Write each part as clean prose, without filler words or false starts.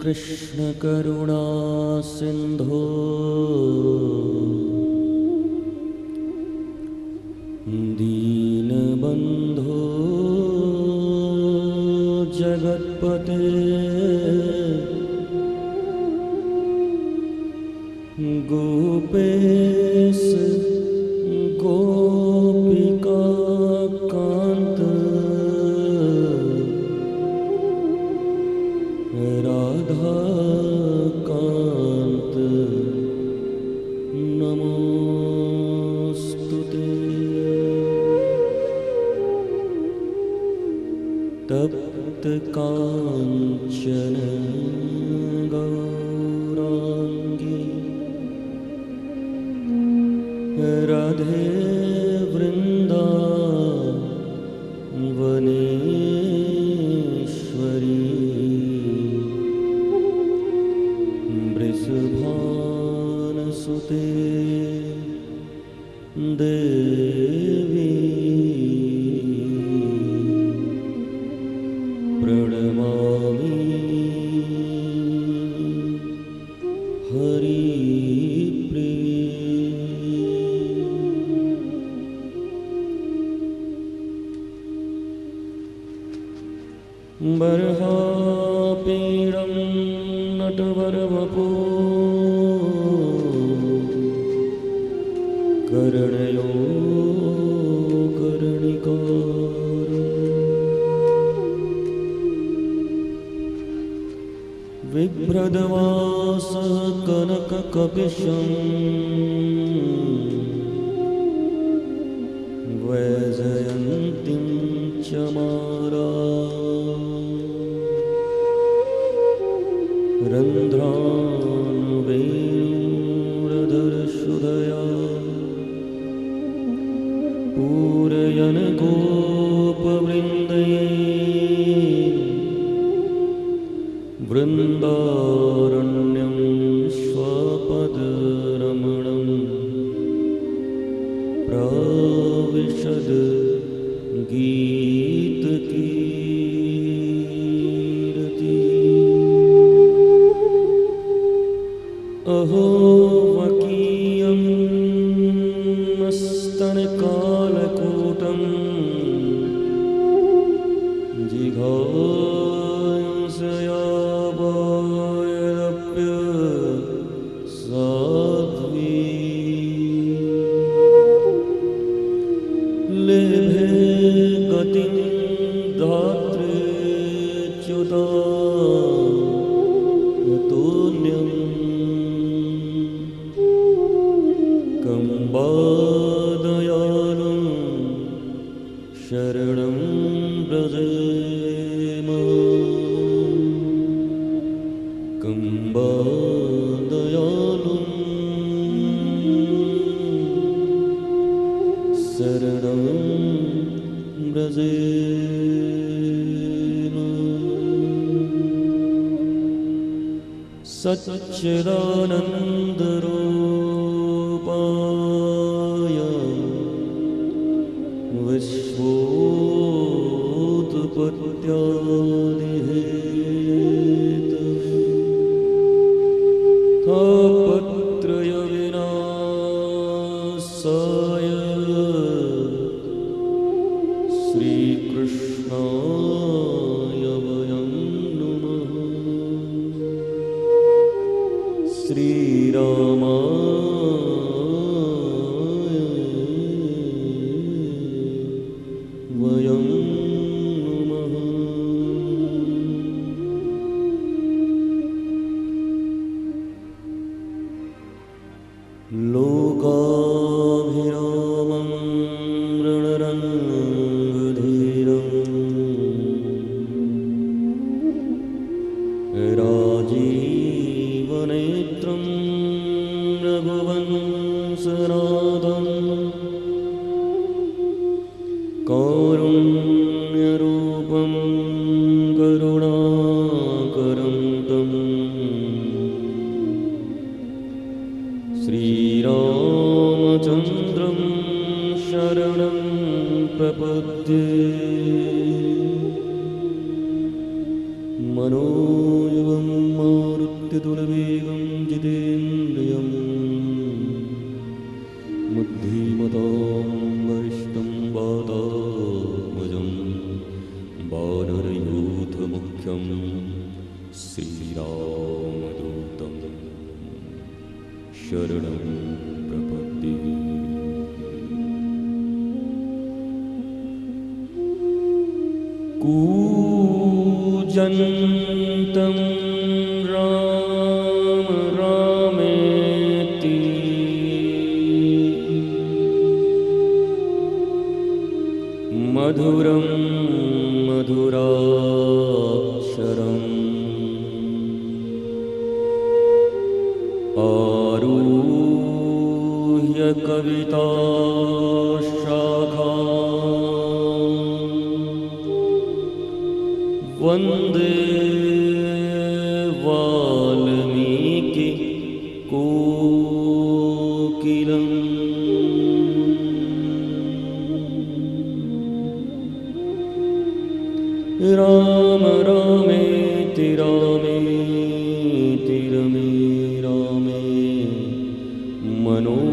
कृष्ण करुणा सिंधो दीनबंधो जगत्पते गोपेश गोपिका कांत राधा कांत नमोस्तुते। तप्त कांचन गौरांगी राधे वृंदावनेश्वरी वृषभानुसुते देवी प्रणमामि हरिप्रिये। बर्हापीडं नटवरवपु कर्णयो कर्णिकार बिभ्रद्वासः कनककपिशं वैजयन्तीं च माला रन्ध्रान् वेणुरधरसुधया पूरयन् गोपवृन्दये वृन्दारण्यं स्वपदरमणं प्राविशद् गीतकीर्ति। अहो वकीयं स्तनकालकूटं जिघांसयावायरप्य साध्वी लेभे गतिं धात्रीच्युता तून्यं कम्बादयालुं शरणं व्रजेम कम्बादयालुं शरणं व्रजेम। सच्चिदानन्दरूपाय विश्वोत्पत्त्यादिहेतवे तापत्रयविनाशाय श्रीकृष्णाय वयं नमः। श्रीरामाय वयं नमः। लोकाभिरामं धीमतां वरिष्ठं वातात्मजं वानरयूथमुख्यं श्रीरामदूतं शरणं प्रपद्ये। कूजन्तं राम रामेति मधुरं मधुराक्षरम् आरुह्य कविताशाखा वन्दे वाल्मीकि कोकिलम्। राम रामेति रामेति रमे रामे मनोरमे।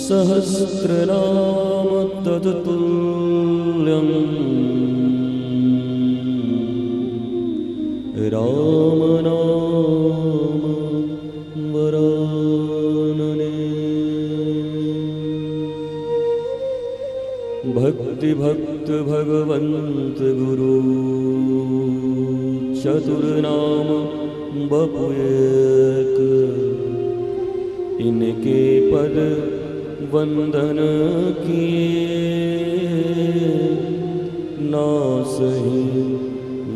सहस्रनाम तत्तुल्यं राम नाम वरानने। भक्ति भक्त भगवंत गुरु चतुर्नाम बपुएक। इनके पद वंदन किए नासहि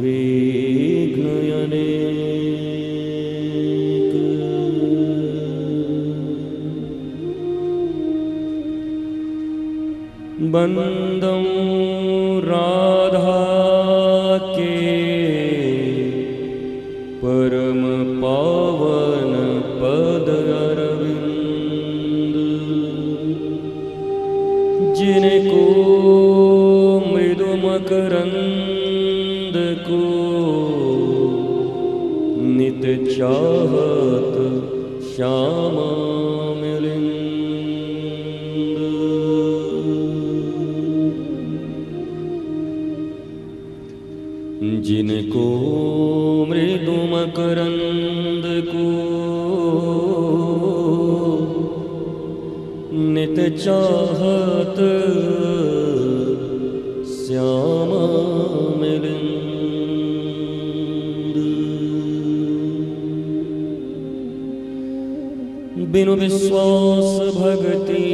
विघ्न अनेक। बंदं राधा के परम पावन पद अरविंद। जिनको मृदु मकरंद को नित चाहत श्यामा मिलिंद। जिनको मृदु मकरंद को नित चाहत श्यामा मिलिंद। बिनु विश्वास भगति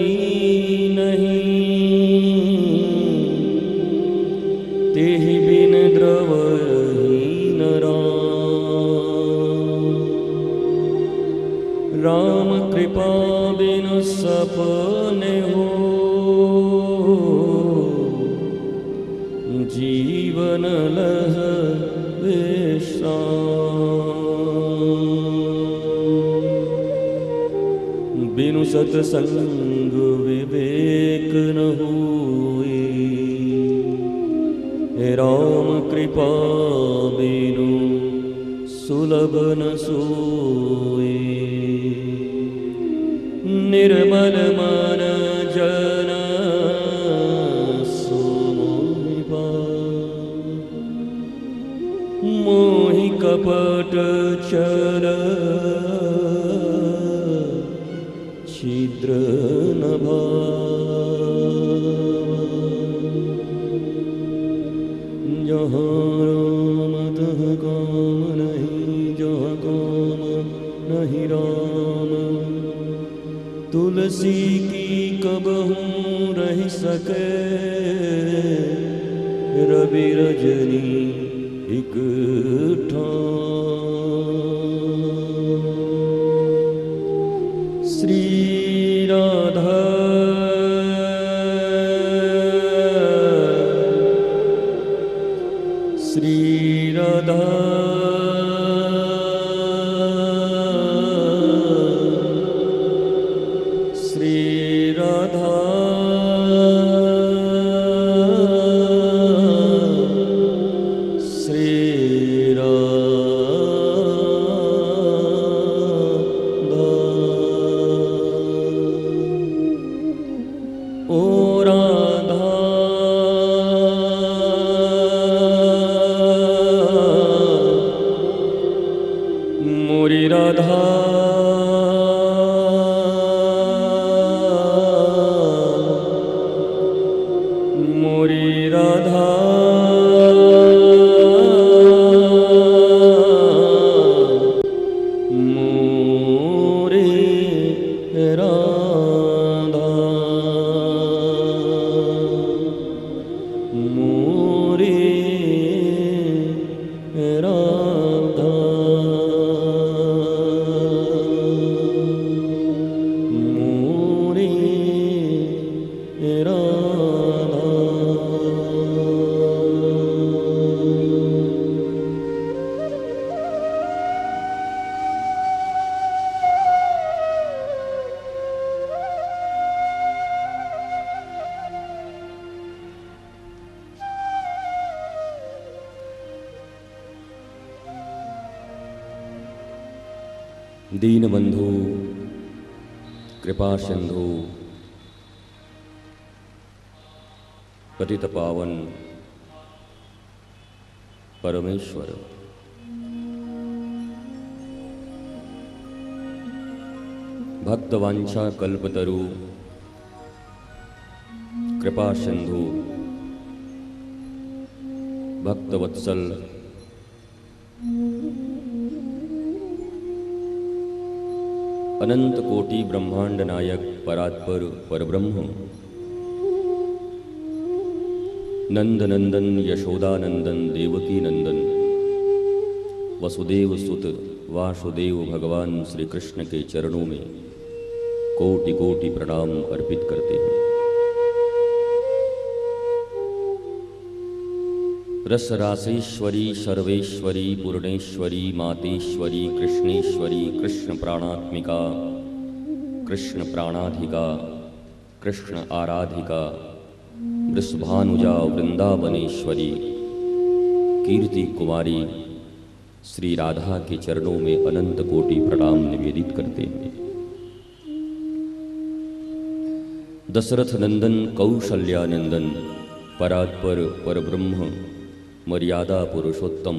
नहीं, तेहि बिन द्रवहि न राम। राम कृपा बिनु सपने हो, जीवन लह विश्राम। बिनु सत्संग विवेक न होए, राम कृपा बिनु सुलभ न सोए। निर्मल मन जन सुमोहि पावै। मोहि कपट छल छिद्र न भावै। जहाँ राम तहाँ काम नहीं, जहाँ काम नहीं राम। तुलसी की कबहूँ रह सके, रवि रजनी एक ठाम। श्री राधा श्री राधा श्री राधा श्री राधा। राधा मोरी राधा मोरी राधा मोरी राधा मोरी राधा। दीनबंधु कृपा सिंधु पतित पावन परमेश्वर भक्तवांछा कल्पतरु कृपा सिंधु भक्तवत्सल अनंत कोटि ब्रह्मांड नायक परात्पर परब्रह्म नंद नंदन यशोदा नंदन देवकी नंदन वसुदेव सुत वासुदेव भगवान श्री कृष्ण के चरणों में कोटि कोटि प्रणाम अर्पित करते हैं। रस रासेश्वरी सर्वेश्वरी पूर्णेश्वरी मातेश्वरी कृष्णेश्वरी कृष्ण प्राणात्मिका कृष्ण प्राणाधिका कृष्ण आराधिका वृषभानुजा वृंदावनेश्वरी कीर्ति कुमारी श्री राधा के चरणों में अनंत कोटि प्रणाम निवेदित करते हैं। दशरथ नंदन कौशल्या नंदन परात्पर परब्रह्म मर्यादा पुरुषोत्तम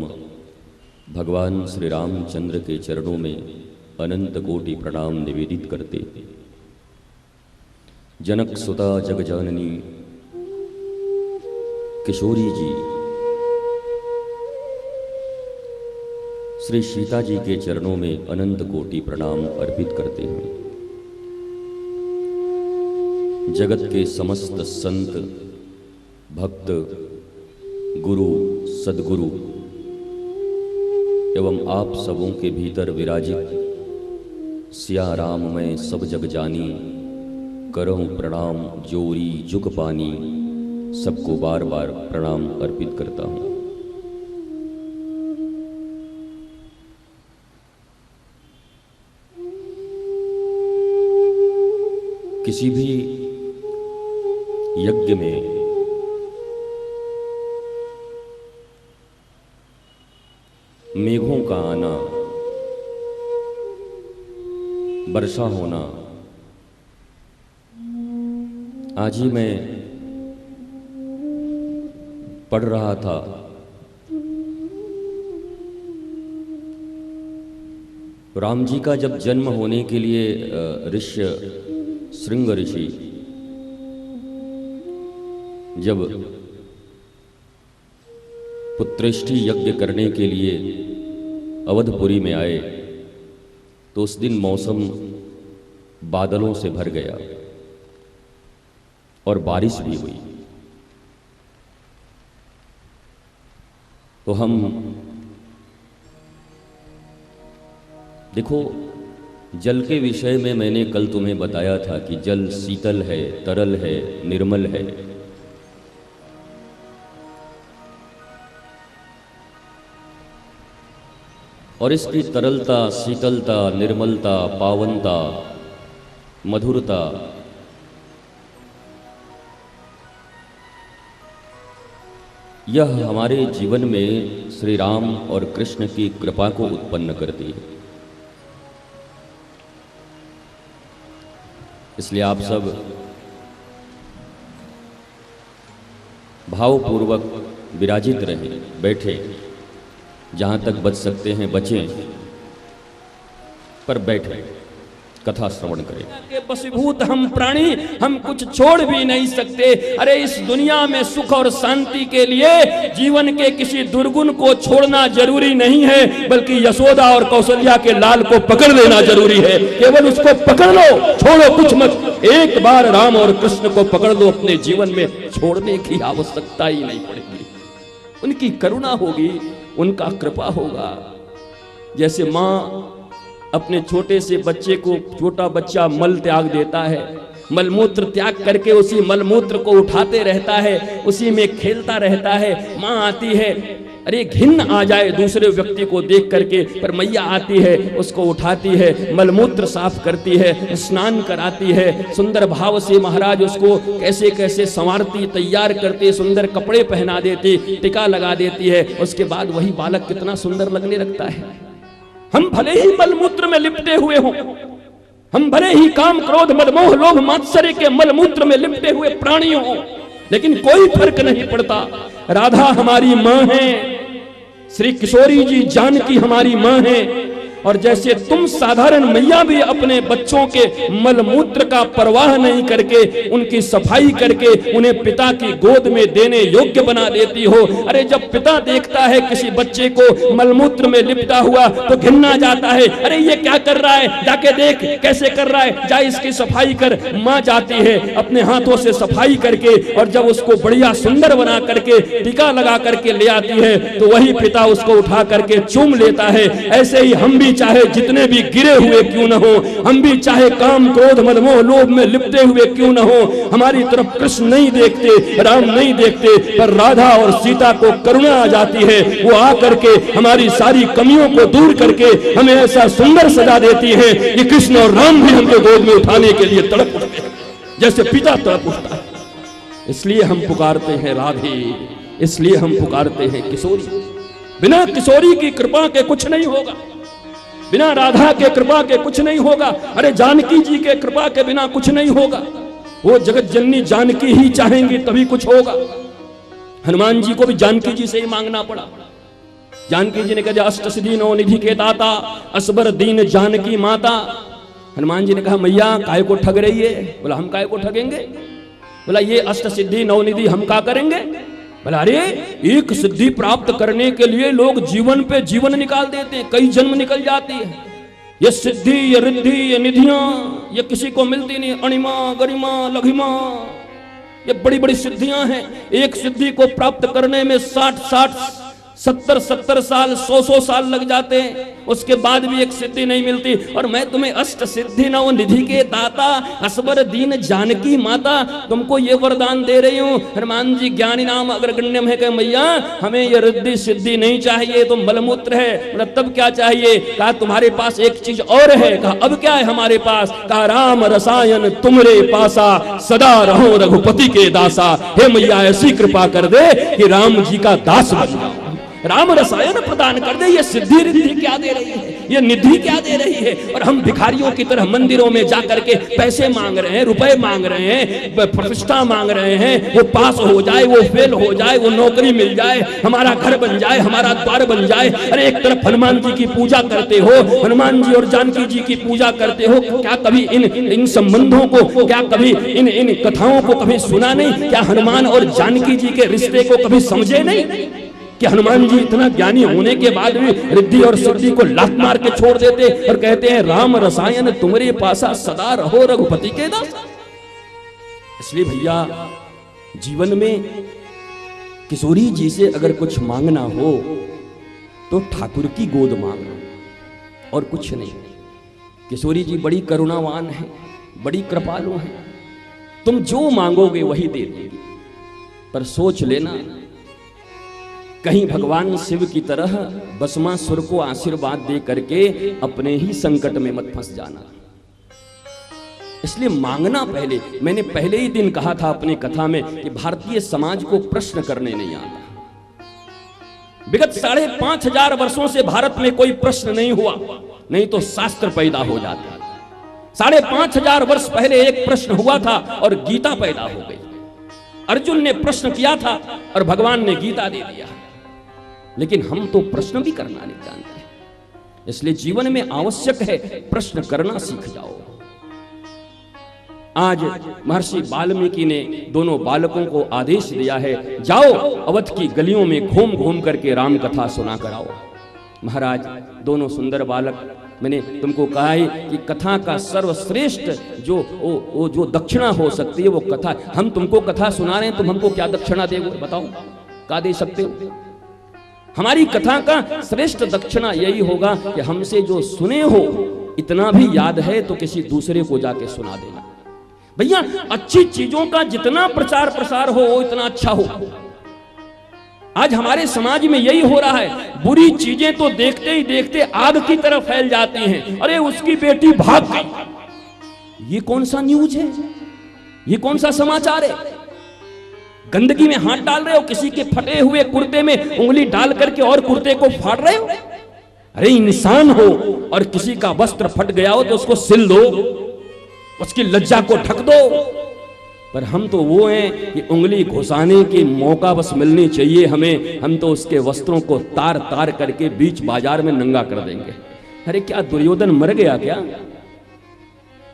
भगवान श्री रामचंद्र के चरणों में अनंत कोटि प्रणाम निवेदित करते हैं। जनक सुता जगजाननी किशोरी जी श्री सीता जी के चरणों में अनंत कोटि प्रणाम अर्पित करते हैं। जगत के समस्त संत भक्त गुरु सद्गुरु एवं आप सबों के भीतर विराजित सिया राम मैं सब जग जानी करऊं प्रणाम जोरी जुग पानी सबको बार बार प्रणाम अर्पित करता हूं। किसी भी यज्ञ में मेघों का आना वर्षा होना, आज ही मैं पढ़ रहा था राम जी का जब जन्म होने के लिए ऋष्य श्रृंग ऋषि जब पुत्रेष्टि यज्ञ करने के लिए अवधपुरी में आए तो उस दिन मौसम बादलों से भर गया और बारिश भी हुई। तो हम देखो, जल के विषय में मैंने कल तुम्हें बताया था कि जल शीतल है, तरल है, निर्मल है। और इसकी तरलता, शीतलता, निर्मलता, पावनता, मधुरता यह हमारे जीवन में श्री राम और कृष्ण की कृपा को उत्पन्न करती है। इसलिए आप सब भावपूर्वक विराजित रहें, बैठे, जहाँ तक बच सकते हैं बचें पर बैठे कथा श्रवण करें। के वशीभूत हम प्राणी, हम कुछ छोड़ भी नहीं सकते। अरे इस दुनिया में सुख और शांति के लिए जीवन के किसी दुर्गुण को छोड़ना जरूरी नहीं है, बल्कि यशोदा और कौशल्या के लाल को पकड़ लेना जरूरी है। केवल उसको पकड़ लो, छोड़ो कुछ मत। एक बार राम और कृष्ण को पकड़ लो, अपने जीवन में छोड़ने की आवश्यकता ही नहीं पड़ेगी। उनकी करुणा होगी, उनका कृपा होगा। जैसे माँ अपने छोटे से बच्चे को, छोटा बच्चा मल त्याग देता है, मलमूत्र त्याग करके उसी मलमूत्र को उठाते रहता है, उसी में खेलता रहता है। माँ आती है, अरे घिन्न आ जाए दूसरे व्यक्ति को देख करके, पर मैया आती है, उसको उठाती है, मलमूत्र साफ करती है, स्नान कराती है, सुंदर भाव से महाराज उसको कैसे कैसे संवारती, तैयार करती, सुंदर कपड़े पहना देती, टिका लगा देती है। उसके बाद वही बालक कितना सुंदर लगने लगता है। हम भले ही मलमूत्र में लिपटे हुए हों, हम भले ही काम क्रोध मदमोह लोभ मात्सर्य के मलमूत्र में लिपटे हुए प्राणी हों, लेकिन कोई फर्क नहीं पड़ता। राधा हमारी माँ है, श्री किशोरी जी जानकी हमारी माँ है। और जैसे तुम साधारण मैया भी अपने बच्चों के मलमूत्र का परवाह नहीं करके, उनकी सफाई करके उन्हें पिता की गोद में देने योग्य बना देती हो। अरे जब पिता देखता है किसी बच्चे को मलमूत्र में लिपटा हुआ तो घिन्ना जाता है, अरे ये क्या कर रहा है, जाके देख कैसे कर रहा है, जा इसकी सफाई कर। माँ जाती है अपने हाथों से सफाई करके, और जब उसको बढ़िया सुंदर बना करके टीका लगा करके ले आती है तो वही पिता उसको उठा करके चूम लेता है। ऐसे ही हम भी चाहे जितने भी गिरे हुए क्यों न हो, हम भी चाहे काम क्रोध मदमोह लोभ में लिपटे हुए क्यों न हो, हमारी तरफ कृष्ण नहीं देखते, राम नहीं देखते, पर राधा और सीता को करुणा आ जाती है। वो आकर के हमारी सारी कमियों को दूर करके हमें ऐसा सुंदर सजा देती है कि कृष्ण और राम भी हमको गोद में उठाने के लिए तड़प उठते हैं, जैसे पिता तड़प उठता है। इसलिए हम पुकारते हैं राधे, इसलिए हम पुकारते हैं किशोरी। बिना किशोरी की कृपा के कुछ नहीं होगा, बिना राधा के कृपा के कुछ नहीं होगा। अरे जानकी जी के कृपा के बिना कुछ नहीं होगा। वो जगत जननी जानकी ही चाहेंगी तभी कुछ होगा। हनुमान जी को भी जानकी जी से ही मांगना पड़ा। जानकी जी ने कहा अष्ट सिद्धि नौ निधि के दाता, असबर दीन जानकी माता। हनुमान जी ने कहा मैया काय को ठग रही है? बोला हम काय को ठगेंगे? बोला ये अष्ट सिद्धि नौ निधि हम क्या करेंगे? बोला अरे एक सिद्धि प्राप्त करने के लिए लोग जीवन पे जीवन निकाल देते हैं, कई जन्म निकल जाती है। ये सिद्धि, ये रिद्धि, ये निधियां ये किसी को मिलती नहीं। अणिमा गरिमा लघिमा ये बड़ी बड़ी सिद्धियां हैं। एक सिद्धि को प्राप्त करने में 60-60 70-70 साल 100-100 साल लग जाते हैं, उसके बाद भी एक सिद्धि नहीं मिलती। और मैं तुम्हें अष्ट सिद्धि नव निधि के दाता, असबर दीन जानकी माता, तुमको ये वरदान दे रही हूँ। हनुमान जी ज्ञानी नाम अग्रगण्यम है, कहे मैया हमें ये रिद्धि सिद्धि नहीं चाहिए, तो मलमूत्र है। तब क्या चाहिए? कहा तुम्हारे पास एक चीज और है। कहा अब क्या है हमारे पास? कहा राम रसायन तुमरे पासा, सदा रहो रघुपति के दासा। हे मैया ऐसी कृपा कर दे कि राम जी का दास बन जाओ, राम रसायन प्रदान कर दे। ये सिद्धि रिद्धि क्या दे रही है, ये निधि क्या दे रही है? और हम भिखारियों की तरह मंदिरों में जाकर के पैसे मांग रहे हैं, रुपए मांग रहे हैं, प्रतिष्ठा मांग रहे हैं। वो पास हो जाए, वो फेल हो जाए, वो नौकरी मिल जाए, हमारा घर बन जाए, हमारा द्वार बन जाए। अरे एक तरफ हनुमान जी की पूजा करते हो, हनुमान जी और जानकी जी की पूजा करते हो, क्या कभी इन संबंधों को, क्या कभी इन कथाओं को कभी सुना नहीं? क्या हनुमान और जानकी जी के रिश्ते को कभी समझे नहीं कि हनुमान जी इतना ज्ञानी होने के बाद भी रिद्धि और सिद्धि को लात मार के छोड़ देते और कहते हैं राम रसायन तुम्हारे पासा, सदा रहो रघुपति के दास। इसलिए भैया जीवन में किशोरी जी से अगर कुछ मांगना हो तो ठाकुर की गोद मांगो और कुछ नहीं। किशोरी जी बड़ी करुणावान है, बड़ी कृपालु है, तुम जो मांगोगे वही दे देगी। पर सोच लेना कहीं भगवान शिव की तरह भस्मासुर को आशीर्वाद दे करके अपने ही संकट में मत फंस जाना। इसलिए मांगना पहले, मैंने पहले ही दिन कहा था अपनी कथा में कि भारतीय समाज को प्रश्न करने नहीं आता। विगत 5,500 वर्षों से भारत में कोई प्रश्न नहीं हुआ, नहीं तो शास्त्र पैदा हो जाता। 5,500 वर्ष पहले एक प्रश्न हुआ था और गीता पैदा हो गई। अर्जुन ने प्रश्न किया था और भगवान ने गीता दे दिया। लेकिन हम तो प्रश्न भी करना नहीं जानते। इसलिए जीवन में आवश्यक है प्रश्न करना सीख जाओ। आज महर्षि वाल्मीकि ने दोनों बालकों को आदेश दिया है, जाओ अवध की गलियों में घूम घूम करके राम कथा सुना कराओ। महाराज दोनों सुंदर बालक, मैंने तुमको कहा है कि कथा का सर्वश्रेष्ठ जो दक्षिणा हो सकती है वो कथा। हम तुमको कथा सुना रहे हैं, तुम हमको क्या दक्षिणा दोगे बताओ, क्या दे सकते हो? हमारी कथा का श्रेष्ठ दक्षिणा यही होगा कि हमसे जो सुने हो इतना भी याद है तो किसी दूसरे को जाके सुना देना। भैया अच्छी चीजों का जितना प्रचार प्रसार हो वो इतना अच्छा हो। आज हमारे समाज में यही हो रहा है, बुरी चीजें तो देखते ही देखते आग की तरह फैल जाती हैं। अरे उसकी बेटी भाग गई, ये कौन सा न्यूज है, ये कौन सा समाचार है? गंदगी में हाथ डाल रहे हो, किसी के फटे हुए कुर्ते में उंगली डाल करके और कुर्ते को फाड़ रहे हो। अरे इंसान हो और किसी का वस्त्र फट गया हो तो उसको सिल दो, उसकी लज्जा को ढक दो। पर हम तो वो हैं कि उंगली घुसाने की मौका बस मिलनी चाहिए हमें, हम तो उसके वस्त्रों को तार तार करके बीच बाजार में नंगा कर देंगे। अरे क्या दुर्योधन मर गया क्या?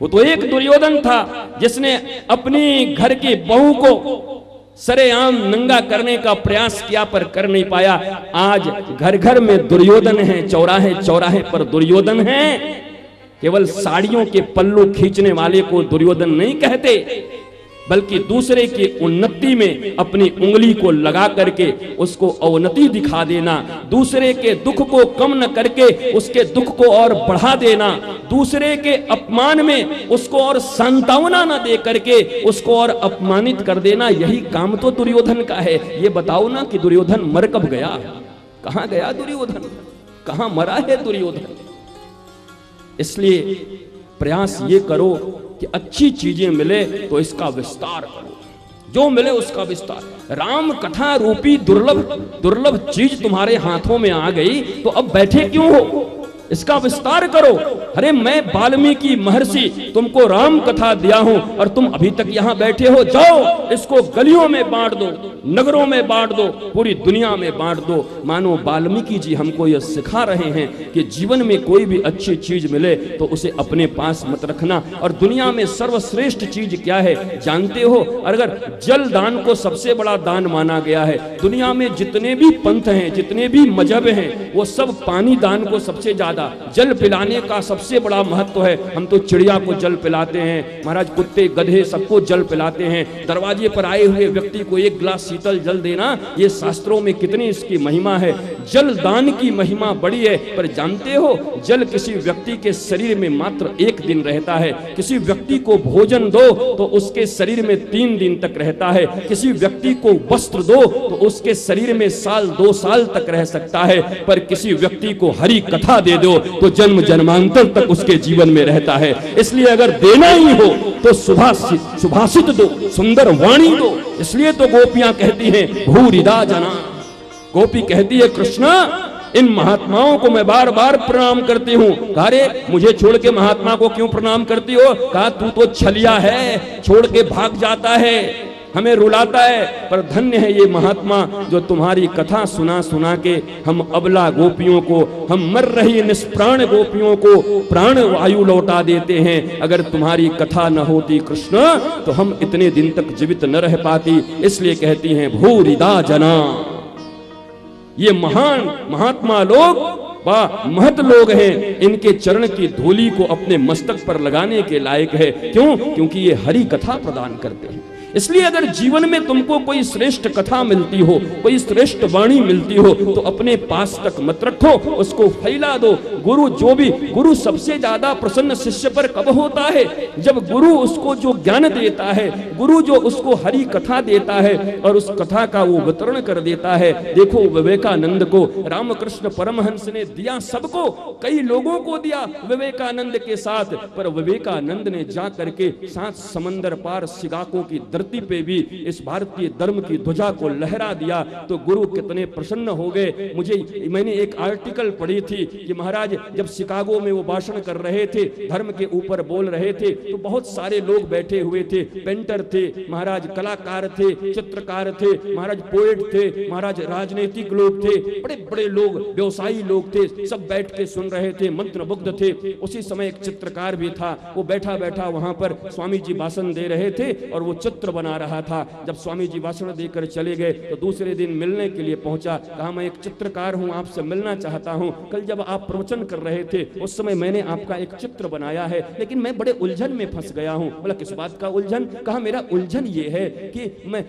वो तो एक दुर्योधन था जिसने अपनी घर की बहू को सरेआम नंगा करने का प्रयास किया पर कर नहीं पाया। आज घर घर में दुर्योधन है, चौराहे चौराहे पर दुर्योधन है। केवल साड़ियों के पल्लू खींचने वाले को दुर्योधन नहीं कहते, बल्कि दूसरे की उन्नति में अपनी उंगली को लगा करके उसको अवनति दिखा देना, दूसरे के दुख को कम न करके उसके दुख को और बढ़ा देना, दूसरे के अपमान में उसको और सांत्वना न दे करके उसको और अपमानित कर देना, यही काम तो दुर्योधन का है। ये बताओ ना कि दुर्योधन मर कब गया? कहां गया दुर्योधन? कहां मरा है दुर्योधन? इसलिए प्रयास ये करो कि अच्छी चीजें मिले तो इसका विस्तार करो, जो मिले उसका विस्तार। राम कथा रूपी दुर्लभ चीज तुम्हारे हाथों में आ गई तो अब बैठे क्यों हो? इसका विस्तार करो। अरे मैं वाल्मीकि महर्षि तुमको राम कथा दिया हूं और तुम अभी तक यहां बैठे हो, जाओ इसको गलियों में बांट दो, नगरों में बांट दो, पूरी दुनिया में बांट दो। मानो वाल्मीकि जी हमको यह सिखा रहे हैं कि जीवन में कोई भी अच्छी चीज मिले तो उसे अपने पास मत रखना। और दुनिया में सर्वश्रेष्ठ चीज क्या है जानते हो? अगर जल दान को सबसे बड़ा दान माना गया है, दुनिया में जितने भी पंथ हैं, जितने भी मजहब हैं, वो सब पानी दान को सबसे ज्यादा, जल पिलाने का सबसे बड़ा महत्व है। हम तो चिड़िया को जल पिलाते हैं महाराज, कुत्ते गधे सबको जल पिलाते हैं, दरवाजे पर आए हुए व्यक्ति को एक गिलास शीतल जल देना, ये शास्त्रों में कितनी इसकी महिमा है। जल दान की महिमा बड़ी है। पर जानते हो जल किसी व्यक्ति के शरीर में मात्र 1 दिन रहता है, किसी व्यक्ति को भोजन दो तो उसके शरीर में 3 दिन तक रहता है, किसी व्यक्ति को वस्त्र दो तो उसके शरीर में 1-2 साल तक रह सकता है, पर किसी व्यक्ति को हरि कथा दे दो तो जन्म जन्मांतर तक उसके जीवन में रहता है। इसलिए अगर देना ही हो तो सुभाषित दो, सुंदर वाणी दो। इसलिए तो गोपियां कहती हैं भूरिदा जना, गोपी कहती है कृष्णा इन महात्माओं को मैं बार बार प्रणाम करती हूँ। अरे मुझे छोड़ के महात्मा को क्यों प्रणाम करती हो? कहा तू तो छलिया है, छोड़ के भाग जाता है, हमें रुलाता है, पर धन्य है ये महात्मा जो तुम्हारी कथा सुना सुना के हम अबला गोपियों को, हम मर रही निष्प्राण गोपियों को प्राण वायु लौटा देते हैं। अगर तुम्हारी कथा न होती कृष्ण तो हम इतने दिन तक जीवित न रह पाती। इसलिए कहती हैं भूरिदा जना, ये महान महात्मा लोग महत लोग हैं, इनके चरण की धूली को अपने मस्तक पर लगाने के लायक है। क्यों? क्योंकि ये हरि कथा प्रदान करते हैं। इसलिए अगर जीवन में तुमको कोई श्रेष्ठ कथा मिलती हो, कोई श्रेष्ठ वाणी मिलती हो तो अपने पास तक मत रखो, उसको फैला दो। गुरु सबसे ज्यादा प्रसन्न शिष्य पर कब होता है? जब गुरु उसको जो ज्ञान देता है, गुरु जो उसको हरि कथा देता है और उस कथा का वो वितरण कर देता है। देखो विवेकानंद को रामकृष्ण परमहंस ने दिया, सबको, कई लोगों को दिया विवेकानंद के साथ, पर विवेकानंद ने जा करके 7 समंदर पार सिगाकों की धरती धरती पे भी इस भारतीय धर्म की ध्वजा को लहरा दिया तो गुरु कितने प्रसन्न हो गए। मैंने एक आर्टिकल पढ़ी थी कि महाराज जब शिकागो में वो भाषण कर रहे थे, धर्म के ऊपर बोल रहे थे, तो बहुत सारे लोग बैठे हुए थे, पेंटर थे महाराज, कलाकार थे, चित्रकार थे महाराज, पोएट थे महाराज, राजनीतिक लोग थे, बड़े बड़े लोग, व्यवसायी लोग थे, सब बैठ के सुन रहे थे, मंत्रमुग्ध थे। उसी समय एक चित्रकार भी था, वो बैठा बैठा वहां पर स्वामी जी भाषण दे रहे थे और वो चित्र बना रहा था। जब स्वामी जी भाषण देकर चले गए तो दूसरे दिन मिलने के लिए पहुंचा, कहा मैं एक चित्रकार हूं, आपसे मिलना चाहता हूं। कल जब आप प्रवचन कर रहे थे उस समय मैंने आपका एक चित्र बनाया है, लेकिन मैं बड़े उलझन में फंस गया हूं। बोला किस बात का उलझन? कहा मेरा उलझन ये है कि मैं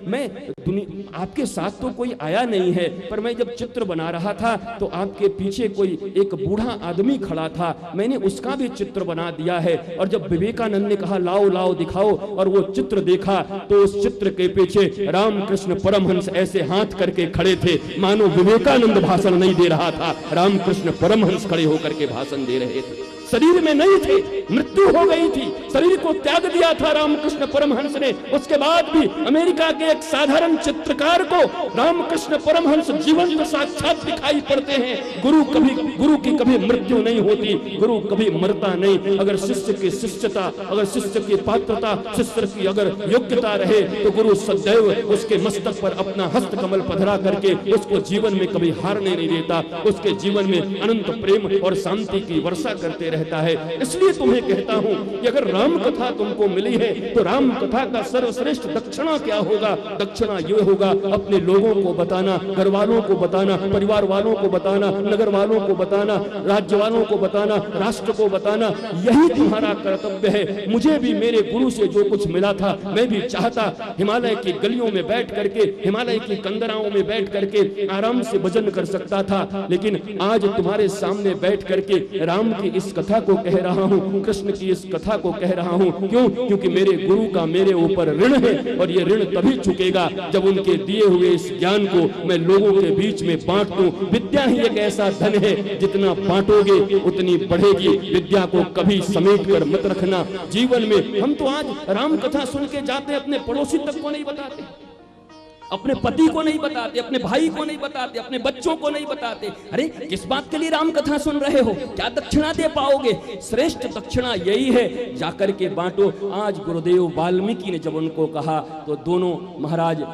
आपके साथ तो कोई आया नहीं है, पर मैं जब चित्र बना रहा था तो आपके पीछे कोई एक बूढ़ा आदमी खड़ा था, मैंने उसका भी चित्र बना दिया है। और जब विवेकानंद ने कहा लाओ लाओ दिखाओ, और वो चित्र देखा तो उस चित्र के पीछे रामकृष्ण परमहंस ऐसे हाथ करके खड़े थे, मानो विवेकानंद भाषण नहीं दे रहा था, रामकृष्ण परमहंस खड़े होकर के भाषण दे रहे थे। शरीर में नहीं थे, मृत्यु हो गई थी, शरीर को त्याग दिया था रामकृष्ण परमहंस ने। उसके बाद भी अमेरिका के एक साधारण चित्रकार को रामकृष्ण परमहंस जीवंत साक्षात दिखाई पड़ते हैं। गुरु की कभी मृत्यु नहीं होती, गुरु कभी मरता नहीं। अगर शिष्य की शिष्यता, अगर शिष्य की पात्रता, शिष्य की अगर योग्यता रहे तो गुरु सदैव उसके मस्तक पर अपना हस्त कमल पधरा करके उसको जीवन में कभी हारने नहीं देता, उसके जीवन में अनंत प्रेम और शांति की वर्षा करते रहता है। इसलिए तुम्हें कहता हूं कि अगर राम कथा तुमको मिली है तो राम कथा का सर्वश्रेष्ठ दक्षिणा क्या होगा? दक्षिणा ये होगा अपने लोगों को बताना, घर वालों को बताना, परिवार वालों को बताना, नगर वालों को बताना, राज्य वालों को बताना, राष्ट्र को बताना। यही तुम्हारा कर्तव्य है। मुझे भी मेरे गुरु से जो कुछ मिला था, मैं भी चाहता हिमालय की गलियों में बैठ करके, हिमालय की कंदराओं में बैठ करके आराम से भजन कर सकता था, लेकिन आज तुम्हारे सामने बैठ करके राम की इस कथा को कह रहा हूं, कृष्ण की इस कथा को कह रहा हूं। क्यों? क्योंकि मेरे गुरु का मेरे ऊपर ऋण है, और ये ऋण तभी चुकेगा जब उनके दिए हुए इस ज्ञान को मैं लोगों के बीच में बांट दूं। विद्या ही एक ऐसा धन है, जितना बांटोगे उतनी बढ़ेगी। विद्या को कभी समेट कर मत रखना जीवन में। हम तो आज राम कथा सुन के जाते, अपने पड़ोसी तक को नहीं बताते, अपने पति को नहीं बताते, अपने भाई को नहीं बताते, अपने बच्चों को नहीं बताते। अरे किस बात के लिए राम कथा सुन रहे हो? क्या दक्षिणा दे पाओगे? श्रेष्ठ दक्षिणा यही है, जाकर के बांटो। आज गुरुदेव वाल्मीकि ने जब उनको कहा तो दोनों महाराज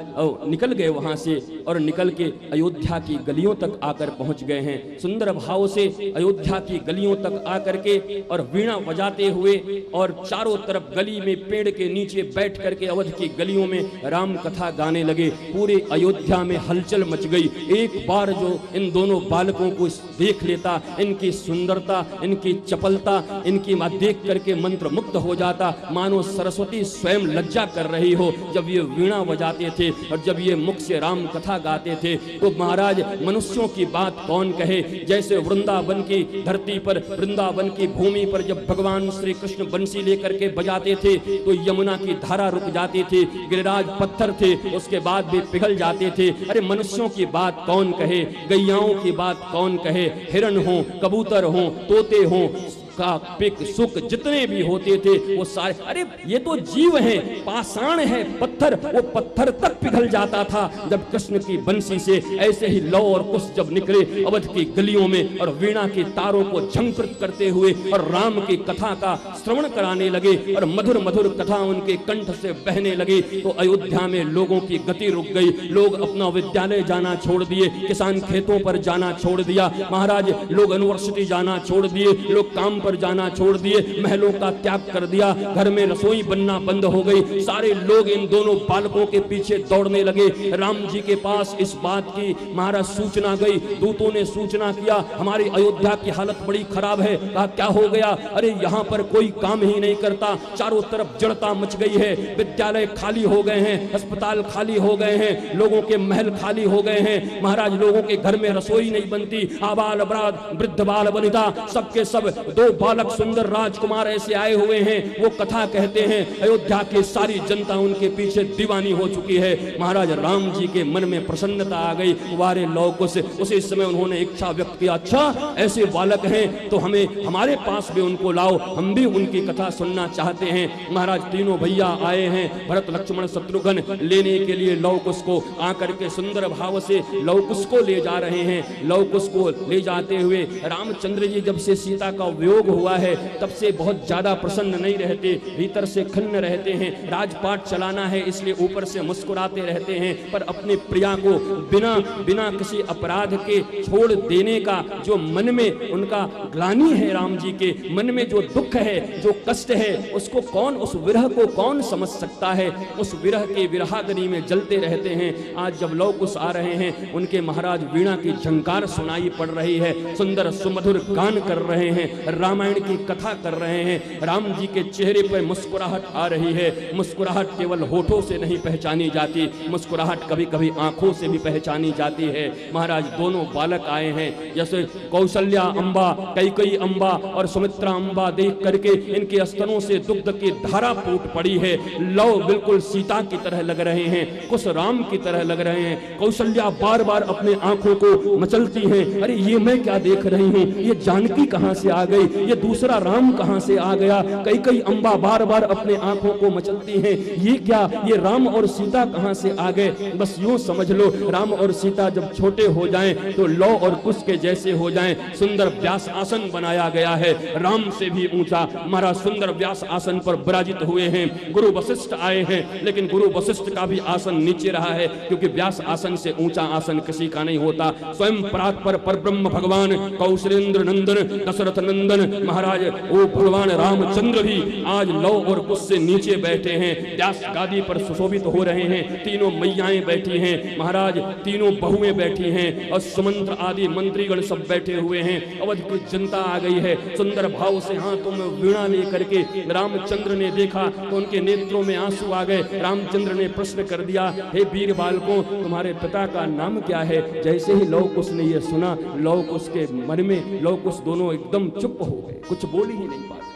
निकल गए वहां से, और निकल के अयोध्या की गलियों तक आकर पहुंच गए हैं। सुंदर भाव से अयोध्या की गलियों तक आकर के और वीणा बजाते हुए और चारों तरफ गली में पेड़ के नीचे बैठ करके अवध की गलियों में राम कथा गाने लगे। पूरे अयोध्या में हलचल मच गई। एक बार जो इन दोनों बालकों को देख लेता, इनकी सुंदरता, इनकी चपलता, इनकी देख करके मंत्र मुग्ध हो जाता, मानो सरस्वती स्वयं लज्जा कर रही हो। जब ये वीणा बजाते थे और जब ये मुख से राम कथा गाते थे तो महाराज मनुष्यों की बात कौन कहे। जैसे वृंदावन की धरती पर, वृंदावन की भूमि पर जब भगवान श्री कृष्ण बंसी लेकर के बजाते थे तो यमुना की धारा रुक जाती थी, गिरिराज पत्थर थे उसके बाद भी पिघल जाते थे। अरे मनुष्यों की बात कौन कहे, गैयाओं की बात कौन कहे, हिरण हो, कबूतर हो, तोते हो, का पिक सुख जितने भी होते थे वो सारे, अरे ये तो जीव हैं, पाषाण है, पत्थर, वो पत्थर तक पिघल जाता था जब कृष्ण की बंसी से ऐसे ही लौ और कुश जब निकले अवध की गलियों में और वीणा के तारों को झंकृत करते हुए और राम की कथा का श्रवण कराने लगे और मधुर मधुर कथा उनके कंठ से बहने लगी तो अयोध्या में लोगों की गति रुक गई। लोग अपना विद्यालय जाना छोड़ दिए, किसान खेतों पर जाना छोड़ दिया, महाराज लोग यूनिवर्सिटी जाना छोड़ दिए, लोग काम पर जाना छोड़ दिए, महलों का त्याग कर दिया, घर में रसोई बनना बंद हो गई। सारे लोग इन दोनों बालकों के पीछे दौड़ने लगे। राम जी के पास इस बात की महाराज सूचना गई, दूतों ने सूचना किया हमारी अयोध्या की हालत बड़ी खराब है। कहा क्या हो गया? अरे यहाँ पर कोई काम ही नहीं करता, चारों तरफ जड़ता मच गई है, विद्यालय खाली हो गए हैं, अस्पताल खाली हो गए हैं, लोगों के महल खाली हो गए हैं, महाराज लोगों के घर में रसोई नहीं बनती, आबाल अपराध वृद्ध बाल वनिता सबके सब दो बालक सुंदर राजकुमार ऐसे आए हुए हैं, वो कथा कहते हैं अयोध्या की सारी जनता उनके पीछे दीवानी हो चुकी है। महाराज राम जी के मन में प्रसन्नता आ गई, वारे लौ कुश। उसी समय उन्होंने इच्छा व्यक्त किया, अच्छा ऐसे बालक हैं तो हमें हमारे पास भी उनको लाओ, हम भी उनकी कथा सुनना चाहते हैं। महाराज तीनों भैया आए हैं, भरत लक्ष्मण शत्रुघ्न लेने के लिए लौ कुश को आकर के सुंदर भाव से लौ कुश को ले जा रहे हैं। लौ कुश को ले जाते हुए रामचंद्र जी जब से सीता का वियोग हुआ है तब से बहुत ज्यादा प्रसन्न नहीं रहते, भीतर से खिन्न रहते हैं। राजपाट चलाना है इसलिए ऊपर से मुस्कुराते रहते हैं, पर अपने प्रिया को बिना बिना किसी अपराध के छोड़ देने का जो मन में उनका ग्लानि है, राम जी के मन में जो दुख है, जो कष्ट है, उसको कौन, उस विरह को कौन समझ सकता है। उस विरह के विरहाग्नि में जलते रहते हैं। आज जब लौ कुश आ रहे हैं, उनके महाराज वीणा की झंकार सुनाई पड़ रही है, सुंदर सुमधुर गान कर रहे हैं, रामायण की कथा कर रहे हैं। राम जी के चेहरे पर मुस्कुराहट आ रही है। मुस्कुराहट केवल होठों से नहीं पहचानी जाती, मुस्कुराहट कभी कभी आंखों से भी पहचानी जाती है। महाराज दोनों बालक आए हैं, जैसे कौशल्या अम्बा, कैकेयी अम्बा और सुमित्रा अम्बा देख करके इनके स्तनों से दुग्ध की धारा फूट पड़ी है। लौ बिल्कुल सीता की तरह लग रहे हैं, कुश राम की तरह लग रहे हैं। कौशल्या बार बार अपने आंखों को मचलती हैं, अरे ये मैं क्या देख रही हूँ, ये जानकी कहाँ से आ गई, ये दूसरा राम कहाँ से आ गया। कैकेयी अम्बा बार बार अपने आंखों को मचलती हैं, ये क्या, ये राम और सीता कहाँ से आ गए। बस यूं समझ लो, राम और सीता जब छोटे हो जाएं तो लौ और कुश के जैसे हो जाएं। सुंदर व्यास आसन बनाया गया है, राम से भी ऊंचा। महाराज सुंदर व्यास आसन पर विराजित हुए हैं। गुरु वशिष्ठ आए हैं, लेकिन गुरु वशिष्ठ का भी आसन नीचे रहा है, क्योंकि व्यास आसन से ऊंचा आसन किसी का नहीं होता। स्वयं परात्पर परब्रह्म भगवान कौशलेंद्र नंदन दशरथ नंदन महाराज वो भगवान रामचंद्र भी आज लौ और कुश से नीचे बैठे हैं, व्यास गादी पर सुशोभित हो रहे हैं। तीनों मैयाएं बैठी हैं, महाराज तीनों बहुएं बैठी हैं, और सुमंत्र आदि मंत्रीगण सब बैठे हुए हैं। अवध की जनता आ गई है। सुंदर भाव से हाथों में वीणा लेकर के रामचंद्र ने देखा तो उनके नेत्रों में आंसू आ गए। रामचंद्र ने प्रश्न कर दिया, हे वीर बालकों, तुम्हारे पिता का नाम क्या है। जैसे ही लौ कुश ने यह सुना, लौ कुश के मन में, लौ कुश दोनों एकदम चुप हो गए, कुछ बोल ही नहीं पाते।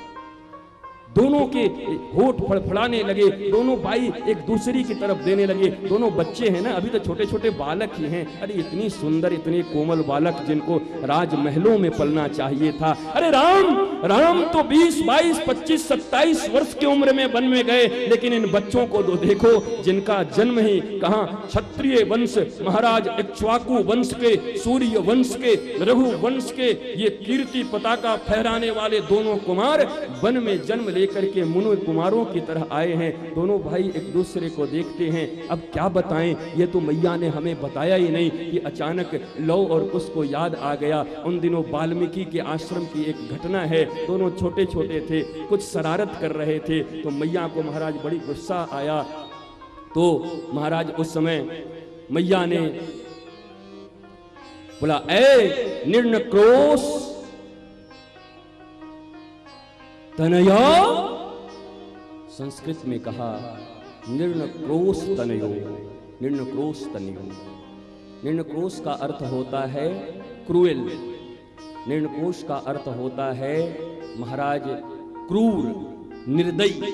दोनों के होठ फड़फड़ाने लगे, दोनों भाई एक दूसरी की तरफ देने लगे। दोनों बच्चे हैं ना, अभी तो छोटे छोटे बालक ही हैं। अरे इतनी सुंदर, इतने कोमल बालक जिनको राजमहलों में पलना चाहिए था। अरे राम तो 20, 22, 25, 27 वर्ष की उम्र में वन में गए, लेकिन इन बच्चों को तो देखो जिनका जन्म ही कहां क्षत्रिय वंश, महाराज इक्ष्वाकु वंश के, सूर्य वंश के, रघु वंश के ये कीर्ति पताका फहराने वाले दोनों कुमार वन में जन्म लेकर के मुनि कुमारों की तरह आए हैं। दोनों भाई एक दूसरे को देखते हैं, अब क्या बताएं, ये तो मैया ने हमें बताया ही नहीं। कि अचानक लौ और कुश को याद आ गया, उन दिनों वाल्मीकि के आश्रम की एक घटना है। दोनों छोटे छोटे थे, कुछ शरारत कर रहे थे, तो मैया को महाराज बड़ी गुस्सा आया। तो महाराज उस समय मैया ने बोला, ए निर्णक्रोश तनया, संस्कृत में कहा निर्णक्रोश तनयो, निर्णक्रोश तनयो। निर्णक्रोश का अर्थ होता है क्रूएल, निर्णक्रोश का अर्थ होता है महाराज क्रूर, निर्दयी।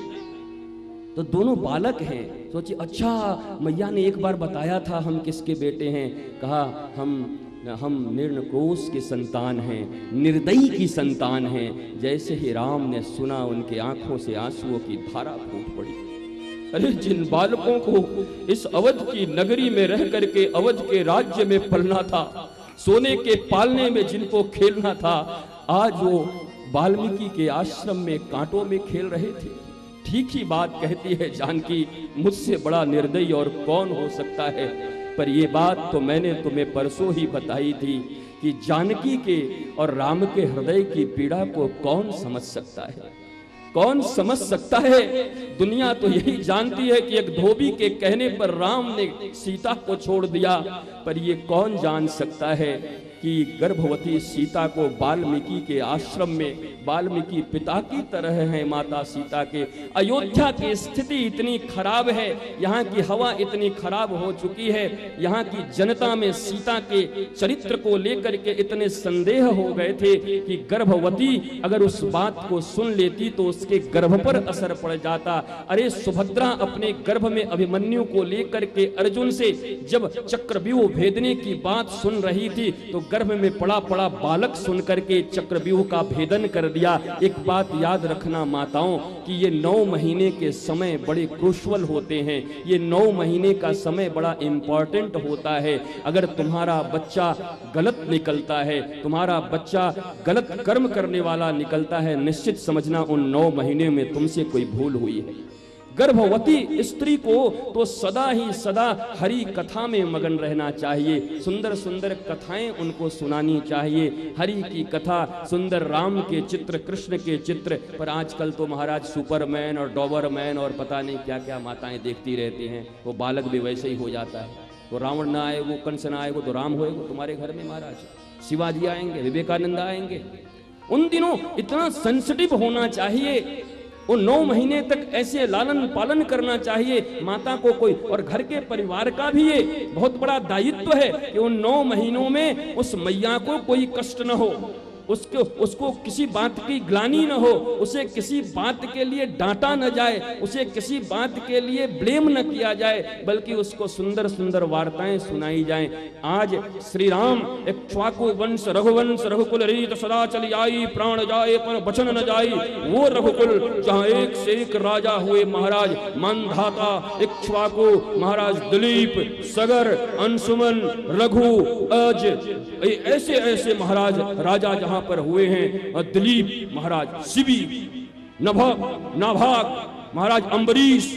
तो दोनों बालक हैं। सोचिए, अच्छा मैया ने एक बार बताया था हम किसके बेटे हैं, कहा हम निर्णक्रोश के संतान हैं, निर्दयी की संतान हैं। जैसे ही राम ने सुना, उनके आंखों से आंसुओं की धारा फूट पड़ी। अरे जिन बालकों को इस अवध की नगरी में रह करके अवध के राज्य में पलना था, सोने के पालने में जिनको खेलना था, आज वो वाल्मीकि के आश्रम में कांटों में खेल रहे थे। ठीक ही बात कहती है जानकी, मुझसे बड़ा निर्दयी और कौन हो सकता है। पर ये बात तो मैंने तुम्हें परसों ही बताई थी कि जानकी के और राम के हृदय की पीड़ा को कौन समझ सकता है। कौन समझ सकता है? दुनिया तो यही जानती है कि एक धोबी के कहने पर राम ने सीता को छोड़ दिया, पर ये कौन जान सकता है कि गर्भवती सीता को वाल्मीकि के आश्रम में वाल्मीकि पिता की तरह है माता सीता के। अयोध्या की स्थिति इतनी खराब है, यहाँ की हवा इतनी खराब हो चुकी है, यहाँ की जनता में सीता के चरित्र को लेकर के इतने संदेह हो गए थे कि गर्भवती अगर उस बात को सुन लेती तो उसके गर्भ पर असर पड़ जाता। अरे सुभद्रा अपने गर्भ में अभिमन्यु को लेकर के अर्जुन से जब चक्रव्यूह भेदने की बात सुन रही थी तो गर्भ में पड़ा पड़ा बालक सुन करके चक्रव्यूह का भेदन कर दिया। एक बात याद रखना माताओं कि ये 9 महीने के समय बड़े क्रूशल होते हैं, ये 9 महीने का समय बड़ा इंपॉर्टेंट होता है। अगर तुम्हारा बच्चा गलत निकलता है, तुम्हारा बच्चा गलत कर्म करने वाला निकलता है, निश्चित समझना उन 9 महीने में तुमसे कोई भूल हुई है। गर्भवती स्त्री को तो सदा ही सदा हरि कथा में मगन रहना चाहिए, सुंदर सुंदर कथाएं उनको सुनानी चाहिए, हरि की कथा, सुंदर राम के चित्र, कृष्ण के चित्र। पर आजकल तो महाराज सुपरमैन और डॉबरमैन और पता नहीं क्या क्या माताएं देखती रहती हैं। वो बालक भी वैसे ही हो जाता है। वो रावण ना आए, वो कंस ना आए, वो तो राम होएगा तुम्हारे घर में महाराज। शिवाजी आएंगे, विवेकानंद आएंगे। उन दिनों इतना सेंसिटिव होना चाहिए, वो 9 महीने तक ऐसे लालन पालन करना चाहिए माता को कोई। और घर के परिवार का भी ये बहुत बड़ा दायित्व है कि उन 9 महीनों में उस मैया को कोई कष्ट न हो, उसको किसी बात की ग्लानि न हो, उसे किसी बात के लिए डांटा न जाए, उसे किसी बात के लिए ब्लेम न किया जाए, बल्कि उसको सुंदर सुंदर वार्ताएं सुनाई जाएं। आज श्री राम इक्ष्वाकु वंश रघुवंश रघुकुल रीत सदा चली आई, प्राण जाए पर वचन न जाई, वो रघुकुल जहां एक से एक राजा हुए महाराज। मानधाता इक्ष्वाकु महाराज दिलीप, सगर, अंशुमन, रघु, अज, ऐसे ऐसे महाराज राजा जहां पर हुए हैं। दिलीप महाराज, शिवी, नाभाग महाराज, अम्बरीश,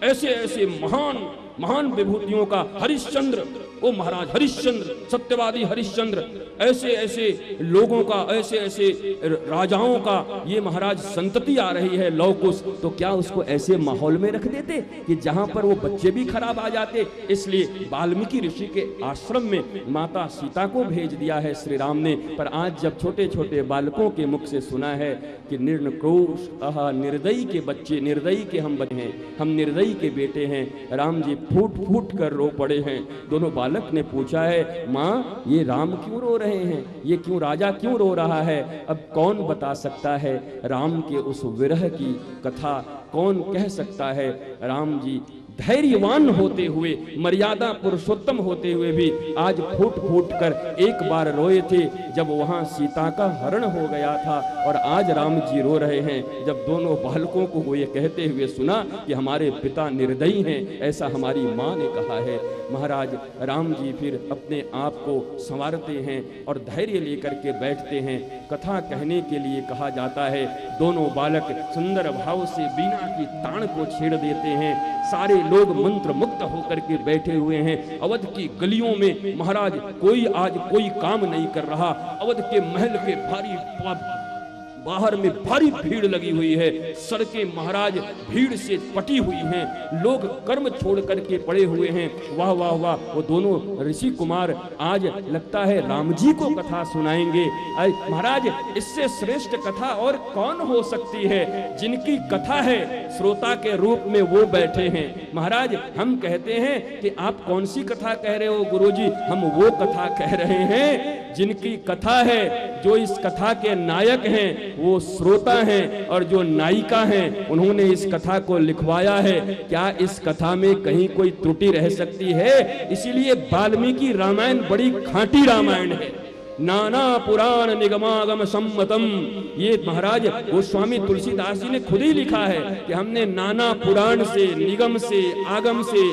ऐसे ऐसे महान महान विभूतियों का, हरिश्चंद्र, ओ महाराज हरिश्चंद्र, सत्यवादी हरिश्चंद्र, ऐसे ऐसे लोगों का, ऐसे ऐसे राजाओं का ये महाराज संतति आ रही है लौकुश। तो क्या उसको ऐसे माहौल में रख देते कि जहां पर वो बच्चे भी खराब आ जाते? इसलिए वाल्मीकि ऋषि के आश्रम में माता सीता को भेज दिया है श्री राम ने। पर आज जब छोटे छोटे बालकों के मुख से सुना है कि निर्नक्रोश निर्दयी के बच्चे, निर्दयी के हम बने हैं, हम निर्दयी के बेटे हैं, राम जी फूट फूट कर रो पड़े हैं। दोनों बालक ने पूछा है, माँ ये राम क्यों रो रहे हैं, ये क्यों राजा क्यों रो रहा है? अब कौन बता सकता है राम के उस विरह की कथा? कौन कह सकता है? राम जी धैर्यवान होते हुए, मर्यादा पुरुषोत्तम होते हुए भी आज फूट फूट कर एक बार रोए थे जब वहां सीता का हरण हो गया था, और आज राम जी रो रहे हैं जब दोनों बालकों को ये कहते हुए सुना कि हमारे पिता निर्दयी हैं, ऐसा हमारी माँ ने कहा है। महाराज राम जी फिर अपने आप को संवारते हैं और धैर्य लेकर के बैठते हैं। कथा कहने के लिए कहा जाता है, दोनों बालक सुंदर भाव से बीना की तान को छेड़ देते हैं। सारे लोग मंत्र मुक्त होकर के बैठे हुए हैं। अवध की गलियों में महाराज कोई आज कोई काम नहीं कर रहा। अवध के महल के बाहर में भारी भीड़ लगी हुई है। सड़कें महाराज भीड़ से पटी हुई हैं, लोग कर्म छोड़ करके पड़े हुए हैं। वाह वाह वाह, वो दोनों ऋषि कुमार आज लगता है राम जी को कथा सुनाएंगे। महाराज इससे श्रेष्ठ कथा और कौन हो सकती है? जिनकी कथा है श्रोता के रूप में वो बैठे हैं। महाराज हम कहते हैं कि आप कौन सी कथा कह रहे हो गुरुजी? हम वो कथा कह रहे हैं जिनकी कथा है, जो इस कथा के नायक हैं वो श्रोता हैं, और जो नायिका हैं उन्होंने इस कथा को लिखवाया है। क्या इस कथा में कहीं कोई त्रुटि रह सकती है? इसीलिए वाल्मीकि रामायण बड़ी खांटी रामायण है। नाना पुराण निगमागम सम्मतम, ये महाराज गोस्वामी तुलसीदास जी ने खुद ही लिखा है कि हमने नाना पुराण से, निगम से, आगम से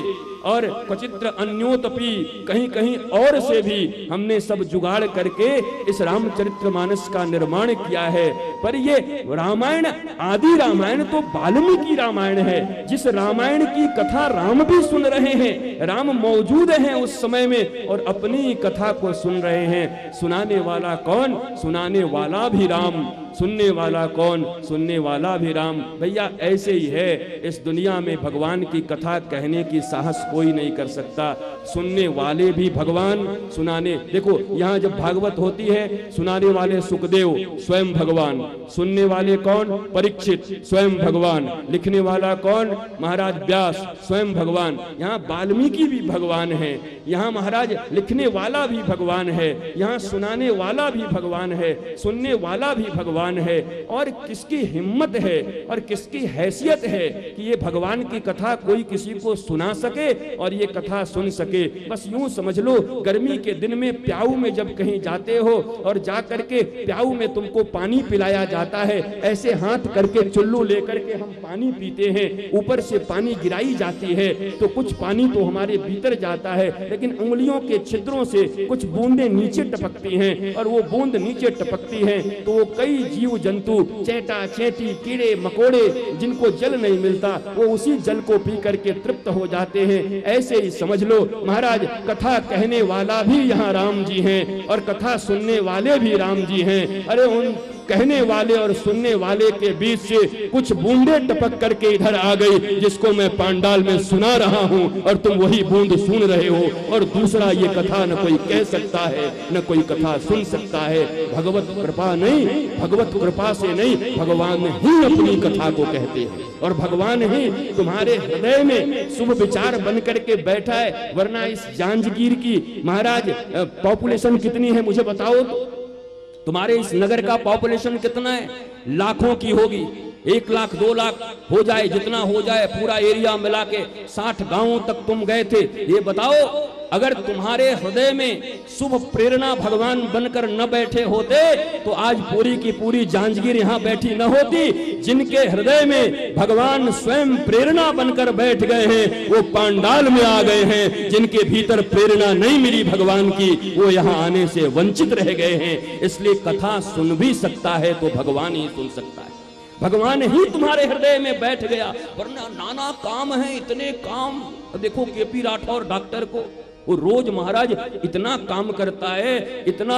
और क्वचित्र अन्योतपि, कहीं कहीं और से भी हमने सब जुगाड़ करके इस रामचरितमानस का निर्माण किया है। पर ये रामायण, आदि रामायण तो वाल्मीकि रामायण है, जिस रामायण की कथा राम भी सुन रहे हैं। राम मौजूद हैं उस समय में और अपनी कथा को सुन रहे हैं। सुनाने वाला कौन? सुनाने वाला भी राम। सुनने वाला कौन, सुनने वाला भी राम। भैया ऐसे ही है, इस दुनिया में भगवान की कथा कहने की साहस कोई नहीं कर सकता, सुनने वाले भी भगवान, सुनाने। देखो यहाँ जब भागवत होती है, सुनाने वाले सुखदेव स्वयं भगवान, सुनने वाले कौन, परीक्षित स्वयं भगवान, लिखने वाला कौन, महाराज व्यास स्वयं भगवान। यहाँ वाल्मीकि भी भगवान है, यहाँ महाराज लिखने वाला भी भगवान है, यहाँ सुनाने वाला भी भगवान है, सुनने वाला भी भगवान है। और किसकी हिम्मत है और किसकी हैसियत है कि ये भगवान की कथा कोई किसी को सुना सके और ये कथा सुन सके। बस यूं समझ लो, गर्मी के दिन में प्याऊ में जब कहीं जाते हो और जा करके प्याऊ में तुमको पानी पिलाया जाता है, ऐसे हाथ करके चुल्लू लेकर के हम पानी पीते हैं, ऊपर से पानी गिराई जाती है तो कुछ पानी तो हमारे भीतर जाता है, लेकिन उंगलियों के छिद्रों से कुछ बूंदें नीचे टपकती हैं, और वो बूंद नीचे टपकती हैं तो वो कई जीव जंतु, चेटा चेटी, कीड़े मकोड़े, जिनको जल नहीं मिलता, वो उसी जल को पी करके तृप्त हो जाते हैं। ऐसे ही समझ लो महाराज, कथा कहने वाला भी यहाँ राम जी हैं और कथा सुनने वाले भी राम जी हैं। अरे उन कहने वाले और सुनने वाले के बीच से कुछ बूंदे टपक करके इधर आ गई, जिसको मैं पांडाल में सुना रहा हूँ और तुम वही बूंद सुन रहे हो। और दूसरा, ये कथा न कोई कह सकता है न कोई कथा सुन सकता है। भगवत कृपा नहीं, भगवत कृपा से नहीं, भगवान ही अपनी कथा को कहते हैं और भगवान ही तुम्हारे हृदय में शुभ विचार बन करके बैठा है। वरना इस जांजगीर की महाराज पॉपुलेशन कितनी है मुझे बताओ तो? तुम्हारे इस नगर का पॉपुलेशन कितना है? लाखों की होगी, 1 लाख 2 लाख हो जाए, जितना हो जाए, पूरा एरिया मिला के 60 गांवों तक तुम गए थे। ये बताओ, अगर तुम्हारे हृदय में शुभ प्रेरणा भगवान बनकर न बैठे होते तो आज पूरी की पूरी जांजगीर यहाँ बैठी न होती। जिनके हृदय में भगवान स्वयं प्रेरणा बनकर बैठ गए हैं वो पांडाल में आ गए हैं, जिनके भीतर प्रेरणा नहीं मिली भगवान की वो यहाँ आने से वंचित रह गए हैं। इसलिए कथा सुन भी सकता है तो भगवान ही सुन सकता है, भगवान ही तुम्हारे हृदय में बैठ गया। वरना नाना काम है, इतने काम। देखो केपी राठौर डॉक्टर को, वो रोज महाराज इतना काम करता है, इतना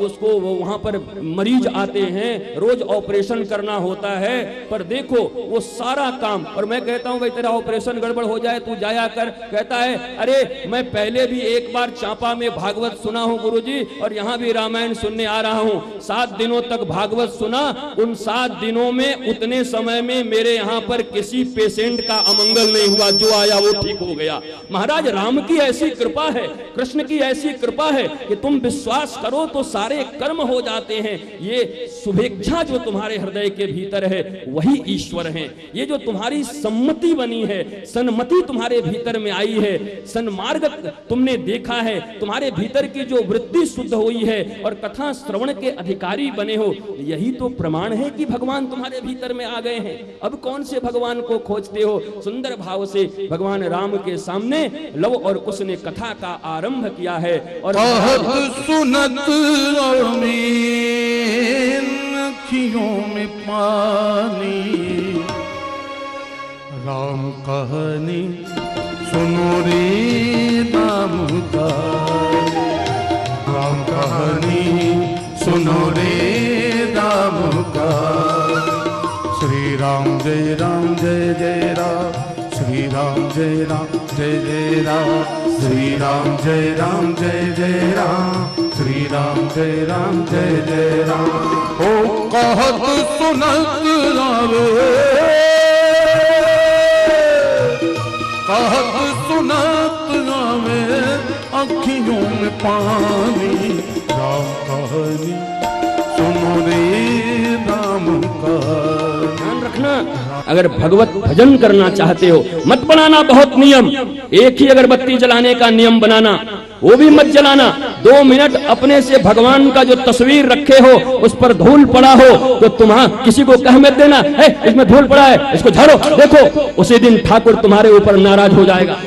उसको वहां पर मरीज आते हैं, रोज ऑपरेशन करना होता है, पर देखो वो सारा काम। और मैं कहता हूं भाई तेरा ऑपरेशन गड़बड़ हो जाए तू जाया कर, कहता है अरे मैं पहले भी एक बार चांपा में भागवत सुना हूं गुरुजी, और यहाँ भी रामायण सुनने आ रहा हूं, 7 दिनों तक भागवत सुना। उन 7 दिनों में उतने समय में मेरे यहाँ पर किसी पेशेंट का अमंगल नहीं हुआ, जो आया वो ठीक हो गया। महाराज राम की ऐसी कृपा है, कृष्ण की ऐसी कृपा है कि तुम विश्वास करो तो सारे कर्म हो जाते हैं। ये शुभेच्छा जो तुम्हारे हृदय के भीतर है वही ईश्वर है। ये जो तुम्हारी सम्मति बनी है, सन्मति तुम्हारे भीतर में आई है, सन्मार्ग तुमने देखा है, तुम्हारे भीतर की जो वृत्ति शुद्ध हुई है और कथा श्रवण के अधिकारी बने हो, यही तो प्रमाण है कि भगवान तुम्हारे भीतर में आ गए हैं। अब कौन से भगवान को खोजते हो? सुंदर भाव से भगवान राम के सामने लव और कुश ने कथा का आरंभ किया है। और सुनत अखियों में पानी, राम कहानी सुनो रे दाम का, राम कहानी सुनो रे दाम का। श्री राम जय राम जय जय राम, श्री राम जय राम जय जय राम, श्री राम जय राम जय जय राम, श्री राम जय राम जय जय राम। ओ कहत सुनत रावे, कहत सुनत रावे अखियों में पानी, राम कहानी सुनो रे राम का। ध्यान रखना, अगर भगवत भजन करना चाहते हो मत बनाना बहुत नियम, एक ही अगरबत्ती जलाने का नियम बनाना, वो भी मत जलाना। 2 मिनट अपने से भगवान का जो तस्वीर रखे हो उस पर धूल पड़ा हो तो तुम्हारा किसी को कह मत देना है इसमें धूल पड़ा है, इसको झाड़ो। देखो उसी दिन ठाकुर तुम्हारे ऊपर नाराज हो जाएगा,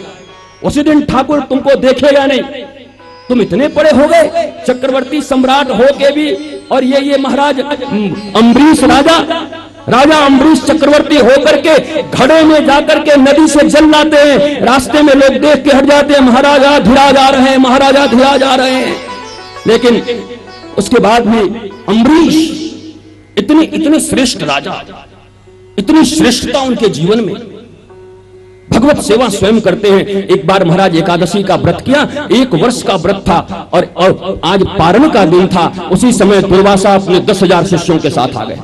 उसी दिन ठाकुर तुमको देखेगा नहीं। तुम इतने बड़े हो गए, चक्रवर्ती सम्राट हो के भी, और ये महाराज अम्बरीश राजा अम्बरीश चक्रवर्ती होकर के घड़े में जाकर के नदी से जल लाते हैं, रास्ते में लोग देख के हट जाते हैं, महाराजा धीरा जा रहे हैं, महाराजा धीरा जा रहे हैं। लेकिन उसके बाद भी अम्बरीश इतनी इतने श्रेष्ठ राजा, इतनी श्रेष्ठता उनके जीवन में, भगवत सेवा स्वयं करते हैं। एक बार महाराज एकादशी का व्रत किया, 1 वर्ष का व्रत था और आज पारण का दिन था। उसी समय दुर्वासा अपने 10,000 शिष्यों के साथ आ गए।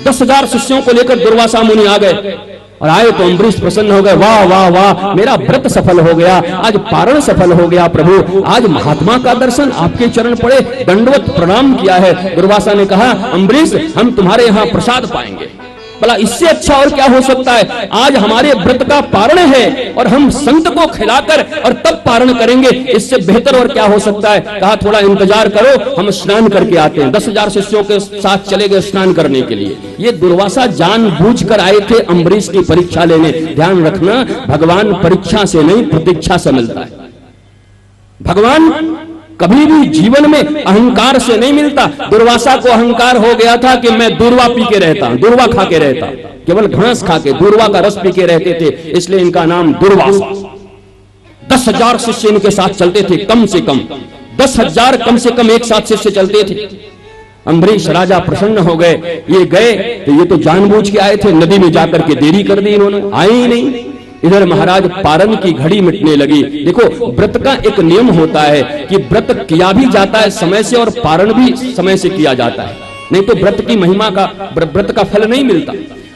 10,000 शिष्यों को लेकर दुर्वासा मुनि आ गए और आए तो अम्बरीश प्रसन्न हो गए। वाह वाह वाह, मेरा व्रत सफल हो गया, आज पारण सफल हो गया प्रभु, आज महात्मा का दर्शन, आपके चरण पड़े, दंडवत प्रणाम किया है। दुर्वासा ने कहा, अम्बरीश हम तुम्हारे यहाँ प्रसाद पाएंगे। भला इससे अच्छा और क्या हो सकता है? आज हमारे व्रत का पारण है और हम संत को खिलाकर और तब पारण करेंगे, इससे बेहतर और क्या हो सकता है? कहा थोड़ा इंतजार करो, हम स्नान करके आते हैं। 10,000 शिष्यों के साथ चले गए स्नान करने के लिए। ये दुर्वासा जानबूझकर आए थे अम्बरीश की परीक्षा लेने। ध्यान रखना, भगवान परीक्षा से नहीं प्रतीक्षा से मिलता है। भगवान कभी भी जीवन में अहंकार से नहीं मिलता। दुर्वासा को अहंकार हो गया था कि मैं दूर्वा पी के रहता, दूर्वा खा के रहता, केवल घास खा के दूर्वा का रस पी के रहते थे, इसलिए इनका नाम दुर्वासा। 10,000 शिष्य इनके साथ चलते थे, कम से कम 10,000 कम से कम एक साथ शिष्य चलते थे। अम्बरीश राजा प्रसन्न हो गए। ये गए तो ये तो जानबूझ के आए थे, नदी में जाकर के देरी कर दी इन्होंने, आए ही नहीं। इधर महाराज पारण की घड़ी मिटने लगी। देखो, व्रत का एक नियम होता है कि व्रत किया भी जाता है समय से और पारण भी समय से किया जाता है, नहीं तो व्रत की महिमा का, व्रत का फल नहीं मिलता।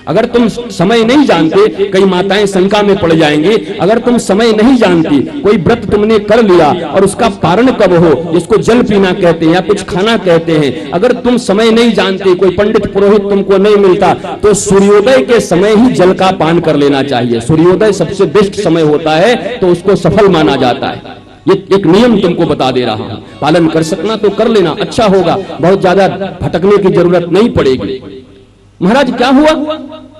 अगर तुम समय नहीं जानते, कई माताएं शंका में पड़ जाएंगी, अगर तुम समय नहीं जानती, कोई व्रत तुमने कर लिया और उसका पारण कब हो, जिसको जल पीना कहते हैं या कुछ खाना कहते हैं, अगर तुम समय नहीं जानते, कोई पंडित पुरोहित तुमको नहीं मिलता, तो सूर्योदय के समय ही जल का पान कर लेना चाहिए। सूर्योदय सबसे बेस्ट समय होता है, तो उसको सफल माना जाता है। ये एक नियम तुमको बता दे रहा हूं, पालन कर सकना तो कर लेना, अच्छा होगा, बहुत ज्यादा भटकने की जरूरत नहीं पड़ेगी। महाराज क्या हुआ,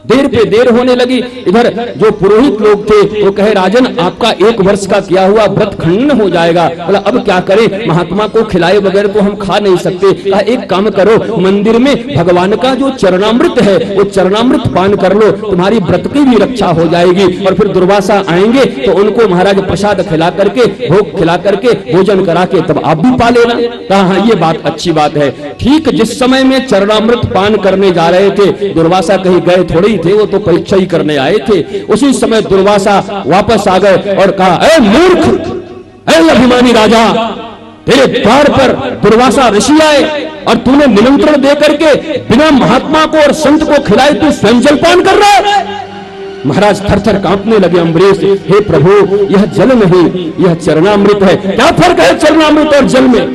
देर पे देर होने लगी। इधर जो पुरोहित लोग थे वो कहे, राजन आपका 1 वर्ष का किया हुआ व्रत खंडन हो जाएगा। बोला अब क्या करें, महात्मा को खिलाए बगैर तो हम खा नहीं सकते। कहा एक काम करो, मंदिर में भगवान का जो चरणामृत है वो चरणामृत पान कर लो, तुम्हारी व्रत की भी रक्षा हो जाएगी। और फिर दुर्वासा आएंगे तो उनको महाराज प्रसाद खिला करके, भोग खिला करके, भोजन करा के तब आप भी पा लेना। कहा हाँ ये बात अच्छी बात है। ठीक जिस समय में चरणामृत पान करने जा रहे थे, दुर्वासा कहीं गए थोड़ी थे, वो तो परीक्षा ही करने आए थे। उसी समय दुर्वासा वापस आ गए और कहा, ए मूर्ख, ए अभिमानी राजा, तेरे द्वार पर दुर्वासा ऋषि आए और तूने निमंत्रण दे करके बिना महात्मा को और संत को खिलाए तू स्वयं जलपान कर रहा है। महाराज थर-थर कांपने लगे। अम्बरीश, हे प्रभु यह जल नहीं, यह चरणामृत है। क्या फर्क है चरणामृत और जल में?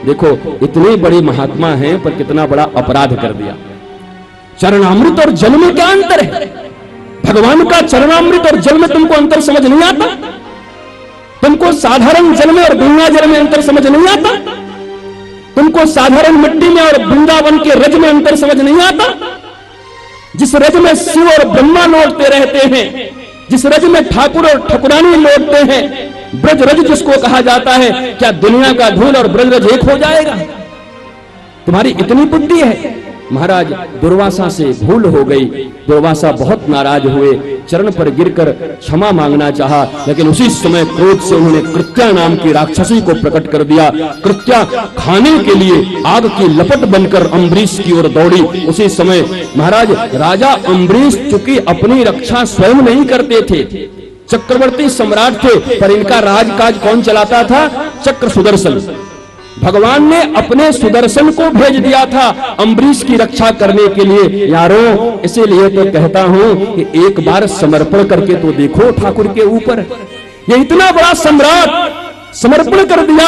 देखो, इतने बड़े महात्मा हैं पर कितना बड़ा अपराध कर दिया। चरणामृत और जल में क्या अंतर है? भगवान का चरणामृत और जल में तुमको अंतर समझ नहीं आता? तुमको साधारण जल में और गंगा जल में अंतर समझ नहीं आता? तुमको साधारण मिट्टी में और वृंदावन के रज में अंतर समझ नहीं आता? जिस रज में शिव और ब्रह्मा लौटते रहते हैं, जिस रज में ठाकुर और ठकुरानी लौटते हैं, ब्रज रज जिसको कहा जाता है, क्या दुनिया का धूल और ब्रज रज एक हो जाएगा? तुम्हारी इतनी बुद्धि है। महाराज दुर्वासा से भूल हो गई। दुर्वासा बहुत नाराज हुए, चरण पर गिरकर क्षमा मांगना चाहा, लेकिन उसी समय क्रोध से उन्होंने कृत्या नाम की राक्षसी को प्रकट कर दिया। कृत्या खाने के लिए आग की लपट बनकर अम्बरीश की ओर दौड़ी। उसी समय महाराज राजा अम्बरीश चूंकि अपनी रक्षा स्वयं नहीं करते थे, चक्रवर्ती सम्राट थे, पर इनका राजकाज कौन चलाता था? चक्र सुदर्शन। भगवान ने अपने सुदर्शन को भेज दिया था अम्बरीश की रक्षा करने के लिए। यारों, इसीलिए तो कहता हूं कि एक बार समर्पण करके तो देखो ठाकुर के ऊपर। ये इतना बड़ा सम्राट समर्पण कर दिया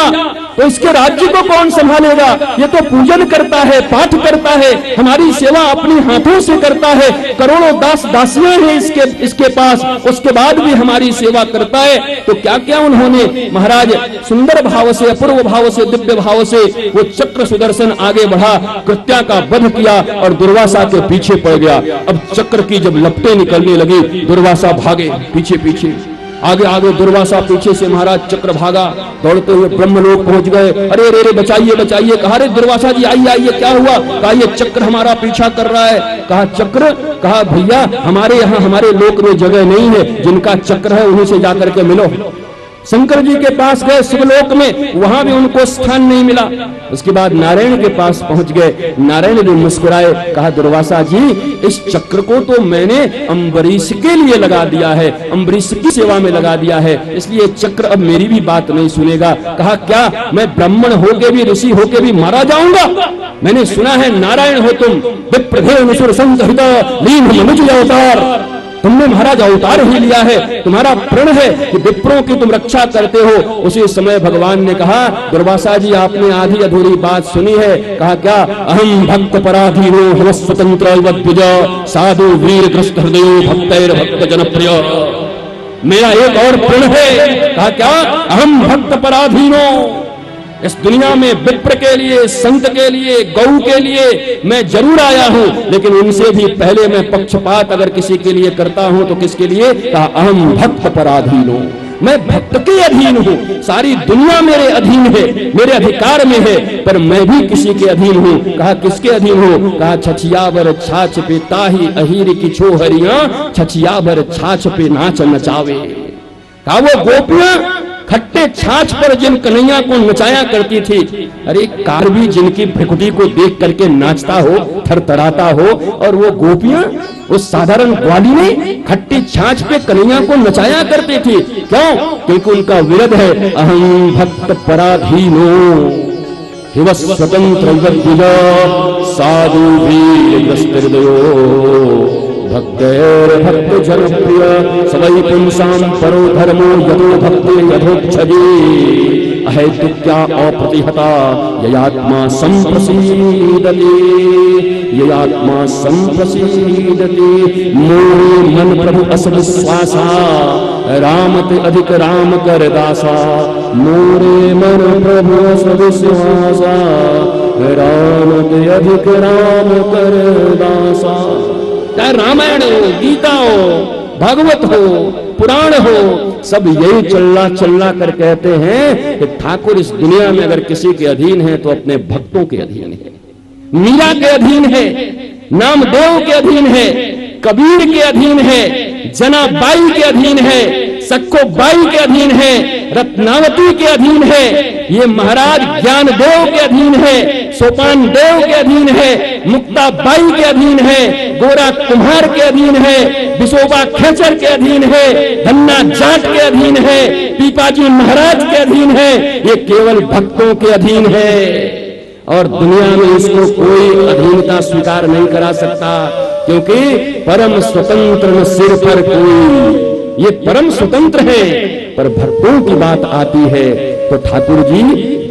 तो इसके राज्य को कौन संभालेगा? ये तो पूजन करता है, पाठ करता है, हमारी सेवा अपने हाथों से करता है, करोड़ों दास दासियां हैं इसके पास, उसके बाद भी हमारी सेवा करता है। तो क्या क्या उन्होंने महाराज सुंदर भाव से, अपूर्व भाव से, दिव्य भाव से वो चक्र सुदर्शन आगे बढ़ा, कृत्या का वध किया और दुर्वासा के पीछे पड़ गया। अब चक्र की जब लपटें निकलने लगी, दुर्वासा भागे पीछे पीछे, आगे आगे दुर्वासा पीछे से। महाराज चक्र भागा, दौड़ते हुए ब्रह्मलोक पहुंच गए। अरे अरे अरे बचाइए बचाइए। कहा रे दुर्वासा जी आइए आइए, क्या हुआ? कहा ये चक्र हमारा पीछा कर रहा है। कहा चक्र? कहा भैया हमारे यहाँ, हमारे लोक में जगह नहीं है, जिनका चक्र है उन्हीं से जाकर के मिलो। शंकर जी के पास गए शिवलोक में, वहां भी उनको स्थान नहीं मिला। उसके बाद नारायण के पास पहुंच गए। नारायण भी मुस्कुराए, कहा दुर्वासा जी इस चक्र को तो मैंने अम्बरीश के लिए लगा दिया है, अम्बरीश की सेवा में लगा दिया है, इसलिए चक्र अब मेरी भी बात नहीं सुनेगा। कहा क्या मैं ब्राह्मण होके भी ऋषि होके भी मारा जाऊंगा? मैंने सुना है नारायण हो तुम, विप्रदेव सुर संहित लीन मनुज अवतार, तुमने महाराज अवतार ही लिया है, तुम्हारा प्रण है कि विप्रों की तुम रक्षा करते हो। उसी समय भगवान ने कहा दुर्वासा जी आपने आधी अधूरी बात सुनी है। कहा क्या? अहम भक्त पराधीनो हम स्वतंत्र साधु वीर ग्रस्त हृदयो भक्तैर भक्त जनप्रिय, मेरा एक और प्रण है। कहा क्या? अहम भक्त पराधीनो, इस दुनिया में विप्र के लिए, संत के लिए, गौ के लिए मैं जरूर आया हूं, लेकिन उनसे भी पहले मैं पक्षपात अगर किसी के लिए करता हूं तो किसके लिए? कहा अहम भक्त पराधीन हूं, मैं भक्त के अधीन हूं, सारी दुनिया मेरे अधीन है, मेरे अधिकार में है, पर मैं भी किसी के अधीन हूं। कहा किसके अधीन हूं? कहा छछियावर छाछ पे ताही अहीर की छोहरियां, छछियावर छाछ पे नाच नचावे। कहा वो गोपियां खट्टे छाछ पर जिन कन्हैया को नचाया करती थी, अरे कार भी जिनकी भ्रिकुटी को देख करके नाचता हो, थरथराता हो, और वो गोपियां उस साधारण ग्वाली में खट्टी छाछ पे कन्हैया को नचाया करती थी। क्यों? क्योंकि उनका विरध है अहम भक्त पराधीनो हिव स्वतंत्र साधु वीर भक्तैर भक्त जनप्रिय सवै पुंसाम परो धर्मो यदो भक्ति यथोक्षजे अहेतुक्या अप्रतिहता ययात्मा संप्रसीदति, ययात्मा संप्रसीदति। मोरे मन प्रभु असविश्वासा रामते अधिक राम कर दासा, मोरे मन प्रभु असविश्वासा रामते अधिक राम कर दासा। चाहे रामायण हो, गीता हो, भागवत हो, पुराण हो, सब यही चल्ला कर कहते हैं कि ठाकुर इस दुनिया में अगर किसी के अधीन है तो अपने भक्तों के अधीन है। मीरा के अधीन है, नामदेव के अधीन है, कबीर के अधीन है, जनाबाई के अधीन है, सक्को बाई के अधीन है, रत्नावती के अधीन है, ये महाराज ज्ञानदेव के अधीन है, सोपान देव के अधीन है, मुक्ता बाई के अधीन है, गोरा कुम्हार के अधीन है, बिसोबा खेचर के अधीन है, धन्ना जाट के अधीन है, पीपाजी महाराज के अधीन है। ये केवल भक्तों के अधीन है और दुनिया में इसको कोई अधीनता स्वीकार नहीं करा सकता, क्योंकि परम स्वतंत्र न सिर पर कोई, ये परम स्वतंत्र है। पर भक्तों की बात आती है तो ठाकुर जी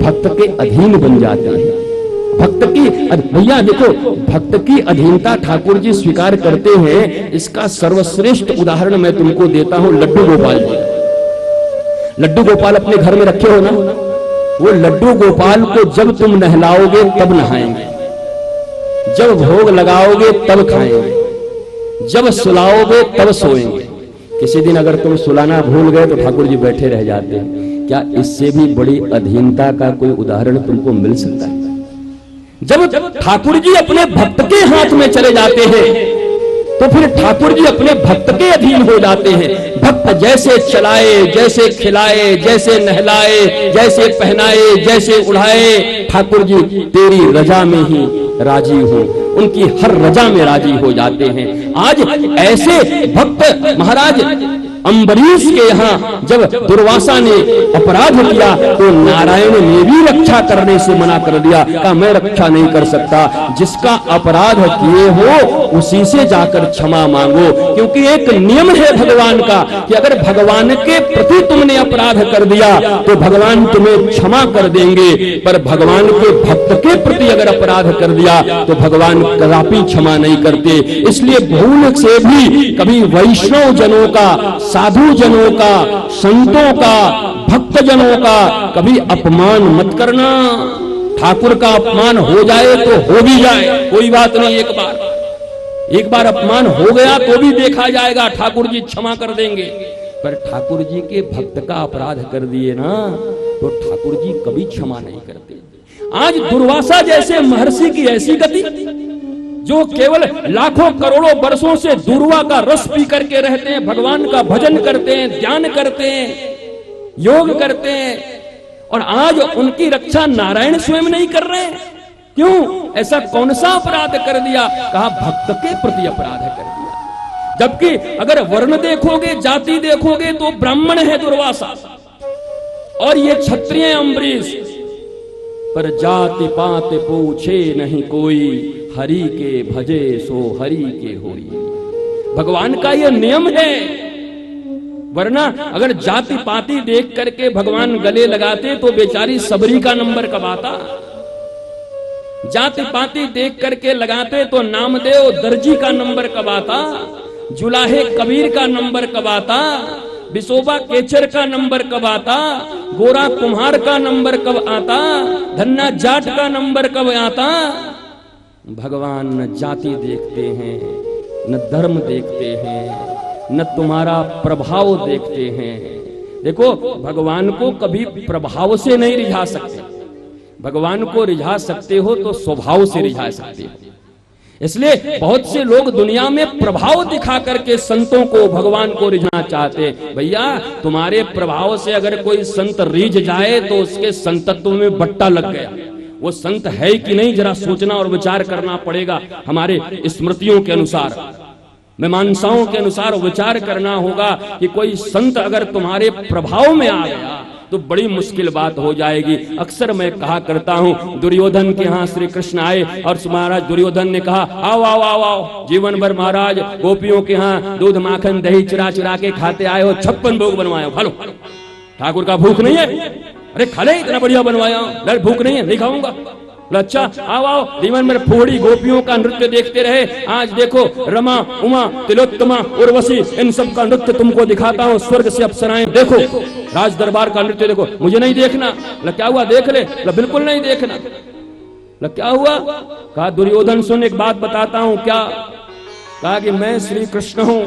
भक्त के अधीन बन जाते हैं। भक्त की भैया देखो, भक्त की अधीनता ठाकुर जी स्वीकार करते हैं। इसका सर्वश्रेष्ठ उदाहरण मैं तुमको देता हूं, लड्डू गोपाल जी। लड्डू गोपाल अपने घर में रखे हो ना, वो लड्डू गोपाल को जब तुम नहलाओगे तब नहाएंगे, जब भोग लगाओगे तब खाएंगे, जब सुलाओगे तब सोएंगे। किसी दिन अगर तुम सुलाना भूल गए तो ठाकुर जी बैठे रह जाते हैं। क्या इससे भी बड़ी अधीनता का कोई उदाहरण तुमको मिल सकता है? जब ठाकुर जी अपने भक्त के हाथ में चले जाते हैं तो फिर ठाकुर जी अपने भक्त के अधीन हो जाते हैं। भक्त जैसे चलाए, जैसे खिलाए, जैसे नहलाए, जैसे पहनाए, जैसे उड़ाए, ठाकुर जी तेरी रजा में ही राजी हो, उनकी हर रजा में राजी हो जाते हैं। आज ऐसे भक्त महाराज अम्बरीश के यहाँ जब दुर्वासा ने अपराध किया तो नारायण ने भी रक्षा करने से मना कर दिया। कहा मैं रक्षा नहीं कर सकता, जिसका अपराध किए हो उसी से जाकर क्षमा मांगो, क्योंकि एक नियम है भगवान का कि अगर भगवान के प्रति तुमने अपराध कर दिया तो भगवान तुम्हें क्षमा कर देंगे, पर भगवान के भक्त के प्रति अगर अपराध कर दिया तो भगवान कदापि क्षमा नहीं करते। इसलिए भूल से भी कभी वैष्णव जनों का, साधु जनों का, संतों का, भक्त जनों का कभी अपमान मत करना। ठाकुर का अपमान हो जाए तो हो भी जाए, कोई बात नहीं, एक बार अपमान हो गया तो भी देखा जाएगा, ठाकुर जी क्षमा कर देंगे। पर ठाकुर जी के भक्त का अपराध कर दिए ना तो ठाकुर जी कभी क्षमा नहीं करते। आज दुर्वासा जैसे महर्षि की ऐसी गति, जो केवल लाखों करोड़ों वर्षों से दूर्वा का रस पी करके रहते हैं, भगवान का भजन करते हैं, ध्यान करते हैं, योग करते हैं, और आज उनकी रक्षा नारायण स्वयं नहीं कर रहे हैं। क्यों? ऐसा कौन सा अपराध कर दिया? कहा भक्त के प्रति अपराध कर दिया। जबकि अगर वर्ण देखोगे, जाति देखोगे तो ब्राह्मण है दुर्वासा और ये क्षत्रिय अम्बरीश, पर जाति पात पूछे नहीं कोई, हरि के भजे सो हरि के होई। भगवान का यह नियम है। वरना अगर जाति पाति देख करके भगवान गले लगाते तो बेचारी सबरी का नंबर कब आता। जाति पाति देख करके लगाते तो नामदेव दर्जी का नंबर कब आता, जुलाहे कबीर का नंबर कब आता, बिसोबा केचर का नंबर कब आता, गोरा कुम्हार का नंबर कब आता, धन्ना जाट का नंबर कब आता। भगवान न जाति देखते हैं, न धर्म देखते हैं, न तुम्हारा प्रभाव देखते हैं। देखो, भगवान को कभी प्रभाव से नहीं रिझा सकते। भगवान को रिझा सकते हो तो स्वभाव से रिझा सकते हो। इसलिए बहुत से लोग दुनिया में प्रभाव दिखा करके संतों को, भगवान को रिझाना चाहते। भैया, तुम्हारे प्रभाव से अगर कोई संत रिझ जाए तो उसके संतत्व में बट्टा लग गया। वो संत है कि नहीं, जरा सोचना और विचार करना पड़ेगा। हमारे स्मृतियों के अनुसार, मीमांसाओं के अनुसार विचार करना होगा कि कोई संत अगर तुम्हारे प्रभाव में आ गया तो बड़ी मुश्किल बात हो जाएगी। अक्सर मैं कहा करता हूँ, दुर्योधन के यहाँ श्री कृष्ण आए और महाराज दुर्योधन ने कहा, आओ आओ आओ आओ, जीवन भर महाराज गोपियों के यहाँ दूध माखन दही चुरा चुरा के खाते आए हो, 56 भोग बनवाए, खा लो। ठाकुर का भूख नहीं है? अरे खा ले, इतना बढ़िया बनवाया। भूख नहीं है, नहीं खाऊंगा। अच्छा, आओ आओ, जीवन में फोड़ी गोपियों का नृत्य देखते रहे, आज देखो रमा उमा तिलोत्तमा उर्वशी इन सब का नृत्य तुमको दिखाता हूँ। स्वर्ग से अप्सराएं देखो, राज दरबार का नृत्य देखो। मुझे नहीं देखना। क्या हुआ? देख ले। बिल्कुल नहीं देखना। क्या हुआ? कहा दुर्योधन सुन, एक बात बताता हूँ। क्या? कहा कि मैं श्री कृष्ण हूँ,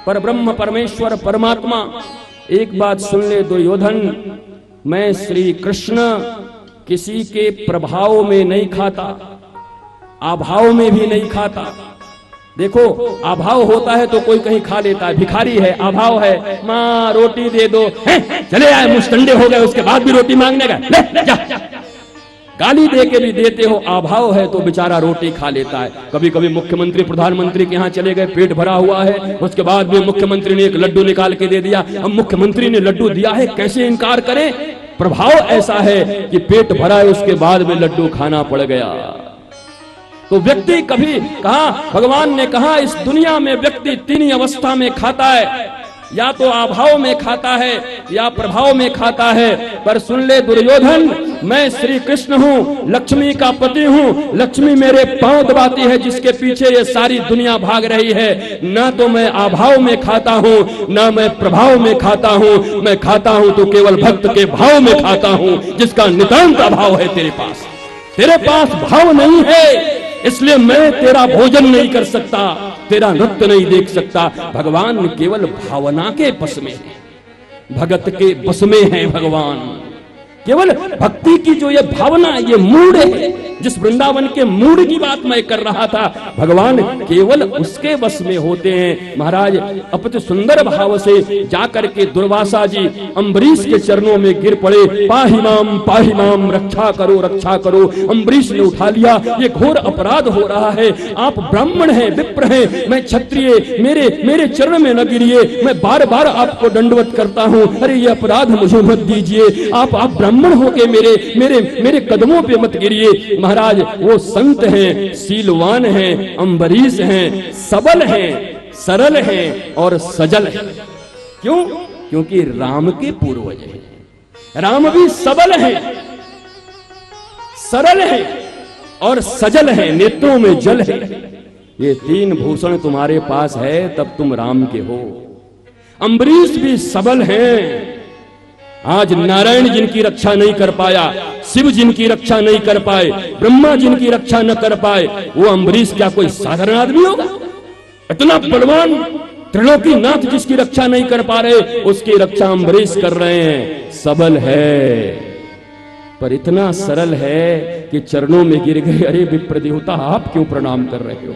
पर ब्रह्म परमेश्वर परमात्मा। एक बात सुन ले दुर्योधन, मैं श्री कृष्ण किसी के प्रभाव में नहीं खाता, अभाव में भी नहीं खाता। देखो, अभाव होता है तो कोई कहीं खा लेता है, भिखारी है, अभाव है, माँ रोटी दे दो, चले आए, मुस्टंडे हो गए, उसके बाद भी रोटी मांगने का, ले जा। गाली दे के भी देते हो, अभाव है तो बेचारा रोटी खा लेता है। कभी कभी मुख्यमंत्री प्रधानमंत्री के यहाँ चले गए, पेट भरा हुआ है, उसके बाद भी मुख्यमंत्री ने एक लड्डू निकाल के दे दिया। अब मुख्यमंत्री ने लड्डू दिया है, कैसे इनकार करें? प्रभाव ऐसा है कि पेट भरा है, उसके बाद में लड्डू खाना पड़ गया। तो व्यक्ति कभी कहा, भगवान ने कहा इस दुनिया में व्यक्ति 3 ही अवस्था में खाता है, या तो अभाव में खाता है या प्रभाव में खाता है। पर सुन ले दुर्योधन, मैं श्री कृष्ण हूँ, लक्ष्मी का पति हूँ। लक्ष्मी मेरे पांव दबाती है, जिसके पीछे ये सारी दुनिया भाग रही है। ना तो मैं अभाव में खाता हूँ, ना मैं प्रभाव में खाता हूँ। मैं खाता हूँ तो केवल भक्त के भाव में खाता हूँ, जिसका नितांत अभाव है तेरे पास। तेरे पास भाव नहीं है, इसलिए मैं तेरा भोजन नहीं कर सकता, तेरा नृत्य नहीं देख सकता। भगवान केवल भावना के बस में है, भगत के बस में है भगवान। केवल भक्ति की जो ये भावना, ये मूड है, जिस वृंदावन के मूड की बात मैं कर रहा था, भगवान केवल उसके बस में होते हैं। महाराज अपने सुंदर भाव से जाकर के दुर्वासा जी अम्बरीश के चरणों में गिर पड़े, पाही माम, रक्षा करो रक्षा करो। अम्बरीश ने उठा लिया, ये घोर अपराध हो रहा है, आप ब्राह्मण हैं, विप्र हैं, मैं क्षत्रिय, मेरे चरण में न गिरिए, मैं बार बार आपको दंडवत करता हूँ। अरे ये अपराध मुझे मत दीजिए, आप ब्राह्मण होके मेरे कदमों पे मत गिरिए। महाराज वो संत हैं, शीलवान हैं, अम्बरीश हैं, सबल हैं, सरल हैं और सजल हैं। क्यों? क्योंकि राम के पूर्वज हैं। राम भी सबल हैं, सरल हैं और सजल हैं, नेत्रों में जल है। ये 3 भूषण तुम्हारे पास है तब तुम राम के हो। अम्बरीश भी सबल हैं। आज नारायण जिनकी रक्षा नहीं कर पाया, शिव जिनकी रक्षा नहीं कर पाए, ब्रह्मा जिनकी रक्षा न कर पाए, वो अम्बरीश क्या कोई साधारण आदमी होगा? इतना बलवान त्रिलोकी नाथ जिसकी रक्षा नहीं कर पा रहे, उसकी रक्षा अम्बरीश कर रहे हैं। सबल है पर इतना सरल है कि चरणों में गिर गए। अरे विप्र देवता, आप क्यों प्रणाम कर रहे हो?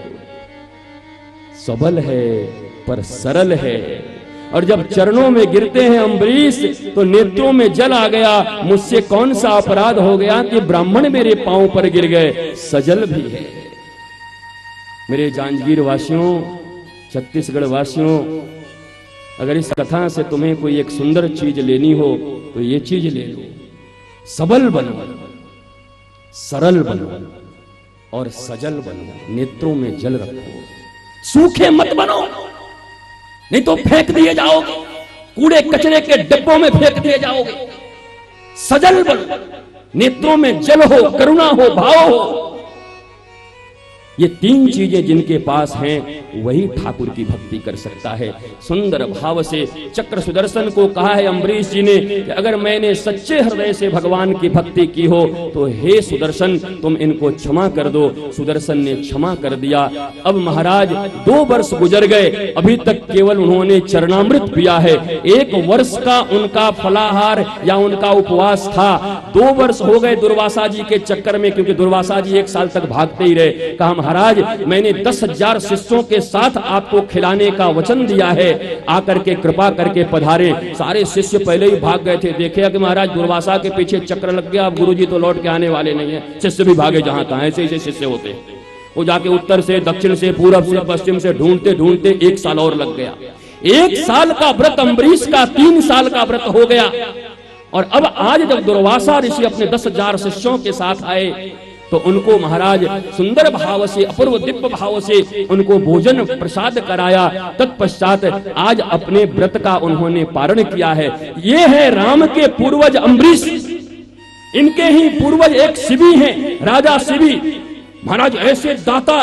सबल है पर सरल है, और जब चरणों में गिरते हैं अम्बरीश तो नेत्रों में जल आ गया। मुझसे कौन सा अपराध हो गया कि ब्राह्मण मेरे पांव पर गिर गए, सजल भी है। मेरे जांजगीर वासियों, छत्तीसगढ़ वासियों, अगर इस कथा से तुम्हें कोई एक सुंदर चीज लेनी हो तो ये चीज ले लो, सबल बनो, सरल बनो और सजल बनो। नेत्रों में जल रखो, सूखे मत बनो, नहीं तो फेंक दिए जाओगे, कूड़े कचरे के डिब्बों में फेंक दिए जाओगे। सजल बनो, नेत्रों में जल हो, करुणा हो, भाव हो। ये तीन चीजें जिनके पास हैं वही ठाकुर की भक्ति कर सकता है। सुंदर भाव से चक्र सुदर्शन को कहा है अम्बरीश जी ने कि अगर मैंने सच्चे हृदय से भगवान की भक्ति की हो तो हे सुदर्शन तुम इनको क्षमा कर दो। सुदर्शन ने क्षमा कर दिया। अब महाराज 2 वर्ष गुजर गए, अभी तक केवल उन्होंने चरणामृत पिया है। 1 वर्ष का उनका फलाहार या उनका उपवास था। 2 वर्ष हो गए दुर्वासा जी के चक्कर में, क्योंकि दुर्वासा जी 1 साल तक भागते ही रहे। कहा महाराज मैंने 10,000 शिष्यों के साथ आपको खिलाने का वचन दिया है, आकर के कृपा करके पधारे। सारे शिष्य पहले ही भाग गए थे। देखा कि महाराज दुर्वासा के पीछे चक्र लग गया, अब गुरुजी तो लौट के आने वाले नहीं है। शिष्य भी भागे जहां तहां, ऐसे शिष्य होते हैं। वो जाके उत्तर से, दक्षिण से, पूरब से, पश्चिम से ढूंढते ढूंढते 1 साल और लग गया। 1 साल का व्रत अम्बरीश का 3 साल का व्रत हो गया। और अब आज जब दुर्वासा ऋषि अपने 10,000 शिष्यों के साथ आए तो उनको महाराज सुंदर भाव से, अपूर्व दिव्य भाव से उनको भोजन प्रसाद कराया। तत्पश्चात आज अपने व्रत का उन्होंने पारण किया है। ये है राम के पूर्वज अम्बरीश। इनके ही पूर्वज एक शिवी हैं, राजा शिवी। महाराज ऐसे दाता,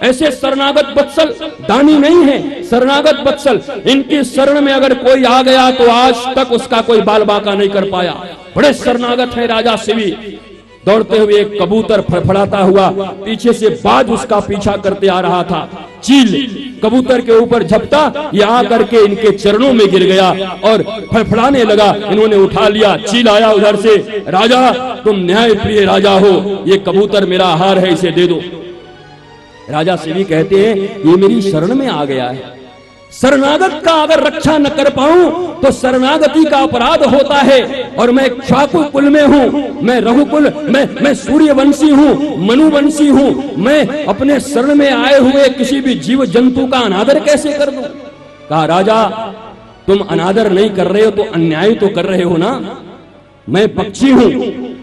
ऐसे शरणागत वत्सल, दानी नहीं है, शरणागत वत्सल। इनकी शरण में अगर कोई आ गया तो आज तक उसका कोई बाल बांका नहीं कर पाया। बड़े शरणागत है राजा शिवी। दौड़ते हुए एक कबूतर फड़फड़ाता हुआ पीछे से बाज उसका पीछा करते आ रहा था। चील कबूतर के ऊपर झपटा, ये आकर के इनके चरणों में गिर गया और फड़फड़ाने लगा। इन्होंने उठा लिया। चील आया उधर से, राजा तुम न्याय प्रिय राजा हो, ये कबूतर मेरा आहार है, इसे दे दो। राजा शिवी कहते हैं ये मेरी शरण में आ गया है। शरणागत का अगर रक्षा न कर पाऊं तो शरणागति का अपराध होता है। और मैं क्षाकु कुल में हूं, मैं रघुकुल, मैं सूर्यवंशी हूं, मनुवंशी हूं। मैं अपने शरण में आए हुए किसी भी जीव जंतु का अनादर कैसे कर दूं? कहा राजा तुम अनादर नहीं कर रहे हो तो अन्याय तो कर रहे हो ना। मैं पक्षी हूं,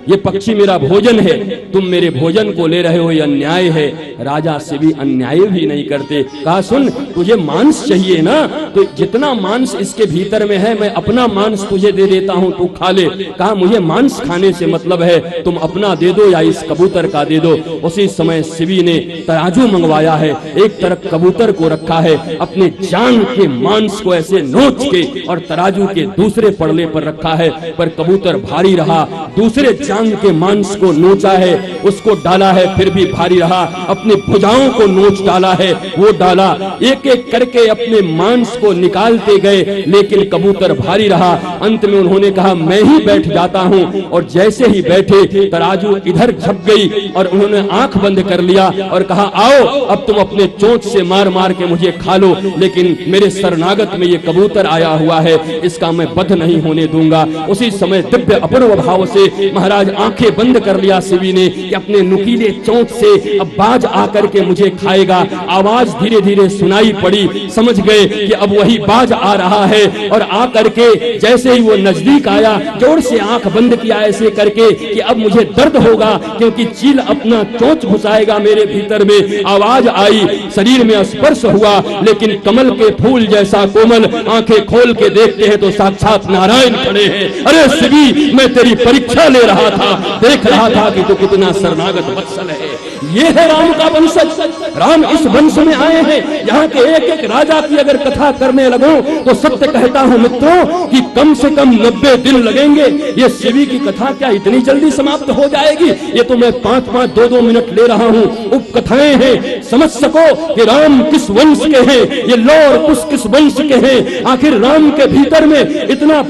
ये पक्षी मेरा भोजन है, तुम मेरे भोजन को ले रहे हो, ये अन्याय है। राजा से भी अन्याय भी नहीं करते। कहा सुन तुझे मांस चाहिए ना, तो जितना मांस इसके भीतर में है मैं अपना मांस तुझे दे देता हूं, तू खा ले। कहा मुझे मांस खाने से मतलब है, तुम अपना दे दो या इस कबूतर का दे दो। उसी समय शिवी ने तराजू मंगवाया है, एक तरफ कबूतर को रखा है, अपने जान के मांस को ऐसे नोच के और तराजू के दूसरे पड़ले पर रखा है, पर कबूतर भारी रहा। दूसरे जांग के मांस को नोचा है, उसको डाला है, फिर भी भारी रहा। अपनी भुजाओं को नोच डाला है, वो डाला। एक एक करके अपने मांस को निकालते गए, लेकिन कबूतर भारी रहा। अंत में उन्होंने कहा मैं ही बैठ जाता हूं। और जैसे ही बैठे तराजू इधर झप गई और उन्होंने आंख बंद कर लिया और कहा आओ अब तुम अपने चोंच से मार मार के मुझे खा लो, लेकिन मेरे शरणागत में ये कबूतर आया हुआ है, इसका मैं वध नहीं होने दूंगा। उसी समय दिव्य अपूर्व भाव से महाराज आंखें बंद कर लिया शिवी ने कि अपने नुकीले चोंच से अब बाज आकर के मुझे खाएगा। आवाज धीरे धीरे सुनाई पड़ी, समझ गए कि अब वही बाज आ रहा है। और आकर के जैसे ही वो नजदीक आया, जोर से आंख बंद किया ऐसे करके कि अब मुझे दर्द होगा, क्योंकि चील अपना चोंच घुसाएगा मेरे भीतर में। आवाज आई, शरीर में स्पर्श हुआ, लेकिन कमल के फूल जैसा कोमल। आंखें खोल के देखते हैं तो साक्षात नारायण खड़े हैं। अरे शिवी मैं तेरी परीक्षा ले रहा था, देख रहा था कि तू कितना शरणागत वत्सल है। ये है राम का वंशज। राम इस वंश में आए हैं। यहाँ के एक एक राजा की अगर कथा करने लगूं तो सत्य कहता हूं मित्रों कि कम से कम 90 दिन लगेंगे। ये शिवी की कथा क्या इतनी जल्दी समाप्त हो जाएगी? ये तो मैं 5-5, 2-2 मिनट ले रहा हूं। उपकथाएं हैं, समझ सको कि राम किस वंश के हैं, ये लौ और कुश किस वंश के हैं। आखिर राम के भीतर में इतना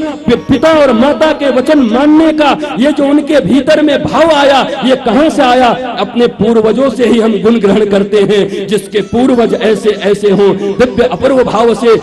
पिता और माता के वचन मानने का ये जो उनके इनके भीतर में भाव आया, ये कहां से आया? अपने पूर्वजों से ही हम गुण ग्रहण करते हैं। जिसके पूर्वज ऐसे ऐसे हों दिव्य अपूर्व भाव से,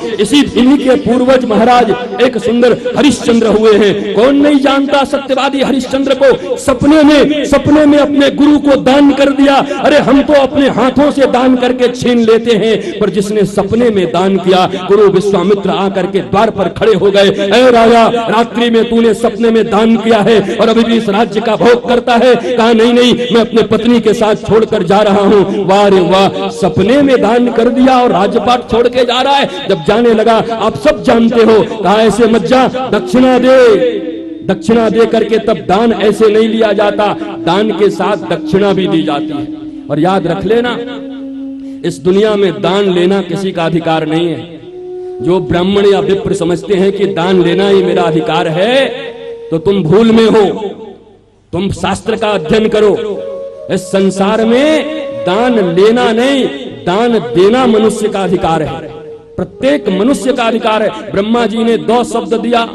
इन्हीं के पूर्वज महाराज एक सुंदर हरिश्चंद्र हुए हैं। कौन नहीं जानता सत्यवादी हरिश्चंद्र को? सपने में अपने गुरु को दान कर दिया। अरे हम तो अपने हाथों से दान करके छीन लेते हैं, पर जिसने सपने में दान किया, गुरु विश्वामित्र आकर के द्वार पर खड़े हो गए। ऐ राजा, रात्रि में तूने सपने में दान किया है और अभी भी इस राज्य का भोग करता है? कहा नहीं, मैं अपने पत्नी के साथ छोड़कर जा रहा हूं। वाह रे वाह, सपने में दान कर दिया और राजपाट छोड़ के जा रहा है। जब जाने लगा, आप सब जानते हो, कहा ऐसे मत जा, दक्षिणा दे करके तब दान ऐसे नहीं लिया जाता, दान के साथ दक्षिणा भी दी जाती है। और याद रख लेना, इस दुनिया में दान लेना किसी का अधिकार नहीं है। जो ब्राह्मण या विप्र समझते हैं कि दान लेना ही मेरा अधिकार है, तो तुम भूल में हो। तुम शास्त्र का अध्ययन करो। इस संसार में दान लेना नहीं, दान देना मनुष्य का अधिकार है। प्रत्येक मनुष्य का अधिकार है। ब्रह्मा जी ने 2 शब्द दिया।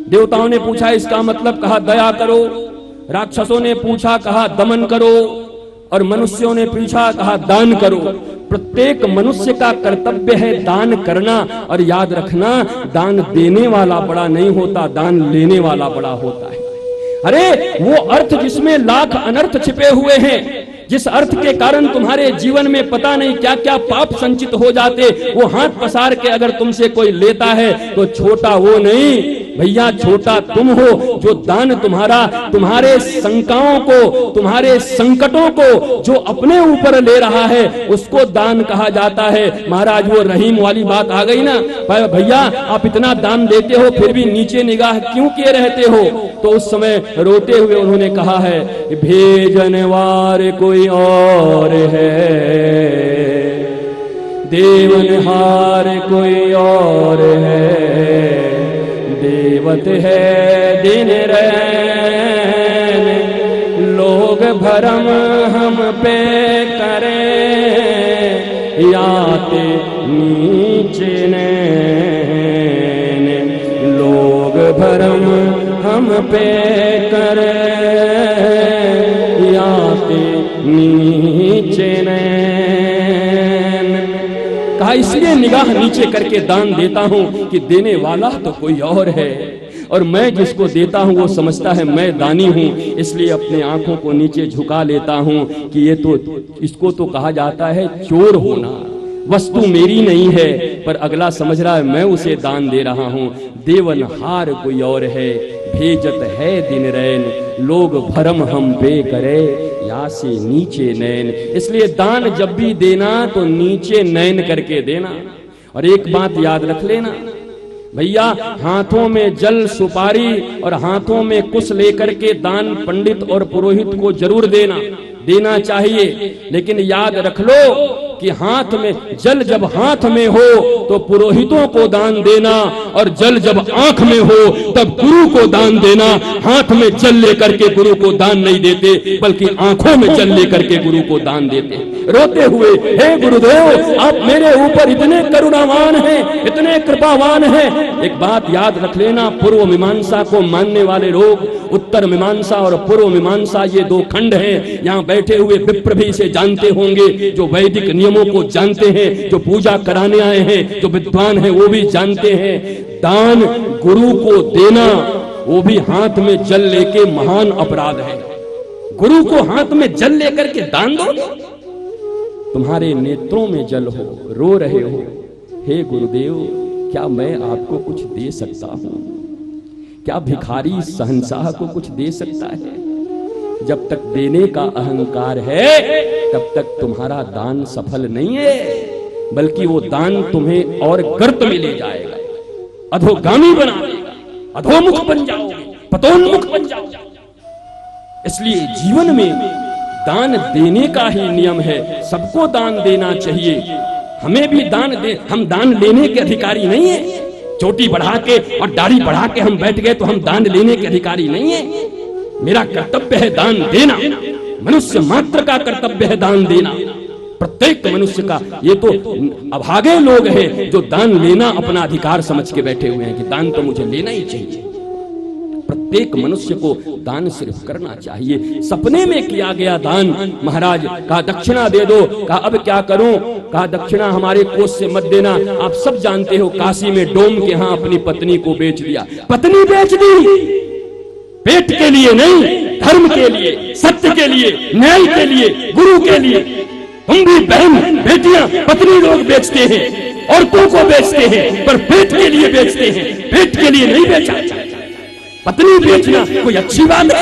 देवताओं ने पूछा इसका मतलब, कहा दया करो। राक्षसों ने पूछा, कहा दमन करो। और मनुष्यों ने पूछा, कहा दान करो। प्रत्येक मनुष्य का कर्तव्य है दान करना। और याद रखना, दान देने वाला बड़ा नहीं होता, दान लेने वाला बड़ा होता है। अरे वो अर्थ जिसमें लाख अनर्थ छिपे हुए हैं, जिस अर्थ के कारण तुम्हारे जीवन में पता नहीं क्या क्या पाप संचित हो जाते, वो हाथ पसार के अगर तुमसे कोई लेता है तो छोटा वो नहीं भैया, छोटा तुम हो। जो दान तुम्हारे शंकाओं को, तुम्हारे संकटों को जो अपने ऊपर ले रहा है, उसको दान कहा जाता है। महाराज वो रहीम वाली बात आ गई ना, भैया आप इतना दान देते हो फिर भी नीचे निगाह क्यों किए रहते हो? तो उस समय रोते हुए उन्होंने कहा है, भेजनवार कोई और है, देवनहार कोई और है, देवत है दिन रैन, लोग भरम हम पे करें, याते नीचे नैन, लोग भरम हम पे करें, याते नीचे नैन। कहा इसलिए निगाह नीचे करके दान देता हूं कि देने वाला तो कोई और है, और मैं जिसको देता हूं वो समझता है मैं दानी हूं, इसलिए अपने आंखों को नीचे झुका लेता हूं कि ये तो, इसको तो कहा जाता है चोर होना। वस्तु मेरी नहीं है, पर अगला समझ रहा है मैं उसे दान दे रहा हूं। देवनहार कोई और है, भेजत है दिन रैन, लोग भरम हम पे करे, या से नीचे नैन। इसलिए दान जब भी देना तो नीचे नैन करके देना। और एक बात याद रख लेना भैया, हाथों में जल सुपारी और हाथों में कुश लेकर के दान पंडित और पुरोहित को जरूर देना चाहिए, लेकिन याद रख लो कि हाथ में जल जब हाथ में हो तो पुरोहितों को दान देना, और जल जब आंख में हो तब गुरु को दान देना। हाथ में जल लेकर के गुरु को दान नहीं देते, बल्कि आंखों में जल लेकर के गुरु को दान देते, रोते हुए, हे गुरुदेव आप मेरे ऊपर इतने करुणावान हैं, इतने कृपावान हैं। एक बात याद रख लेना, पूर्व मीमांसा को मानने वाले लोग, उत्तर मीमांसा और पूर्व मीमांसा ये 2 खंड हैं। यहाँ बैठे हुए विप्र भी इसे जानते होंगे, जो वैदिक नियमों को जानते हैं, जो पूजा कराने आए हैं, जो विद्वान हैं वो भी जानते हैं। दान गुरु को देना, वो भी हाथ में जल लेके महान अपराध है। गुरु को हाथ में जल लेकर के दान दो। तुम्हारे नेत्रों में जल हो, रो रहे हो, हे गुरुदेव क्या मैं आपको कुछ दे सकता हूं? क्या भिखारी शहंशाह को कुछ दे सकता है? जब तक देने का अहंकार है तब तक तुम्हारा दान सफल नहीं है, बल्कि वो दान तुम्हें और गर्त में ले जाएगा, अधोगामी बना देगा, अधोमुख बन जाओगे, पतोन्मुख बन जाओगे। इसलिए जीवन में दान देने का ही नियम है, सबको दान देना चाहिए। हमें भी दान दे, हम दान लेने के अधिकारी नहीं है। चोटी बढ़ा के और दाढ़ी बढ़ा के हम बैठ गए तो हम दान लेने के अधिकारी नहीं है। मेरा कर्तव्य है दान देना, मनुष्य मात्र का कर्तव्य है दान देना, प्रत्येक मनुष्य का। ये तो अभागे लोग हैं जो दान लेना अपना अधिकार समझ के बैठे हुए हैं कि दान तो मुझे लेना ही चाहिए। प्रत्येक मनुष्य को दान सिर्फ करना चाहिए। सपने में किया गया दान, महाराज कहा दक्षिणा दे दो, कहा अब क्या करूं, कहा दक्षिणा हमारे कोष से मत देना। आप सब जानते हो काशी में डोम के यहाँ अपनी पत्नी को बेच दिया, पत्नी बेच दी, पेट के लिए नहीं, धर्म के लिए, सत्य के लिए, न्याय के लिए, गुरु के लिए। तुम भी बहन बेटियां पत्नी लोग बेचते हैं, औरतों को बेचते हैं, पर पेट के लिए बेचते हैं, पेट के लिए नहीं बेचा। पत्नी बेचना कोई अच्छी बात है,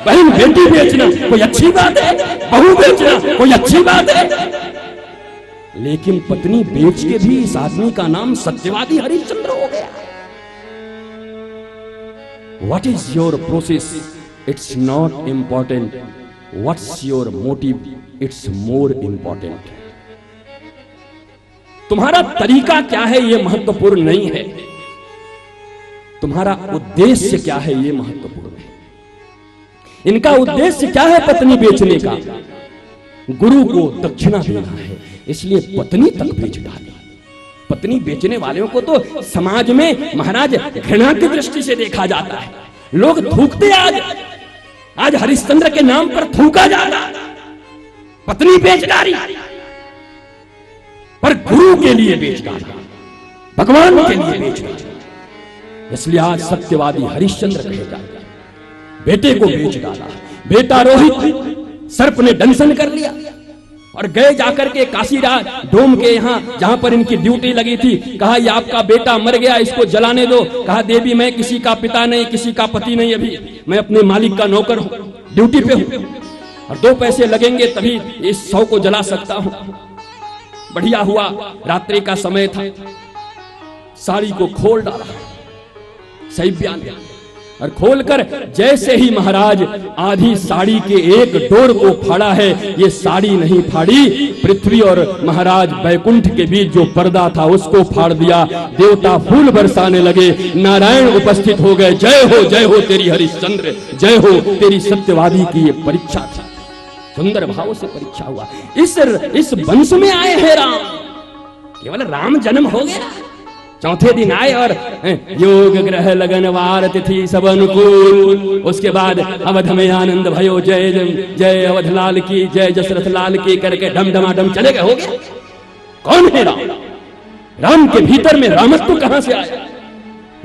बहन बेटी बेचना कोई अच्छी बात है, बहू बेचना कोई अच्छी बात है, लेकिन पत्नी बेच के भी इस आदमी का नाम सत्यवादी हरिश्चंद्र हो गया। What is your process? It's not important. What's your motive? It's more important. तुम्हारा तरीका क्या है ये महत्वपूर्ण नहीं है, तुम्हारा उद्देश्य क्या है ये महत्वपूर्ण है। इनका उद्देश्य क्या है पत्नी बेचने का? गुरु को दक्षिणा देना है, इसलिए पत्नी तक बेच डाली। पत्नी बेचने वालों को तो समाज में महाराज घृणा की दृष्टि से देखा जाता है, लोग थूकते। आज हरिश्चंद्र के नाम पर थूका जाता, पत्नी बेच डाली, पर गुरु के लिए बेच डाला, भगवान के लिए बेच डाला। इसलिए आज सत्यवादी हरिश्चंद्र कहे जाते हैं। बेटे को बेच डाला, बेटा रोहित सर्प ने दंशन कर लिया और गए जाकर के काशीराज डोम के यहाँ जहां पर इनकी ड्यूटी लगी थी, कहा ये आपका बेटा मर गया, इसको जलाने दो। कहा देवी मैं किसी का पिता नहीं, किसी का पति नहीं, अभी मैं अपने मालिक का नौकर हूं, ड्यूटी पे हूं, और 2 पैसे लगेंगे तभी इस शव को जला सकता हूं। बढ़िया हुआ, रात्रि का समय था, साड़ी को खोल डाला, सही बयान, और खोलकर जैसे ही महाराज आधी साड़ी के एक डोर को फाड़ा है, ये साड़ी नहीं फाड़ी, पृथ्वी और महाराज बैकुंठ के बीच जो पर्दा था उसको फाड़ दिया। देवता फूल बरसाने लगे, नारायण उपस्थित हो गए। जय हो तेरी हरिश्चंद्र, जय हो तेरी सत्यवादी की ये परीक्षा थी। सुंदर भाव से परीक्षा हुआ। इस वंश में आए हैं राम, केवल राम जन्म हो गया, चौथे दिन आए और योग ग्रह लगन वार तिथि सब अनुकूल। उसके बाद अवध में आनंद भयो, जय जय अवध लाल की जय, दशरथ लाल की करके डम डमाडम चले गए, हो गया। कौन है राम? राम के भीतर में रामत्व कहां से आया?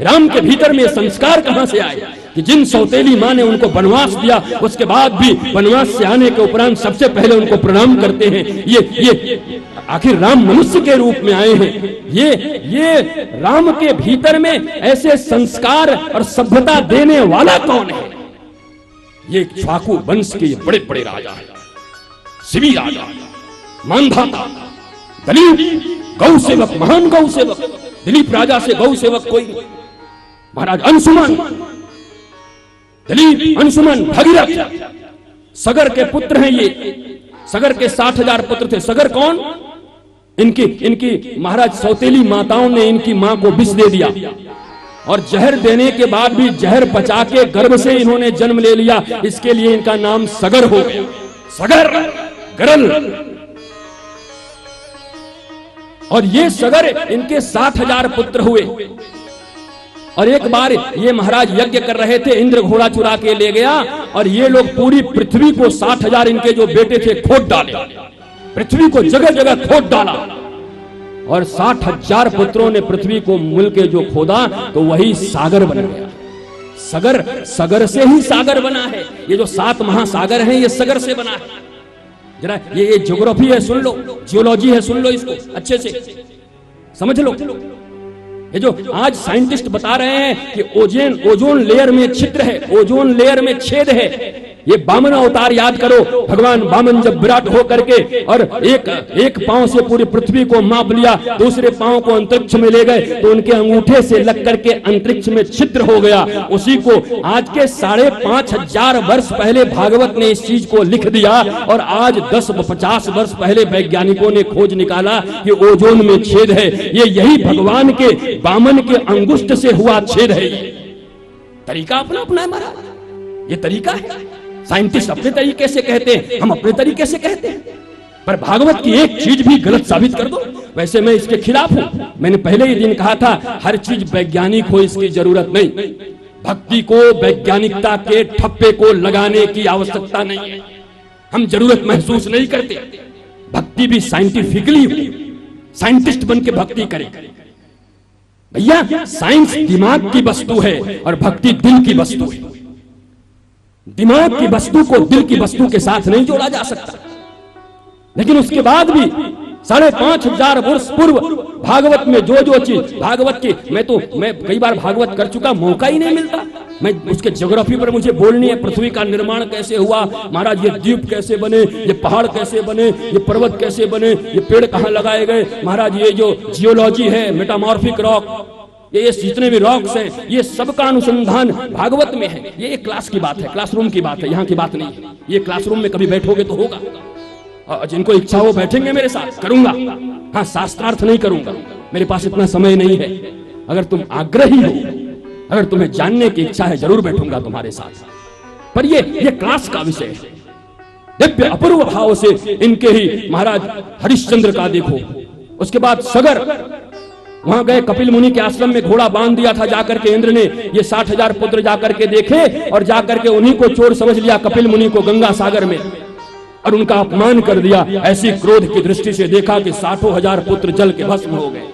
राम के भीतर में संस्कार कहां से आए कि जिन सौतेली मां ने उनको वनवास दिया, उसके बाद भी वनवास से आने के उपरांत सबसे पहले उनको प्रणाम करते हैं। ये आखिर राम मनुष्य के रूप में आए हैं। ये राम के भीतर में ऐसे संस्कार और सभ्यता देने वाला कौन है? ये इक्ष्वाकु वंश के बड़े बड़े राजा हैं, शिवी राजा, मानधाता, दलीप गौ सेवक, महान गौ सेवक। दिलीप राजा से गौ सेवक कोई नहीं। महाराज अंशुमन, दिलीप, अंशुमन, भगीरथ, सगर के पुत्र हैं ये। सगर के 60,000 पुत्र थे। सगर कौन? इनकी महाराज सौतेली माताओं ने इनकी मां को विष दे दिया और जहर देने के बाद भी जहर पचा के गर्भ से इन्होंने जन्म ले लिया, इसके लिए इनका नाम सगर हो गया। सगर, गरल। और ये सगर इनके 60,000 पुत्र हुए। और एक बार ये महाराज यज्ञ कर रहे थे, इंद्र घोड़ा चुरा के ले गया और ये लोग पूरी पृथ्वी को 60,000 इनके जो बेटे थे खोद डाले, पृथ्वी को जगह जगह खोद डाला। और 60,000 पुत्रों ने पृथ्वी को मिल के जो खोदा तो वही सागर बन गया। सगर से ही सागर बना है। ये जो 7 महासागर हैं ये सगर से बना है। जरा ये ज्योग्राफी है, सुन लो, जियोलॉजी है, सुन लो, इसको अच्छे से समझ लो। ये जो आज साइंटिस्ट बता रहे हैं कि ओजोन लेयर में छिद्र है, ओजोन लेयर में छेद है, ये वामन अवतार याद करो। भगवान वामन जब विराट हो करके और एक पांव से पूरी पृथ्वी को माप लिया, दूसरे पांव को अंतरिक्ष में ले गए तो उनके अंगूठे से लग करके अंतरिक्ष में छिद्र हो गया। उसी को आज के 5,500 वर्ष पहले भागवत ने इस चीज को लिख दिया और आज 10-50 वर्ष पहले वैज्ञानिकों ने खोज निकाला कि ओजोन में छेद है। ये यही भगवान के वामन के अंगुष्ठ से हुआ छेद है। तरीका अपना अपना है महाराज, ये तरीका है। साइंटिस्ट अपने तरीके से कहते हैं, हम अपने तरीके से कहते हैं, पर भागवत की एक चीज भी गलत साबित कर दो, वैसे मैं इसके खिलाफ हूं। मैंने पहले ही दिन कहा था हर चीज वैज्ञानिक हो इसकी जरूरत नहीं। भक्ति को वैज्ञानिकता के ठप्पे को लगाने की आवश्यकता नहीं है, हम जरूरत महसूस नहीं करते। भक्ति भी साइंटिफिकली हो, साइंटिस्ट बन के भक्ति करें। भैया साइंस दिमाग की वस्तु है और भक्ति दिल की वस्तु है। दिमाग की वस्तु को दिल की वस्तु के साथ नहीं जोड़ा जा सकता। लेकिन उसके बाद भी 5,500 वर्ष पूर्व भागवत में जो चीज भागवत की, मैं कई बार भागवत कर चुका, मौका ही नहीं मिलता। मैं उसके ज्योग्राफी पर मुझे बोलनी है, पृथ्वी का निर्माण कैसे हुआ महाराज, ये द्वीप कैसे बने, ये पहाड़ कैसे बने, ये पर्वत कैसे बने, ये पेड़ कहाँ लगाए गए महाराज, ये जो जियोलॉजी है, मेटामॉर्फिक रॉक, ये जितने भी रॉक्स हैं, ये सबका अनुसंधान भागवत में है। ये एक क्लास की बात है, क्लासरूम की बात है, यहाँ की बात नहीं है। ये क्लासरूम में कभी बैठोगे तो होगा, और जिनको इच्छा हो बैठेंगे मेरे साथ, करूंगा। हाँ, शास्त्रार्थ नहीं करूंगा, मेरे पास इतना समय नहीं है। अगर तुम आग्रही हो, अगर तुम्हें जानने की इच्छा है, जरूर बैठूंगा तुम्हारे साथ। पर ये क्लास का विषय है। दिव्य अपूर्व भाव से इनके ही महाराज हरिश्चंद्र का देखो। उसके बाद सगर, वहां गए कपिल मुनि के आश्रम में घोड़ा बांध दिया था जाकर के इंद्र ने। ये 60,000 पुत्र जाकर के देखे और जाकर के उन्हीं को चोर समझ लिया कपिल मुनि को गंगा सागर में, और उनका अपमान कर दिया। ऐसी क्रोध की दृष्टि से देखा कि 60,000 पुत्र जल के भस्म हो गए।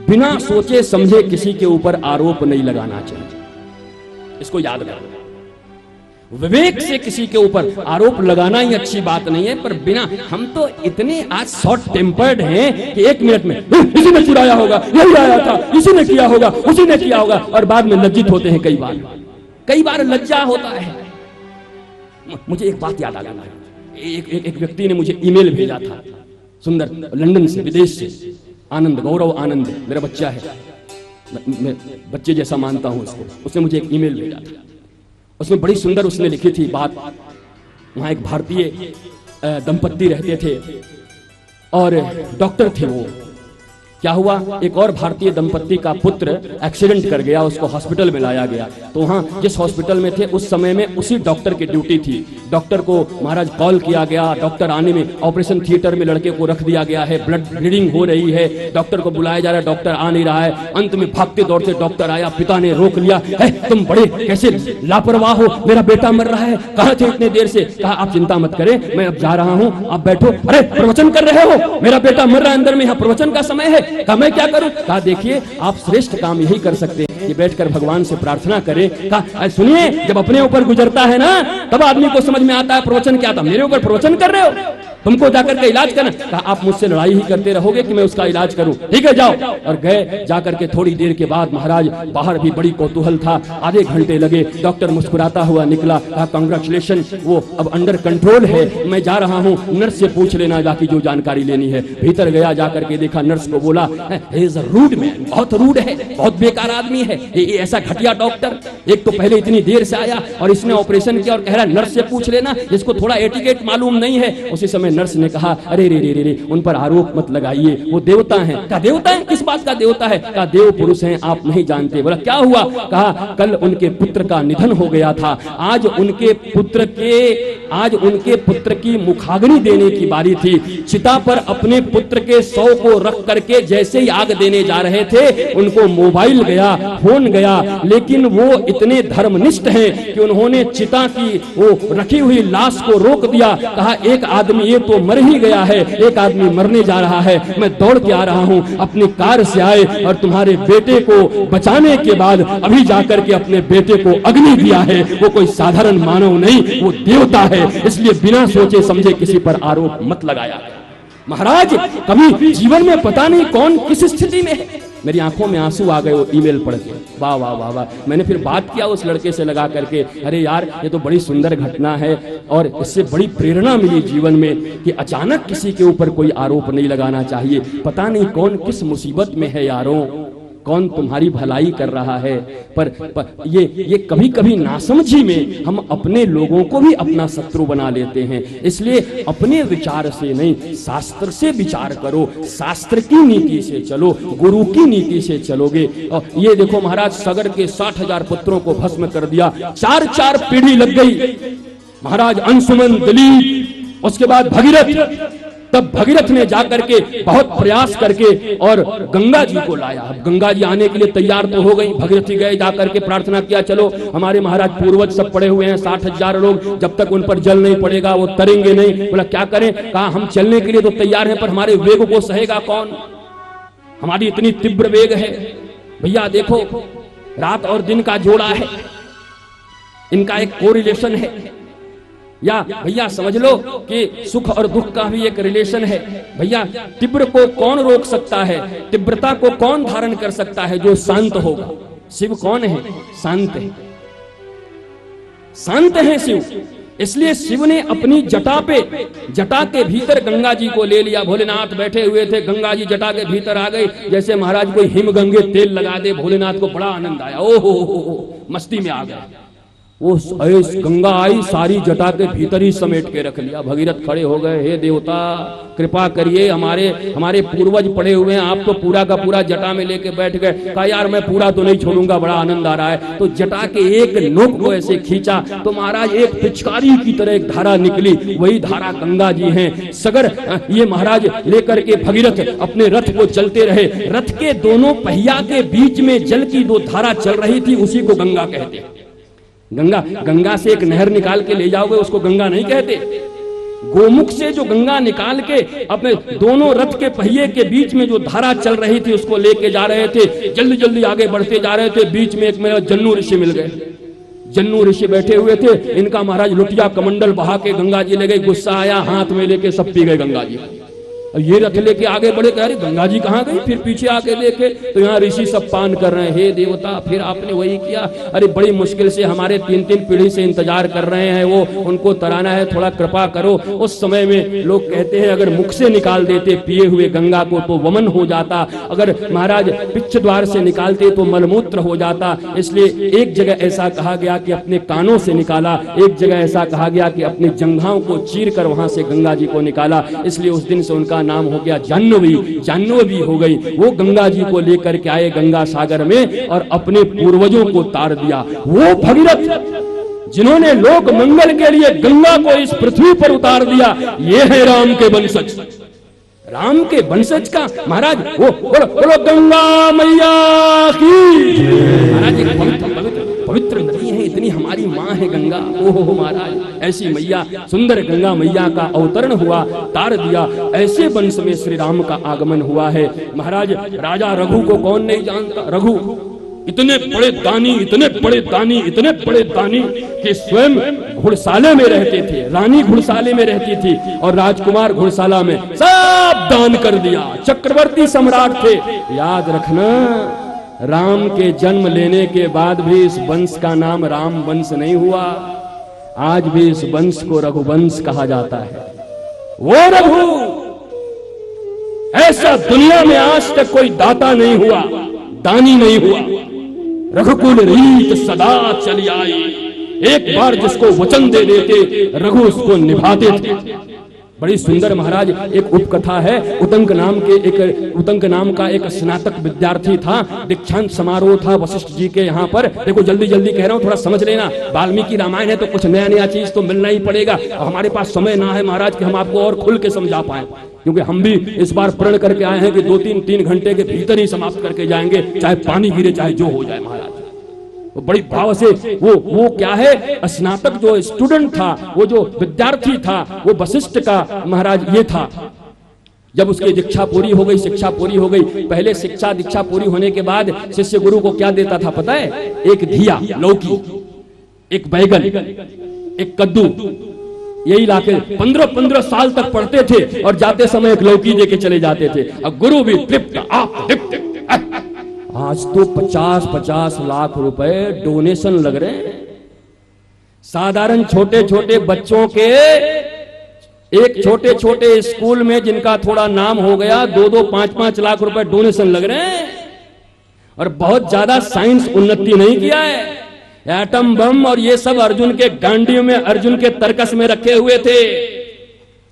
बिना सोचे समझे किसी के ऊपर आरोप नहीं लगाना चाहिए, इसको याद रखो। विवेक से किसी के ऊपर आरोप लगाना ही अच्छी बात नहीं है, पर बिना, हम तो इतने आज शॉर्ट टेम्पर्ड हैं कि 1 मिनट में इसी ने चुराया होगा, यही आया था, इसी ने किया होगा, उसी ने किया होगा, और बाद में लज्जित होते हैं। कई बार लज्जा होता है। मुझे एक बात याद आ गई, एक व्यक्ति ने मुझे ईमेल भेजा था, सुंदर, लंदन से, विदेश से, आनंद, गौरव आनंद, मेरा बच्चा है, मैं बच्चे जैसा मानता हूं उसको। उसने मुझे एक ईमेल भेजा था, उसमें बड़ी सुंदर उसने लिखी थी बात। वहां एक भारतीय दंपत्ति रहते थे और डॉक्टर थे वो। क्या हुआ, एक और भारतीय दंपत्ति का पुत्र एक्सीडेंट कर गया, उसको हॉस्पिटल में लाया गया। तो वहाँ जिस हॉस्पिटल में थे उस समय में उसी डॉक्टर की ड्यूटी थी। डॉक्टर को महाराज कॉल किया गया, डॉक्टर आने में, ऑपरेशन थिएटर में लड़के को रख दिया गया है, ब्लड ब्लीडिंग हो रही है, डॉक्टर को बुलाया जा रहा है, डॉक्टर आ नहीं रहा है। अंत में भागते दौड़ते डॉक्टर आया, पिता ने रोक लिया, तुम बड़े कैसे लापरवाह हो, मेरा बेटा मर रहा है, कहाँ थे इतने देर से? कहा आप चिंता मत करें, मैं अब जा रहा हूँ, आप बैठो। अरे प्रवचन कर रहे हो, मेरा बेटा मर रहा है अंदर में, यहाँ प्रवचन का समय है। कहा मैं क्या करूं? कहा देखिए आप श्रेष्ठ काम यही कर सकते हैं, ये बैठकर भगवान से प्रार्थना करें। कहा सुनिए, जब अपने ऊपर गुजरता है ना तब आदमी को समझ में आता है प्रवचन क्या था। मेरे ऊपर प्रवचन कर रहे हो, तुमको जाकर के इलाज करना। कहा आप मुझसे लड़ाई ही करते रहोगे कि मैं उसका इलाज करूं? ठीक है जाओ। और गए, जाकर के थोड़ी देर के बाद महाराज बाहर भी बड़ी कौतूहल था, आधे घंटे लगे। डॉक्टर मुस्कुराता हुआ निकला, कहा कांग्रेचुलेशन, वो अब अंडर कंट्रोल है, मैं जा रहा हूं, नर्स से पूछ लेना बाकी जो जानकारी लेनी है। भीतर गया, जाकर के देखा, नर्स को बोला he is a rude man, बहुत रूड है, बहुत बेकार आदमी है ये ऐसा घटिया डॉक्टर। एक तो पहले इतनी देर से आया और इसने ऑपरेशन किया और कह रहा नर्स से पूछ लेना, जिसको थोड़ा एटिकेट मालूम नहीं है। उसी समय नर्स ने कहा अरे रे रे रे रे, उन पर आरोप मत लगाइए, वो देवता हैं। कहा देवता है? किस बात का देवता है? कहा देव पुरुष हैं, आप नहीं जानते। बोला क्या हुआ? कहा कल उनके पुत्र का निधन हो गया था, आज उनके पुत्र की मुखाग्नि देने की बारी थी। चिता पर अपने पुत्र के शव को रख करके जैसे ही आग देने जा रहे थे, उनको मोबाइल गया, फोन गया, लेकिन वो इतने धर्मनिष्ठ हैं कि उन्होंने चिता की वो रखी हुई लाश को रोक दिया। कहा एक आदमी ये तो मर ही गया है, एक आदमी मरने जा रहा है, मैं दौड़ के आ रहा हूं, अपनी कार से आए और तुम्हारे बेटे को बचाने के बाद अभी जाकर के अपने बेटे को अग्नि दिया है। वो कोई साधारण मानव नहीं, वो देवता है, इसलिए बिना सोचे समझे किसी पर आरोप मत लगाया। महाराज कभी जीवन में पता नहीं कौन किस स्थिति में है। मेरी आंखों में आंसू आ गए वो ईमेल पढ़ के। वाह वाह वाह वाह। मैंने फिर बात किया उस लड़के से लगा करके, अरे यार ये तो बड़ी सुंदर घटना है और इससे बड़ी प्रेरणा मिली जीवन में कि अचानक किसी के ऊपर कोई आरोप नहीं लगाना चाहिए। पता नहीं कौन किस मुसीबत में है यारों, कौन तुम्हारी भलाई कर रहा है। पर ये कभी कभी नासमझी में हम अपने लोगों को भी अपना शत्रु बना लेते हैं। इसलिए अपने विचार से नहीं, शास्त्र से विचार करो, शास्त्र की नीति से चलो, गुरु की नीति से चलोगे। और ये देखो महाराज सगर के 60,000 पुत्रों को भस्म कर दिया, 4 पीढ़ी लग गई। महाराज अंशुमन, दिलीप, उसके बाद भगीरथ, तब भगीरथ ने जाकर के बहुत प्रयास करके और गंगा जी को लाया। अब गंगा जी आने के लिए तैयार तो हो गई। भगीरथ जी गए, जाकर के प्रार्थना किया, चलो हमारे महाराज पूर्वज सब पड़े हुए हैं 60,000 लोग, जब तक उन पर जल नहीं पड़ेगा वो तरेंगे नहीं। बोला क्या करें? कहा हम चलने के लिए तो तैयार हैं, पर हमारे वेग को सहेगा कौन? हमारी इतनी तीव्र वेग है। भैया देखो, रात और दिन का जोड़ा है, इनका एक कोरिलेशन है। या भैया समझ लो कि सुख और दुख का भी एक रिलेशन है। भैया तीव्र को कौन रोक सकता है? तीव्रता को कौन धारण कर सकता है? जो शांत होगा। शिव कौन है? शांत है। शांत है शिव। इसलिए शिव ने अपनी जटा पे, जटा के भीतर गंगा जी को ले लिया। भोलेनाथ बैठे हुए थे, गंगा जी जटा के भीतर आ गई। जैसे महाराज कोई हिमगंगे तेल लगा दे, भोलेनाथ को बड़ा आनंद आया। ओहो, मस्ती में आ गया। वो गंगा आई, सारी जटा के भीतर ही समेट के रख लिया। भगीरथ खड़े हो गए, हे देवता कृपा करिए, हमारे पूर्वज पड़े हुए हैं, आप तो पूरा का पूरा जटा में लेके बैठ गए। कहा यार मैं पूरा तो नहीं छोड़ूंगा, बड़ा आनंद आ रहा है। तो जटा के एक नोक को ऐसे खींचा तो महाराज एक पिचकारी की तरह एक धारा निकली। वही धारा गंगा जी हैं। सगर ये महाराज लेकर के भगीरथ अपने रथ को चलते रहे। रथ के दोनों पहिया के बीच में जल की दो धारा चल रही थी, उसी को गंगा कहते हैं। गंगा से एक नहर निकाल के ले जाओगे, उसको गंगा नहीं कहते। गोमुख से जो गंगा निकाल के अपने दोनों रथ के पहिए के बीच में जो धारा चल रही थी उसको लेके जा रहे थे। जल्दी जल्दी आगे बढ़ते जा रहे थे। बीच में एक मेरा जन्नू ऋषि मिल गए। जन्नू ऋषि बैठे हुए थे। इनका महाराज लुटिया कमंडल बहा के गंगा जी ले गए। गुस्सा आया, हाथ में लेके सब पी गए गंगा जी। ये रथ लेके आगे बढ़े, कह रहे गंगा जी कहाँ गई? फिर पीछे आके देखे तो यहाँ ऋषि सब पान कर रहे हैं। हे देवता, फिर आपने वही किया। अरे बड़ी मुश्किल से हमारे 3-3 पीढ़ी से इंतजार कर रहे हैं, वो उनको तराना है, थोड़ा कृपा करो। उस समय में लोग कहते हैं अगर मुख से निकाल देते पिए हुए गंगा को तो वमन हो जाता, अगर महाराज पिच्छ द्वार से निकालते तो मलमूत्र हो जाता। इसलिए एक जगह ऐसा कहा गया कि अपने कानों से निकाला, एक जगह ऐसा कहा गया कि अपने जंघाओं को चीर कर वहां से गंगा जी को निकाला। इसलिए उस दिन से उनका नाम हो गया जाह्नवी हो गई। वो गंगा जी को लेकर के आए गंगा सागर में और अपने पूर्वजों को तार दिया। वो भगीरथ जिन्होंने लोक मंगल के लिए गंगा को इस पृथ्वी पर उतार दिया, ये है राम के वंशज। राम के वंशज का महाराज वो बोलो गंगा मैया की। महाराज एक पवित्र नदी है, इतनी हमारी माँ है गंगा। ओहो महाराज, ऐसी मैया, सुंदर गंगा मैया का अवतरण हुआ, तार दिया। ऐसे वंश में श्री राम का आगमन हुआ है। महाराज राजा रघु को कौन नहीं जानता? रघु इतने बड़े दानी, इतने बड़े दानी, इतने बड़े दानी कि स्वयं घुड़साले में रहते थे। रानी घुड़साले में रहती थी और राजकुमार घुड़साला में। सब दान कर दिया। चक्रवर्ती सम्राट थे। याद रखना, राम के जन्म लेने के बाद भी इस वंश का नाम राम वंश नहीं हुआ। आज भी इस वंश को रघुवंश कहा जाता है। वो रघु, ऐसा दुनिया में आज तक कोई दाता नहीं हुआ, दानी नहीं हुआ। रघुकुल रीत सदा चली आई। एक बार जिसको वचन दे देते रघु उसको निभाते थे। बड़ी सुंदर महाराज एक उपकथा है। उतंक नाम का एक स्नातक विद्यार्थी था। दीक्षांत समारोह था वशिष्ठ जी के यहाँ पर। देखो जल्दी जल्दी कह रहा हूँ, थोड़ा समझ लेना। वाल्मीकि रामायण है तो कुछ नया नया चीज तो मिलना ही पड़ेगा। हमारे पास समय ना है महाराज कि हम आपको और खुल के समझा पाए, क्योंकि हम भी इस बार प्रण करके आए हैं कि 2-3 घंटे के भीतर ही समाप्त करके जाएंगे, चाहे पानी गिरे चाहे जो हो जाए। महाराज वो बड़ी भाव से वो क्या है, स्नातक जो स्टूडेंट था, वो जो विद्यार्थी था, वो वशिष्ठ का महाराज ये था। जब उसकी दीक्षा पूरी हो गई, शिक्षा पूरी हो गई, पहले शिक्षा दीक्षा पूरी होने के बाद शिष्य गुरु को क्या देता था पता है? एक घिया, लौकी, एक बैगन, एक कद्दू, यही लाके 15-15 साल तक पढ़ते थे और जाते समय एक लौकी देके चले जाते थे। अब गुरु भी तृप्त, आप तृप्त। आज तो 50-50 लाख रुपए डोनेशन लग रहे हैं। साधारण छोटे छोटे बच्चों के, एक छोटे छोटे स्कूल में जिनका थोड़ा नाम हो गया, 2-2, 5-5 लाख रुपए डोनेशन लग रहे हैं। और बहुत ज्यादा साइंस उन्नति नहीं किया है। एटम बम और ये सब अर्जुन के गांडियों में, अर्जुन के तर्कस में रखे हुए थे।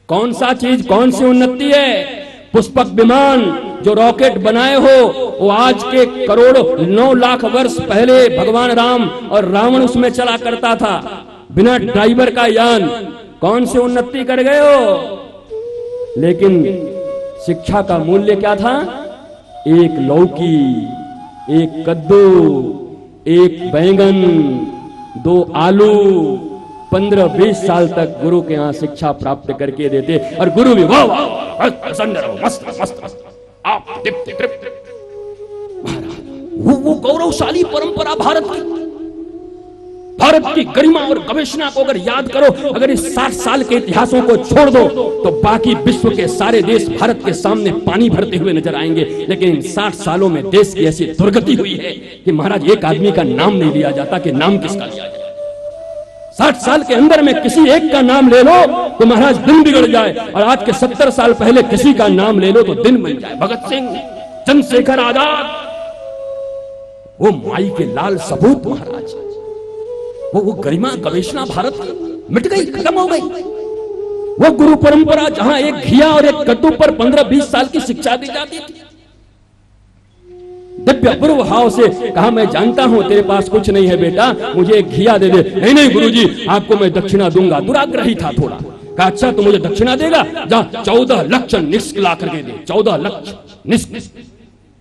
कौन सा चीज, कौन सी उन्नति है? पुष्पक विमान जो रॉकेट बनाए हो, वो आज के करोड़ों 9 लाख वर्ष पहले भगवान राम और रावण उसमें चला करता था, बिना ड्राइवर का यान। कौन सी उन्नति कर गए हो? लेकिन शिक्षा का मूल्य क्या था? एक लौकी, एक कद्दू, एक बैंगन, 2 आलू, 15-20 साल तक गुरु के यहाँ शिक्षा प्राप्त करके देते। और गुरु भी वाह वाह प्रसन्न रहो, मस्त मस्त मस्त, आप तृप्त तृप्त। वो गौरवशाली परंपरा भारत की गरिमा और गवेषणा को अगर याद करो, अगर इस 60 साल के इतिहासों को छोड़ दो तो बाकी विश्व के सारे देश भारत के सामने पानी भरते हुए नजर आएंगे। लेकिन इन 60 सालों में देश की ऐसी दुर्गति हुई है कि महाराज एक आदमी का नाम नहीं लिया जाता कि नाम किसका लिया जाए। 60 साल के अंदर में किसी एक का नाम ले लो तो महाराज दिन बिगड़ जाए, और आज के 70 साल पहले किसी का नाम ले लो तो दिन बन जाए। भगत सिंह, चंद्रशेखर आजाद, वो माई के लाल सपूत महाराज, वो गरिमा गवेषणा भारत मिट गई, खत्म हो गई। वो गुरु परंपरा जहां एक घिया और एक कद्दू पर 15-20 साल की शिक्षा दी जाती थी। दिव्य अपूर्व भाव से कहा, मैं जानता हूं तेरे पास कुछ नहीं है बेटा, मुझे एक घिया दे दे। नहीं नहीं गुरुजी, आपको मैं दक्षिणा दूंगा। दुराग्रही था थोड़ा। कहा अच्छा तो मुझे दक्षिणा देगा, जा 14 लक्ष निष्क ला करके दे। 14 लक्ष निष्क,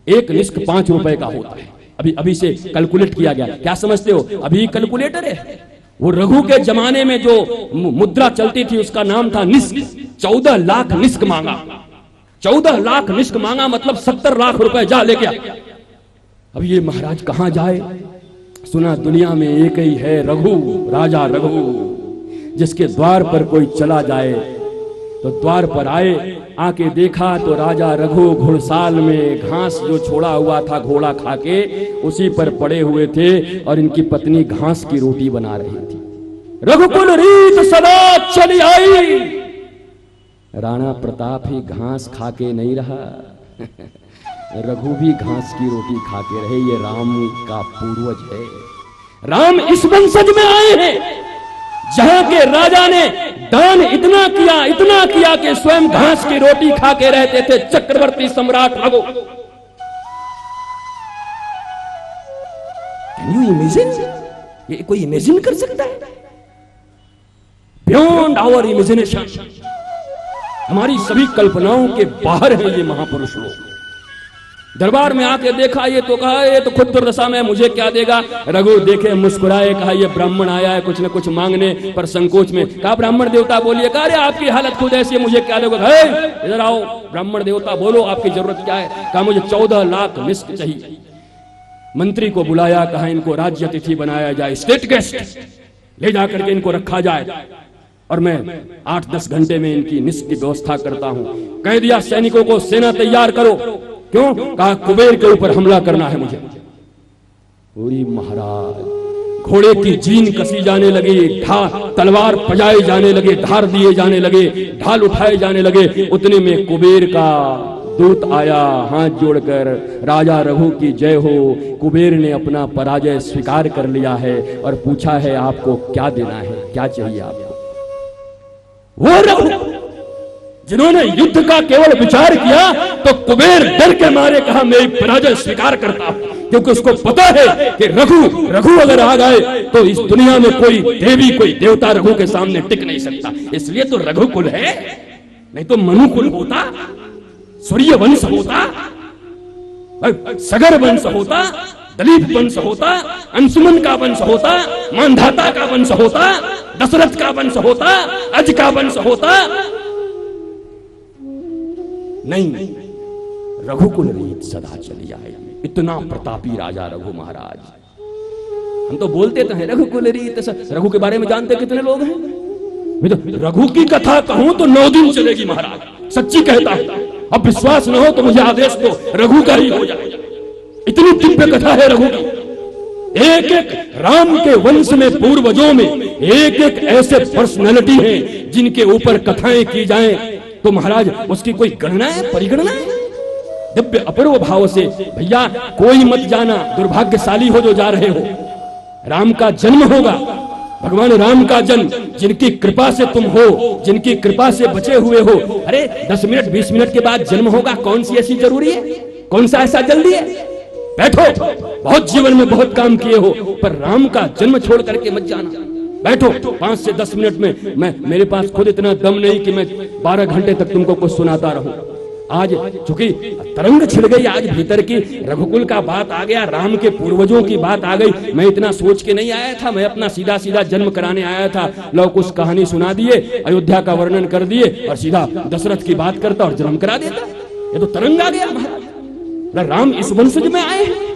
एक निष्क 5 रुपए का होता है। अभी से कैलकुलेट किया गया। क्या समझते हो? अभी कैलकुलेटर है। वो रघु के जमाने में जो मुद्रा चलती थी उसका नाम था निष्क। 14 लाख निष्क मांगा। 14 लाख निष्क मांगा मतलब 70 लाख रुपए जा ले गया। अब ये महाराज कहां जाए? सुना दुनिया में एक ही है रघु, राजा रघु, जिसके द्वार पर कोई चला जाए तो द्वार पर आए, आके देखा तो राजा रघु घुड़साल में घास जो छोड़ा हुआ था घोड़ा खाके उसी पर पड़े हुए थे, और इनकी पत्नी घास की रोटी बना रही थी। रघुकुल रीत सदा चली आई। राणा प्रताप ही घास खाके नहीं रहा, रघु भी घास की रोटी खाके रहे। ये राम का पूर्वज है। राम इस वंशज में आए हैं जहां के राजा ने दान इतना किया कि स्वयं घास की रोटी खा के रहते थे। चक्रवर्ती सम्राट रघु। Can you imagine? ये कोई इमेजिन कर सकता है? बियॉन्ड आवर इमेजिनेशन, हमारी सभी कल्पनाओं के बाहर है ये महापुरुष लोग। दरबार में आके देखा, ये तो कहा ये तो खुद दुर्दशा में, मुझे क्या देगा? रघु देखे, मुस्कुराए, कहा ये ब्राह्मण आया है कुछ न कुछ मांगने, पर संकोच में कहा ब्राह्मण देवता बोलिए। कहा अरे आपकी हालत खुद ऐसी है, मुझे क्या दोगे? इधर आओ ब्राह्मण देवता, बोलो आपकी जरूरत क्या है? कहा मुझे 14 लाख निष्क चाहिए। मंत्री को बुलाया, कहा इनको राज्य अतिथि बनाया जाए, स्टेट गेस्ट ले जाकर के इनको रखा जाए, और मैं 8-10 घंटे में इनकी निष्क की व्यवस्था करता हूं। कह दिया सैनिकों को सेना तैयार करो। क्यों? कहा कुबेर के ऊपर हमला करना है मुझे। पूरी महाराज, घोड़े की जीन कसी जाने लगी, तलवार पजाए जाने लगे, धार दिए जाने लगे, ढाल उठाए जाने लगे। उतने में कुबेर का दूत आया, हाथ जोड़कर राजा रघु की जय हो। कुबेर ने अपना पराजय स्वीकार कर लिया है और पूछा है आपको क्या देना है, क्या चाहिए आपको? वो रघु जिन्होंने युद्ध का केवल विचार किया तो कुबेर डर के मारे कहा मैं पराजय स्वीकार करता हूं, क्योंकि उसको पता है कि रघु अगर आ गए तो इस दुनिया में कोई देवी कोई देवता रघु के सामने टिक नहीं सकता। इसलिए तो रघुकुल है, नहीं तो मनुकुल होता, सूर्य वंश होता, सगर वंश होता, दलीप वंश होता, अंशुमन का वंश होता, मानधाता का वंश होता, दशरथ का वंश होता, अज का वंश होता। नहीं, रघुकुल रीत सदा चली आए। इतना प्रतापी राजा रघु महाराज। हम तो बोलते तो हैं रघुकुल रीत। रघु के बारे में जानते कितने लोग हैं? मैं तो रघु की कथा कहूं तो 9 दिन चलेगी महाराज, सच्ची कहता हूं। अब विश्वास न हो तो मुझे आदेश दो, रघु का ही हो जाए। इतनी दिव्य कथा है रघु की। एक एक राम के वंश में पूर्वजों में एक एक ऐसे पर्सनैलिटी हैं जिनके ऊपर कथाएं की जाएं तो महाराज उसकी कोई गणना है, परिगणना है? दिव्य अपूर्व भाव से भैया कोई मत जाना, दुर्भाग्यशाली हो जो जा रहे हो। राम का जन्म होगा, भगवान राम का जन्म, जिनकी कृपा से तुम हो, जिनकी कृपा से बचे हुए हो। अरे 10 मिनट 20 मिनट के बाद जन्म होगा, कौन सी ऐसी जरूरी है? कौन सा ऐसा जल्दी है? बैठो, बहुत जीवन में बहुत काम किए हो, पर राम का जन्म छोड़ करके मत जाना। बैठो 5 से 10 मिनट में। मेरे पास खुद इतना दम नहीं कि मैं 12 घंटे तक तुमको कुछ सुनाता रहूं। आज चूंकि तरंग छिड़ गई आज भीतर की, रघुकुल का बात आ गया, राम के पूर्वजों की बात आ गई। मैं इतना सोच के नहीं आया था, मैं अपना सीधा सीधा जन्म कराने आया था। लोग कुछ कहानी सुना दिए, अयोध्या का वर्णन कर दिए और सीधा दशरथ की बात करता और जन्म करा देता। ये तो तरंग आ गया महाराज। राम इस वंशज में आए हैं।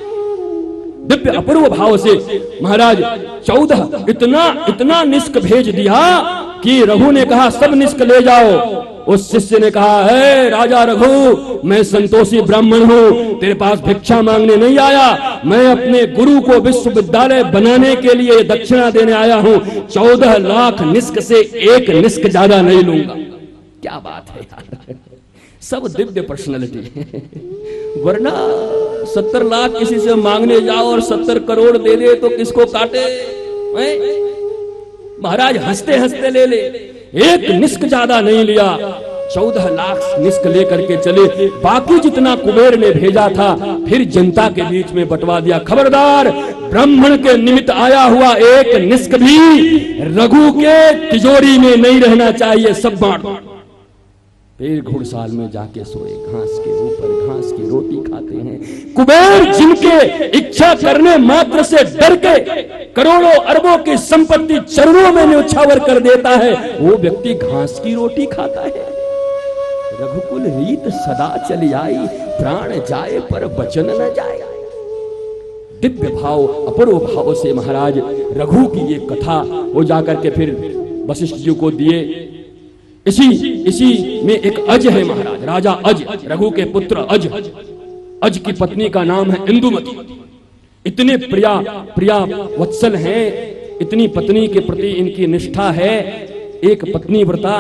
दिव्य अपूर्व भाव से महाराज 14 इतना निष्क भेज दिया कि रघु ने कहा सब निष्क ले जाओ। उस शिष्य ने कहा है राजा रघु, मैं संतोषी ब्राह्मण हूँ, तेरे पास भिक्षा मांगने नहीं आया, मैं अपने गुरु को विश्वविद्यालय बनाने के लिए दक्षिणा देने आया हूँ। 14 लाख निष्क से एक निष्क ज्यादा नहीं लूंगा। क्या बात है यार, सब दिव्य पर्सनैलिटी। वरना 70 लाख किसी से मांगने जाओ और 70 करोड़ दे दे तो किसको काटे। महाराज हंसते हंसते ले ले, एक निष्क ज्यादा नहीं लिया, 14 लाख निष्क लेकर के चले। बाकी जितना कुबेर ने भेजा था फिर जनता के बीच में बंटवा दिया। खबरदार, ब्राह्मण के निमित्त आया हुआ एक निष्क भी रघु के तिजोरी में नहीं रहना चाहिए, सब बांट। फिर घुड़साल में जाके सोए, घास के ऊपर घास की रोटी खाते हैं। कुबेर जिनके इच्छा करने मात्र से डर के करोड़ों अरबों की संपत्ति चरणों में न्योछावर कर देता है, वो व्यक्ति घास की रोटी खाता है। रघुकुल रीत सदा चली आई, प्राण जाए पर वचन न जाए। दिव्य भाव अपूर्व भाव से महाराज रघु की ये कथा वो जाकर के फिर वशिष्ठ जी को दिए। इसी में एक अज है महाराज, राजा अज, रघु के पुत्र अज। अज की पत्नी का नाम है इंदुमती। इतने प्रिया वत्सल हैं, इतनी पत्नी के प्रति इनकी निष्ठा है। एक पत्नी व्रता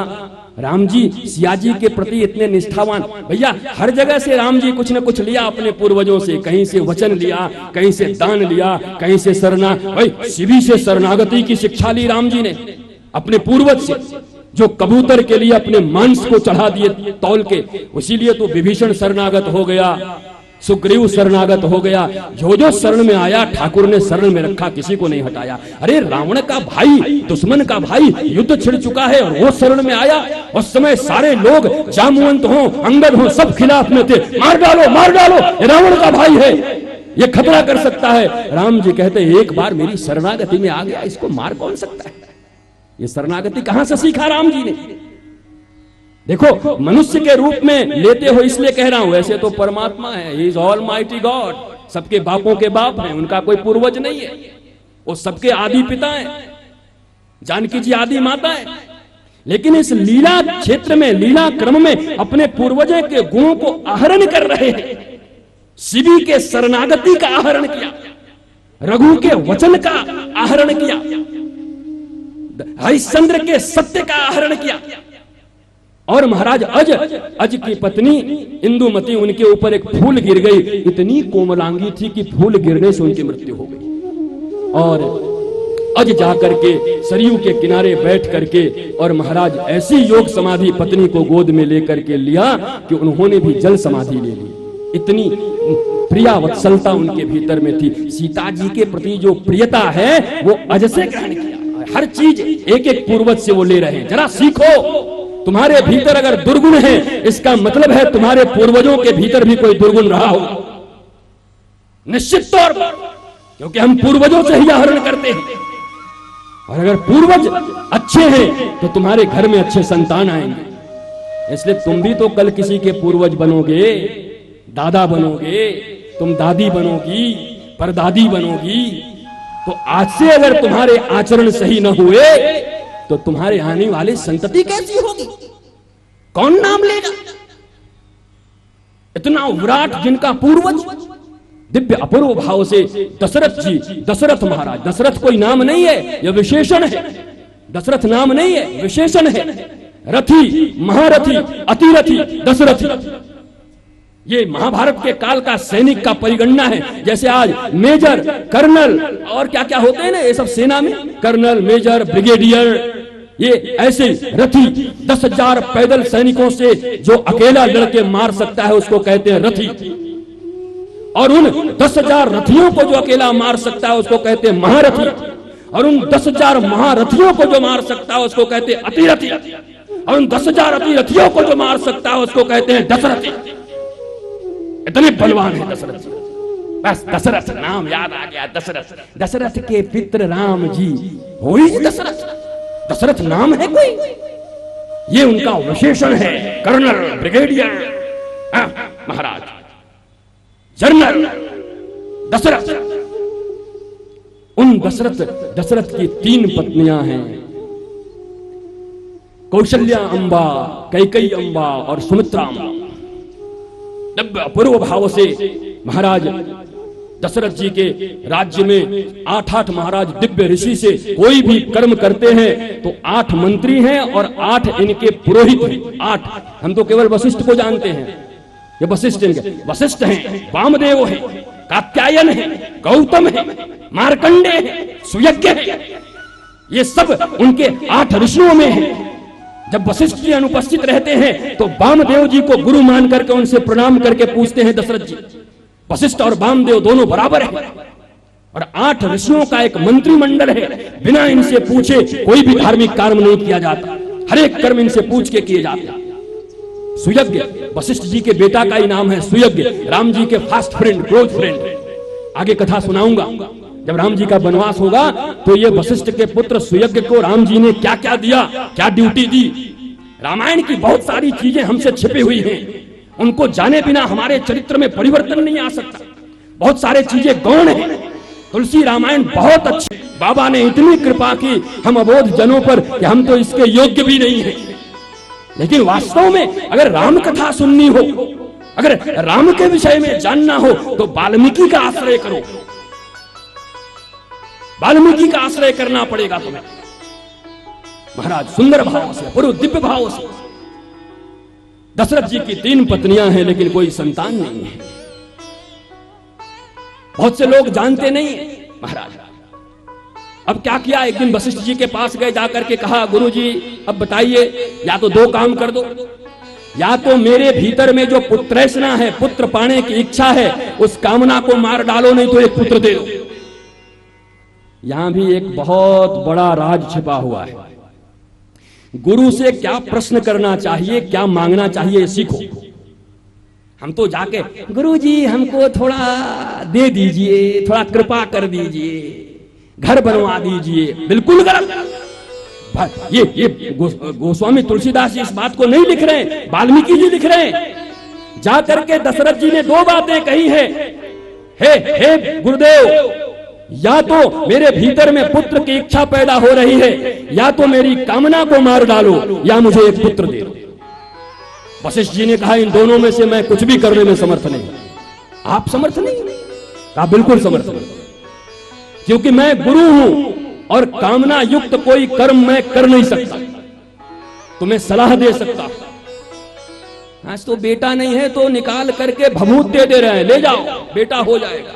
राम जी सिया जी के प्रति इतने निष्ठावान। भैया हर जगह से राम जी कुछ न कुछ लिया अपने पूर्वजों से, कहीं से वचन लिया, कहीं से दान लिया, कहीं से शिवी से शरणागति की शिक्षा ली राम जी ने अपने पूर्वज से, जो कबूतर के लिए अपने मांस को चढ़ा दिए तौल के। इसीलिए तो विभीषण शरणागत हो गया, सुग्रीव शरणागत हो गया। जो शरण में आया ठाकुर ने शरण में रखा, किसी को नहीं हटाया। अरे रावण का भाई, दुश्मन का भाई, युद्ध छिड़ चुका है और वो शरण में आया। उस समय सारे लोग जामवंत हो, अंगद हो, सब खिलाफ में थे। मार डालो मार डालो, ये रावण का भाई है, ये खतरा कर सकता है। राम जी कहते एक बार मेरी शरणागति में आ गया, इसको मार कौन सकता है। ये शरणागति कहां से सीखा राम जी ने। देखो मनुष्य के रूप में लेते हो इसलिए कह रहा हूं, वैसे तो परमात्मा है, ही इज ऑलमाइटी गॉड, सबके बापों के बाप हैं, उनका कोई पूर्वज नहीं है, वो सबके आदि पिता हैं। जानकी जी आदि माता है। लेकिन इस लीला क्षेत्र में, लीला क्रम में अपने पूर्वजों के गुणों को आहरण कर रहे हैं। शिवी के शरणागति का आहरण किया, रघु के वचन का आहरण किया, हरिश्चंद्र के सत्य का आहरण किया। और महाराज अज की पत्नी इंदुमती, उनके ऊपर एक फूल गिर गई। इतनी कोमलांगी थी कि फूल गिरने से उनकी मृत्यु हो गई। और अज जाकर के सरयू के किनारे बैठ करके और महाराज ऐसी योग समाधि पत्नी को गोद में लेकर के लिया कि उन्होंने भी जल समाधि ले ली। इतनी प्रिया वत्सलता उनके भीतर में थी। सीता जी के प्रति जो प्रियता है वो अज से ग्रहण किया। हर चीज एक एक पूर्वज से वो ले रहे हैं। जरा सीखो, तुम्हारे भीतर अगर दुर्गुण है इसका मतलब है तुम्हारे पूर्वजों के भीतर भी कोई दुर्गुण रहा हो, निश्चित तौर पर, क्योंकि हम पूर्वजों से ही आहरण करते हैं। और अगर पूर्वज अच्छे हैं तो तुम्हारे घर में अच्छे संतान आएंगे। इसलिए तुम भी तो कल किसी के पूर्वज बनोगे, दादा बनोगे, तुम दादी बनोगी, परदादी बनोगी। तो आज से अगर तुम्हारे आचरण सही न हुए तो तुम्हारे आने वाली संतति कैसी होगी, कौन नाम लेगा। इतना विराट जिनका पूर्वज, दिव्य अपूर्व भाव से दशरथ जी, दशरथ महाराज, दशरथ कोई नाम नहीं है, यह विशेषण है। दशरथ नाम नहीं है, विशेषण है। रथी, महारथी, अतिरथी, दशरथी, ये महाभारत के काल का सैनिक का परिगणना है। जैसे आज मेजर, कर्नल और क्या क्या होते हैं ना, ये सब सेना में कर्नल, मेजर, ब्रिगेडियर, ये ऐसे रथी। 10,000 पैदल सैनिकों से जो अकेला लड़के मार सकता है उसको कहते हैं रथी। और उन 10,000 रथियों को जो अकेला मार सकता है उसको कहते हैं महारथी। और उन 10,000 महारथियों को जो मार सकता है उसको कहते हैं अतिरथी, और उन 10,000 अतिरथियों को जो मार सकता है उसको कहते हैं दशरथी। इतने बलवान है दशरथ जी। बस दशरथ नाम याद आ गया, दशरथ, दशरथ के पित्र राम जी हो ही दशरथ। दशरथ नाम है कोई, ये उनका विशेषण है। कर्नल, ब्रिगेडियर, महाराज, जनरल दशरथ। उन दशरथ की 3 पत्नियां हैं, कौशल्या अम्बा, कैकेयी अम्बा और सुमित्रा अम्बा। दिव्य अपूर्व भाव से महाराज दशरथ जी के राज्य में 8 महाराज दिव्य ऋषि से कोई भी कर्म करते हैं तो 8 मंत्री हैं और 8 इनके पुरोहित हैं। 8, हम तो केवल वशिष्ठ को जानते हैं, ये वशिष्ठ इनके वशिष्ठ हैं, वामदेव हैं, कात्यायन है, गौतम है, मार्कंडे है, सुयज्ञ है, ये सब उनके 8 ऋषियों में है। जब वशिष्ठ जी अनुपस्थित रहते हैं तो वामदेव जी को गुरु मान करके उनसे प्रणाम करके पूछते हैं दशरथ जी। वशिष्ठ और वामदेव दोनों बराबर है और 8 ऋषियों का एक मंत्रिमंडल है। बिना इनसे पूछे कोई भी धार्मिक कार्य नहीं किया जाता, हर एक कर्म इनसे पूछ के किए जाते हैं। सुयज्ञ वशिष्ठ जी के बेटा का ही नाम है सुयज्ञ, राम जी के फास्ट फ्रेंड, क्लोज फ्रेंड। आगे कथा सुनाऊंगा। जब राम जी का वनवास होगा तो ये वशिष्ठ के पुत्र सुयज्ञ को राम जी ने क्या क्या दिया, क्या ड्यूटी दी। रामायण की बहुत सारी चीजें हमसे छिपी हुई हैं, उनको जाने बिना हमारे चरित्र में परिवर्तन नहीं आ सकता। बहुत सारे चीजें गौण हैं। तुलसी रामायण बहुत अच्छे, बाबा ने इतनी कृपा की हम अबोध जनों पर कि हम तो इसके योग्य भी नहीं हैं। लेकिन वास्तव में अगर राम कथा सुननी हो, अगर राम के विषय में जानना हो तो वाल्मीकि का आश्रय करो। वाल्मीकि का आश्रय करना पड़ेगा तुम्हें। महाराज सुंदर भाव से, पूरे दिव्य भाव से। दशरथ जी की 3 पत्नियां हैं लेकिन कोई संतान नहीं है। बहुत से लोग जानते नहीं महाराज। अब क्या किया, एक दिन वशिष्ठ जी के पास गए, जाकर के कहा गुरु जी अब बताइए, या तो 2 काम कर दो, या तो मेरे भीतर में जो पुत्रैषणा है, पुत्र पाने की इच्छा है, उस कामना को मार डालो, नहीं तो एक पुत्र दे दो। यहां भी एक बहुत बड़ा राज छिपा हुआ है। गुरु से क्या प्रश्न करना चाहिए, क्या मांगना चाहिए, सीखो। हम तो जाके गुरु जी हमको थोड़ा दे दीजिए, थोड़ा कृपा कर दीजिए, घर बनवा दीजिए, बिल्कुल गलत। ये गोस्वामी तुलसीदास इस बात को नहीं लिख रहे, वाल्मीकि जी लिख रहे हैं। जाकर के दशरथ जी ने 2 बातें कही है, हे गुरुदेव, या तो मेरे भीतर में पुत्र की इच्छा पैदा हो रही है, या तो मेरी कामना को मार डालो, या मुझे एक पुत्र दे दो। वशिष्ठ जी ने कहा इन दोनों में से मैं कुछ भी करने में समर्थ नहीं। आप समर्थ नहीं? आप बिल्कुल समर्थ नहीं, क्योंकि मैं गुरु हूं और कामना युक्त कोई कर्म मैं कर नहीं सकता। तुम्हें सलाह दे सकता, आज तो बेटा नहीं है तो निकाल करके भभूत दे रहे हैं, ले जाओ बेटा हो जाएगा।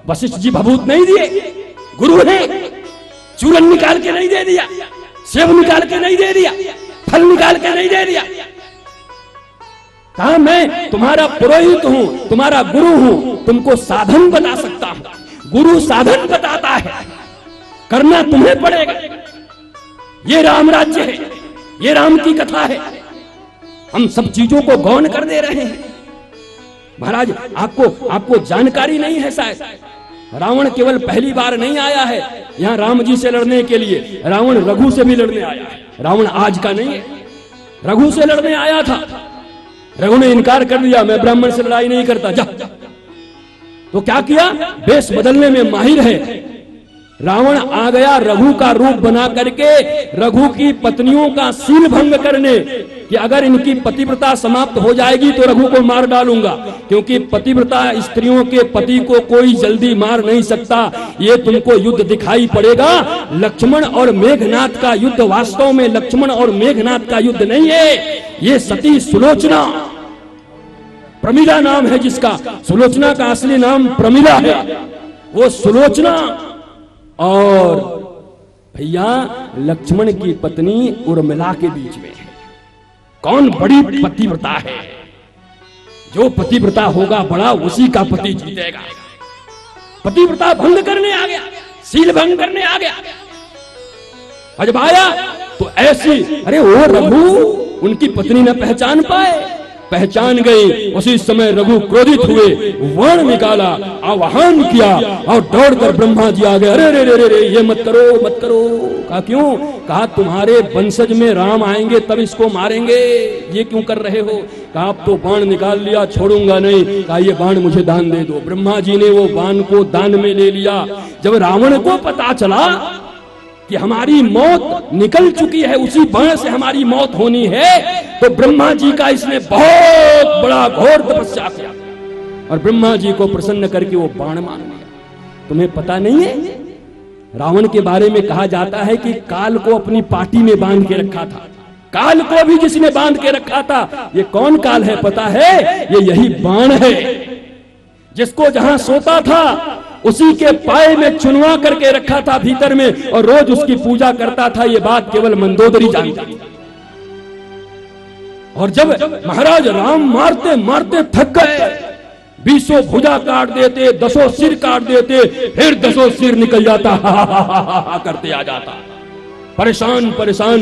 वशिष्ठ जी भभूत नहीं दिए, गुरु है, चूरन निकाल के नहीं दे दिया, सेब निकाल के नहीं दे दिया, फल निकाल के नहीं दे दिया। कहा मैं तुम्हारा पुरोहित हूं, तुम्हारा गुरु हूं, तुमको साधन बता सकता हूं। गुरु साधन बताता है, करना तुम्हें पड़ेगा। ये राम राज्य है, ये राम की कथा है। हम सब चीजों को गौण कर दे रहे हैं। महाराज आपको जानकारी नहीं है शायद, रावण केवल पहली बार नहीं आया है यहां राम जी से लड़ने के लिए, रावण रघु से भी लड़ने आया है। रावण आज का नहीं है, रघु से लड़ने आया था। रघु ने इनकार कर दिया, मैं ब्राह्मण से लड़ाई नहीं करता, जा। तो क्या किया, वेश बदलने में माहिर है। रावण आ गया रघु का रूप बना करके, रघु की पत्नियों का सील भंग करने, कि अगर इनकी पतिव्रता समाप्त हो जाएगी तो रघु को मार डालूंगा, क्योंकि पतिव्रता स्त्रियों के पति को कोई जल्दी मार नहीं सकता। ये तुमको युद्ध दिखाई पड़ेगा। लक्ष्मण और मेघनाथ का युद्ध वास्तव में लक्ष्मण और मेघनाथ का युद्ध नहीं है, ये सती सुलोचना, प्रमिला नाम है जिसका, सुलोचना का असली नाम प्रमिला है, वो सुलोचना और भैया लक्ष्मण की पत्नी उर्मिला के बीच में है। कौन बड़ी पतिव्रता है? जो पतिव्रता होगा बड़ा, उसी का पति जीतेगा। पतिव्रता भंग करने आ गया, सील भंग करने आ गया, और जब आया तो ऐसी, अरे वो रघु, उनकी पत्नी न पहचान पाए, पहचान गई। उसी समय रघु क्रोधित हुए, वर्ण निकाला, आह्वान किया और दौड़कर ब्रह्मा जी आ गए। अरे रे रे रे, ये मत करो मत करो। कहा क्यों? कहा तुम्हारे वंशज में राम आएंगे तब इसको मारेंगे, ये क्यों कर रहे हो? कहा अब तो बाण निकाल लिया, छोड़ूंगा नहीं। कहा ये बाण मुझे दान दे दो। ब्रह्मा जी ने वो बाण को दान में ले लिया। जब रावण को पता चला कि हमारी मौत निकल चुकी है, उसी बाण से हमारी मौत होनी है, तो ब्रह्मा जी का इसने बहुत बड़ा घोर तपस्या किया और ब्रह्मा जी को प्रसन्न करके वो बाण मार दिया। तुम्हें पता नहीं है, रावण के बारे में कहा जाता है कि काल को अपनी पाटी में बांध के रखा था। काल को भी जिसने बांध के रखा था, ये कौन काल है पता है? ये यही बाण है, जिसको जहां सोता था उसी के पाए में चुनवा करके रखा था भीतर में, और रोज उसकी पूजा करता था। ये बात केवल मंदोदरी जानता था। और जब महाराज राम मारते मारते थक गए, 20 भुजा काट देते, 10 सिर काट देते, फिर 10 सिर निकल जाता, हा करते आ जाता, परेशान परेशान।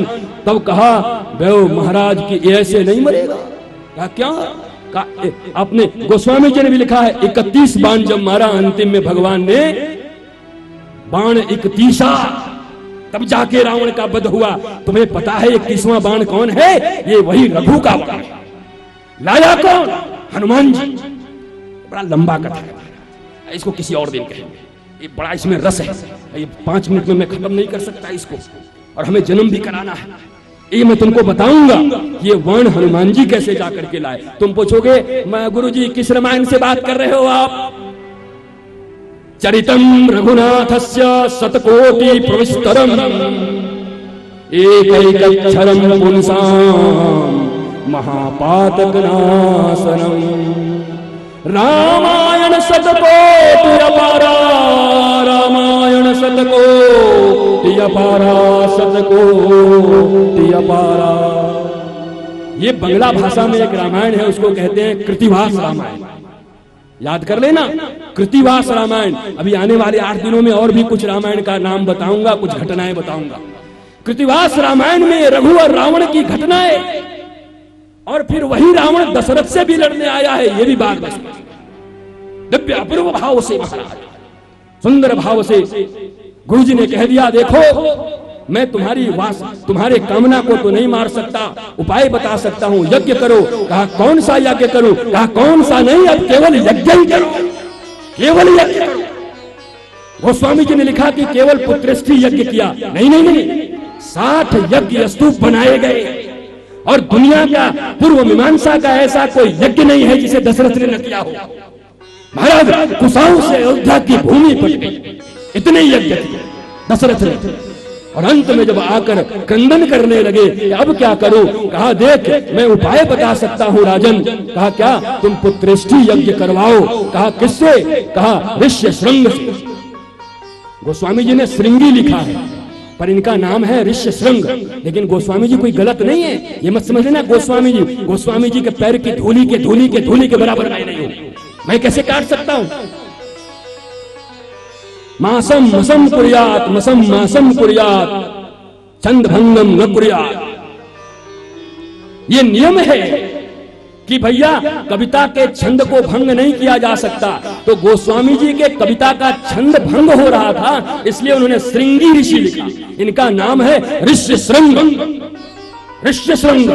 तब कहा बेओ महाराज कि ऐसे नहीं मरेगा। कहा क्या? अपने गोस्वामी जी ने भी लिखा है 31 बाण जब मारा अंतिम में भगवान ने, बाण 31, तब जाके रावण का वध हुआ। तुम्हें पता है 31वां बाण कौन है? ये वही रघु का बाण। लाया कौन? हनुमान जी। बड़ा लंबा कथा है, इसको किसी और दिन कहेंगे। ये बड़ा इसमें रस है, ये 5 मिनट में मैं खत्म नहीं कर सकता इसको, और हमें जन्म भी कराना है। ये मैं तुमको बताऊंगा ये वर्ण हनुमान जी कैसे जाकर के लाए। तुम पूछोगे मैं गुरुजी किस रामायण से बात कर रहे हो आप? चरितम रघुनाथस्य शतकोटि प्रविस्तरम एकैकक्षरम पुंसाम महापातकनाशनम रामायण शतकोटि अपारा रामायण शतकोटि अपारा शतकोटि अपारा। ये बंगला भाषा में एक रामायण है, उसको कहते हैं कृतिवास रामायण। याद कर लेना, कृतिवास रामायण। अभी आने वाले 8 दिनों में और भी कुछ रामायण का नाम बताऊंगा, कुछ घटनाएं बताऊंगा। कृतिवास रामायण में रघु और रावण की घटनाएं, और फिर वही रावण दशरथ से भी लड़ने आया है, ये भी बात बस। दिव्य अपूर्व भाव से महाराज, सुंदर भाव से गुरुजी ने कह दिया देखो मैं तुम्हारे कामना को तो नहीं मार सकता, उपाय बता सकता हूं, यज्ञ करो। कहा कौन सा यज्ञ करो? कहा कौन सा नहीं, अब केवल यज्ञ ही करो, केवल यज्ञ करो। गोस्वामी जी ने लिखा कि केवल पुत्रष्टि यज्ञ किया, नहीं नहीं नहीं, 60 यज्ञ स्तूप बनाए गए, और दुनिया का पूर्व मीमांसा का ऐसा कोई यज्ञ नहीं है जिसे दशरथ ने न किया हो। महाराज कुशाओं से अयोध्या की भूमि पट गई, इतने यज्ञ किए दशरथ ने। और अंत में जब आकर क्रंदन करने लगे अब क्या करूं? कहा देख मैं उपाय बता सकता हूं राजन। कहा क्या? तुम पुत्रष्टि यज्ञ करवाओ। कहा किससे? कहा ऋष्य श्रृंग से। गोस्वामी जी ने श्रृंगी लिखा है, पर इनका नाम है ऋष्य श्रृंग। लेकिन गोस्वामी जी कोई गलत नहीं है, ये मत समझ लेना। गोस्वामी जी के पैर की धूली के बराबर मैं नहीं हूं। मैं कैसे काट सकता हूं? मासम मसम कुर्यात, मसम मासम कुर्यात, छंद भंगम न कुर्यात। ये नियम है कि भैया कविता के छंद को भंग नहीं किया जा सकता। तो गोस्वामी जी के कविता का छंद भंग हो रहा था, इसलिए उन्होंने श्रृंगी ऋषि लिखा। इनका नाम है ऋष्य श्रृंग, ऋष्य श्रृंग।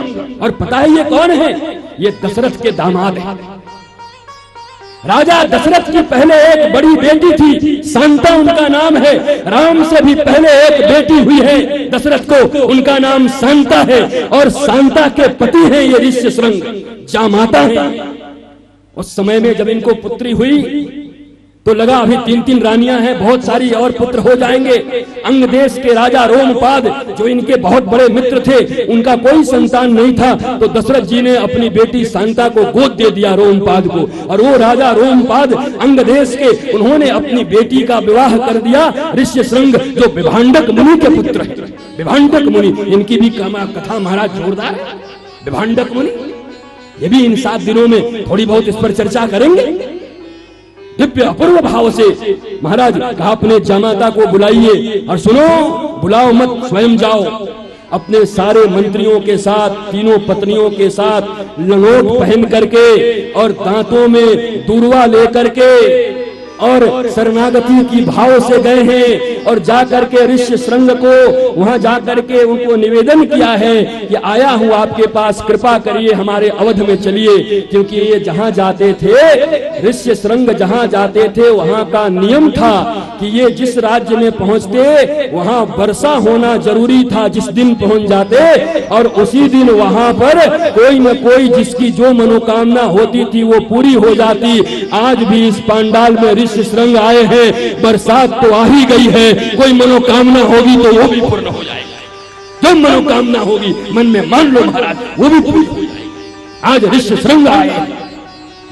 और पता है ये कौन है? ये दशरथ के दामाद है। राजा दशरथ की पहले एक बड़ी बेटी थी, शांता उनका नाम है। राम से भी पहले एक बेटी हुई है दशरथ को, उनका नाम शांता है। और शांता के पति हैं ये ऋष्य श्रृंग, जामाता है। उस समय में जब इनको पुत्री हुई तो लगा अभी 3-3 रानियां हैं, बहुत सारी और पुत्र हो जाएंगे। अंग देश के राजा रोमपाद जो इनके बहुत बड़े मित्र थे, उनका कोई संतान नहीं था, तो दशरथ जी ने अपनी बेटी शांता को गोद दे दिया रोमपाद को। और वो राजा रोमपाद अंग देश के, उन्होंने अपनी बेटी का विवाह कर दिया ऋष्य श्रृंग जो विभांडक मुनि के पुत्र है। विभांडक मुनि, इनकी भी कथा महाराज जोरदार है। विभांडक मुनि, ये भी इन 7 दिनों में थोड़ी बहुत इस पर चर्चा करेंगे। दिव्य अपूर्व भाव से महाराज कहा अपने जामाता को बुलाइए और सुनो, बुलाओ मत, स्वयं जाओ। अपने सारे मंत्रियों के साथ, तीनों पत्नियों के साथ लंगोट पहन करके और दांतों में दूरवा लेकर के और शरणागति की भाव से गए हैं और जाकर के ऋषि श्रृंग को वहां जाकर के उनको निवेदन किया है कि आया हूं आपके पास, कृपा करिए हमारे अवध में चलिए। क्योंकि ये जहां जाते थे, ऋषि श्रृंग जहां जाते थे, वहां का नियम था कि ये जिस राज्य में पहुंचते वहां वर्षा होना जरूरी था जिस दिन पहुंच जाते, और उसी दिन वहां पर कोई न कोई जिसकी जो मनोकामना होती थी वो पूरी हो जाती। आज भी इस पांडाल में ऋषि श्रृंग आए हैं, बरसात तो आ ही गई है, कोई मनोकामना होगी तो वो भी पूर्ण हो जाएगी। जो मनोकामना होगी मन में मान लो महाराज, वो भी पूरी हो जाएगी। आज ऋषि श्रृंग आए,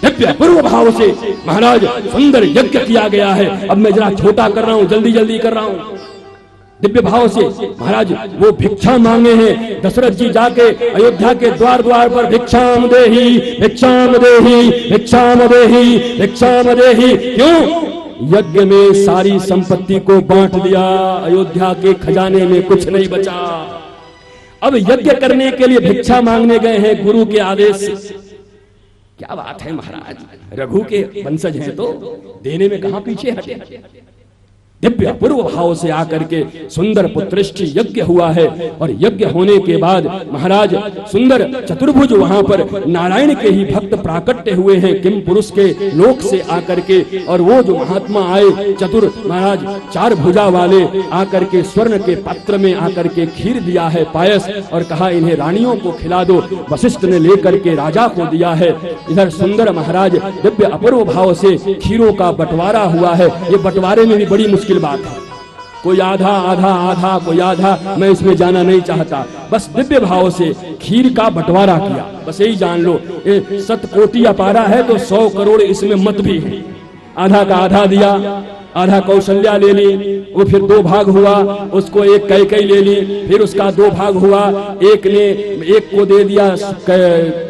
दिव्य पूर्व भाव से महाराज सुंदर यज्ञ किया गया है। अब मैं जरा छोटा कर रहा हूं, जल्दी जल्दी कर रहा हूं। दिव्य भाव से महाराज वो भिक्षा मांगे हैं। दशरथ जी जाके अयोध्या के द्वार द्वार पर भिक्षाम देही, भिक्षाम देही, भिक्षाम देही, भिक्षाम देही। क्यों? यज्ञ में सारी संपत्ति को बांट दिया, अयोध्या के खजाने में कुछ नहीं बचा। अब यज्ञ करने के लिए भिक्षा मांगने गए हैं गुरु के आदेश से। क्या बात है महाराज, रघु के वंशज हैं तो देने में कहां पीछे हटे। दिव्य पूर्व भाव से आकर के सुंदर पुत्रष्टि यज्ञ हुआ है। और यज्ञ होने के बाद महाराज सुंदर चतुर्भुज वहां पर नारायण के ही भक्त प्राकट्य हुए हैं किम पुरुष के लोक से आकर के। और वो जो महात्मा आए चतुर महाराज चार भुजा वाले आकर के स्वर्ण के पात्र में आकर के खीर दिया है, पायस, और कहा इन्हें रानियों को खिला दो। वशिष्ठ ने लेकर के राजा को दिया है। इधर सुंदर महाराज दिव्य अपूर्व भाव से खीरों का बंटवारा हुआ है। ये बंटवारे में भी बड़ी मुश्किल बात है, कोई आधा आधा आधा, कोई आधा, मैं इसमें जाना नहीं चाहता। बस दिव्य भाव से खीर का बंटवारा किया, बस यही जान लो। 7 कोटि अपारा है तो 100 करोड़ इसमें मत भी है। आधा का आधा दिया, आधा कौशल्या ले ली, वो फिर 2 भाग हुआ, उसको एक कैकेयी ले ली, फिर उसका 2 भाग हुआ, एक को दे दिया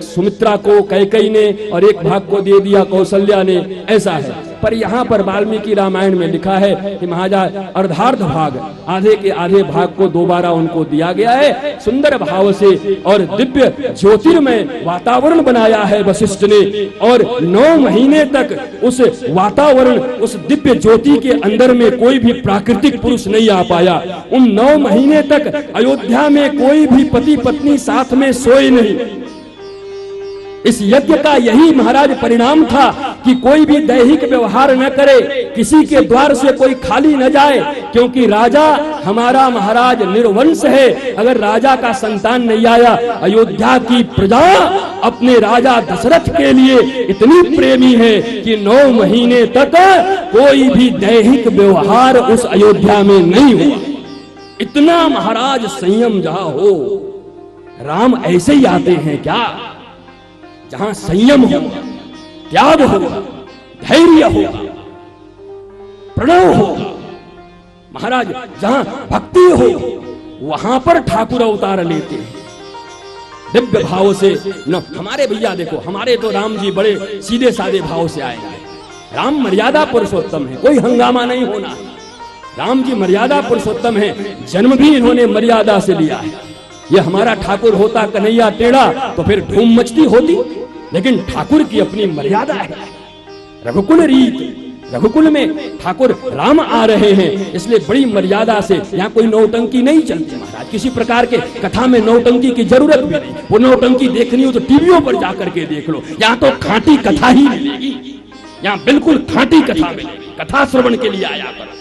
सुमित्रा को कैकेयी ने, और एक भाग को दे दिया कौशल्या ने। ऐसा है। पर यहाँ पर वाल्मीकि रामायण में लिखा है कि महाराज अर्धार्ध भाग, आधे के आधे भाग को दोबारा उनको दिया गया है सुंदर भाव से। और दिव्य ज्योतिर्मय वातावरण बनाया है वशिष्ठ ने, और 9 महीने तक उस वातावरण, उस दिव्य ज्योति के अंदर में कोई भी प्राकृतिक पुरुष नहीं आ पाया। उन 9 महीने तक अयोध्या में कोई भी पति पत्नी साथ में सोए नहीं। इस यज्ञ का यही महाराज परिणाम था कि कोई भी दैहिक व्यवहार न करे, किसी के द्वार से कोई खाली न जाए। क्योंकि राजा हमारा महाराज निर्वंश है। अगर राजा का संतान नहीं आया, अयोध्या की प्रजा अपने राजा दशरथ के लिए इतनी प्रेमी है कि 9 महीने तक कोई भी दैहिक व्यवहार उस अयोध्या में नहीं हुआ। इतना महाराज संयम जहां हो। राम ऐसे ही आते हैं क्या? जहां संयम हो, त्याग हो, धैर्य हो, प्रणव हो, महाराज जहां भक्ति हो, वहां पर ठाकुर अवतार लेते हैं दिव्य भाव से। न हमारे भैया देखो, हमारे तो राम जी बड़े सीधे साधे भाव से आएंगे। राम मर्यादा पुरुषोत्तम है, कोई हंगामा नहीं होना। राम जी मर्यादा पुरुषोत्तम है, जन्म भी इन्होंने मर्यादा से लिया है। ये हमारा ठाकुर होता कन्हैया टेढ़ा तो फिर धूम मचती होती, लेकिन ठाकुर की अपनी मर्यादा है। रघुकुल रीत, रघुकुल में ठाकुर राम आ रहे हैं, इसलिए बड़ी मर्यादा से। यहाँ कोई नौटंकी नहीं चलती महाराज, किसी प्रकार के कथा में नौटंकी की जरूरत भी नहीं। वो नौटंकी देखनी हो तो टीवियों पर जाकर के देख लो। यहाँ तो खांटी कथा ही मिलेगी, यहाँ बिल्कुल खांटी कथा मिलेगी। कथा श्रवण के लिए आया कर।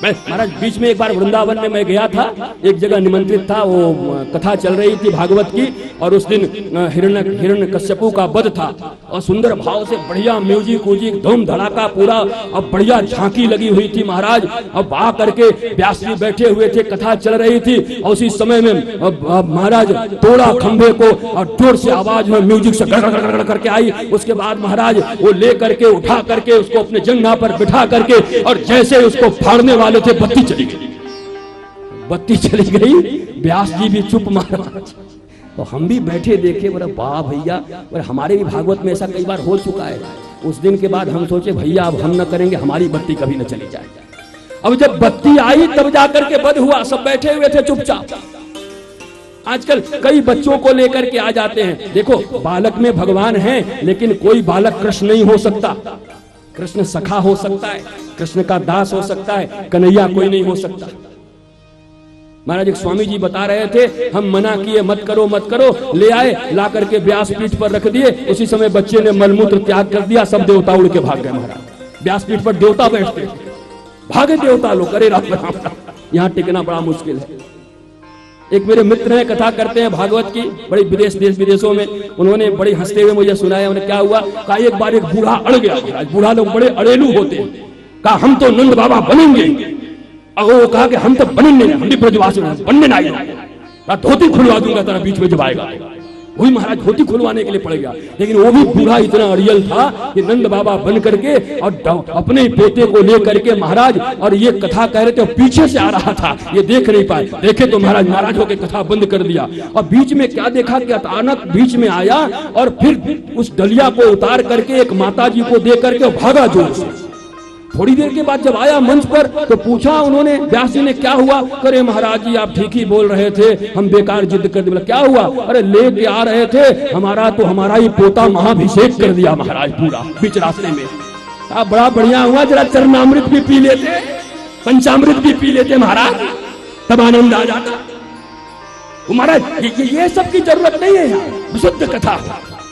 मैं महाराज बीच में एक बार वृंदावन में मैं गया था, एक जगह निमंत्रित था, वो कथा चल रही थी भागवत की, और उस दिन हिरण्यकश्यपु का वध था। और सुंदर भाव से बढ़िया म्यूजिक व्यूजिक धूम धड़ाका पूरा, अब बढ़िया झांकी लगी हुई थी महाराज। अब आ करके व्यास जी बैठे हुए थे, कथा चल रही थी, और उसी समय में महाराज तोड़ा खंभे को, और जोर से आवाज में म्यूजिक से गड़गड़ करके आई। उसके बाद महाराज वो ले करके उठा करके उसको अपने जंघा पर बिठा करके, और जैसे उसको फाड़ने वाले थे, बत्ती चली गई। बत्ती चली गई, व्यास जी भी चुप महाराज। तो हम भी बैठे देखे, बोले वाह भैया, हमारे भी भागवत में ऐसा कई बार हो चुका है। उस दिन के बाद हम सोचे भैया अब हम न करेंगे, हमारी बत्ती कभी न चली जाए। अब जब बत्ती आई तब जाकर के वध हुआ, सब बैठे हुए थे चुपचाप। आजकल कई बच्चों को लेकर के आ जाते हैं, देखो बालक में भगवान है, लेकिन कोई बालक कृष्ण नहीं हो सकता। कृष्ण सखा हो सकता है, कृष्ण का दास हो सकता है, कन्हैया कोई नहीं हो सकता। महाराज एक स्वामी जी बता रहे थे, हम मना किए मत करो मत करो, ले आए, ला करके व्यासपीठ पर रख दिए। उसी समय बच्चे ने मलमूत्र त्याग कर दिया, सब देवता उड़ के भाग गए। महाराज व्यासपीठ पर देवता बैठते, भागे देवता लोग, अरे राम राम, यहाँ टिकना बड़ा मुश्किल है। एक मेरे मित्र हैं, कथा करते हैं भागवत की, बड़ी देश विदेशों में, उन्होंने बड़ी हंसते हुए मुझे सुनाया। उन्हें क्या हुआ, कहा एक बार एक बूढ़ा अड़ गया। बूढ़ा लोग बड़े अड़ेलू होते हैं, कहा हम तो नंद बाबा बनेंगे। और वो कहा कि हम तो बनेंगे, हम भी ब्रजवासी बनने ना आए, धोती खुलवा दूंगा तेरा बीच में जब आएगा। वही महाराज धोती खुलवाने के लिए पड़ गया। लेकिन वो भी बूढ़ा इतना अड़ियल था कि नंद बाबा बन करके और अपने बेटे को लेकर के महाराज, और ये कथा कह रहे थे, पीछे से आ रहा था, ये देख नहीं पाए, देखे तो महाराज नाराज होकर कथा बंद कर दिया। और बीच में क्या देखा कि अचानक बीच में आया और फिर उस डलिया को उतार करके एक माता जी को दे करके भागा जोर से। थोड़ी देर के बाद जब आया मंच पर तो पूछा उन्होंने, व्यास जी ने, क्या हुआ? करे महाराज जी आप ठीक ही बोल रहे थे, हम बेकार जिद कर दिए। क्या हुआ? अरे लेके आ रहे थे, हमारा ही पोता महाभिषेक कर दिया महाराज पूरा बीच रास्ते में। बड़ा बढ़िया हुआ, जरा चरणामृत भी पी लेते, पंचामृत भी पी लेते महाराज, तब आनंद आ जाता। महाराज ये सब की जरूरत नहीं है, यहाँ शुद्ध कथा,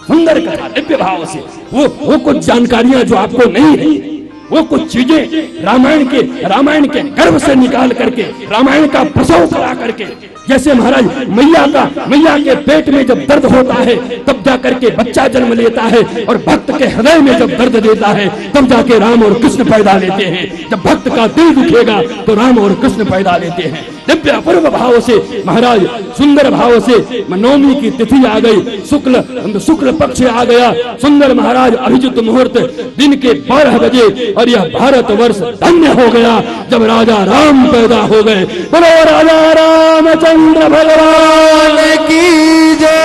सुंदर कथा, दिव्य भाव से वो कुछ जानकारियां जो आपको नहीं है, वो कुछ चीजें रामायण के गर्भ से निकाल करके, रामायण का प्रसव करा करके, जैसे महाराज मैया के पेट में जब दर्द होता है तब जाकर के बच्चा जन्म लेता है, और भक्त के हृदय में जब दर्द देता है तब जाके राम और कृष्ण पैदा लेते हैं। जब भक्त का दिल दुखेगा तो राम और कृष्ण पैदा लेते हैं। दिव्य अपूर्व भाव से महाराज, सुंदर भाव से नवमी की तिथि आ गई, शुक्ल पक्ष आ गया, सुंदर महाराज अभिजित मुहूर्त दिन के 12 बजे, और यह भारतवर्ष धन्य हो गया जब राजा राम पैदा हो गए। बोलो राजा रामचंद्र भगवान की जय,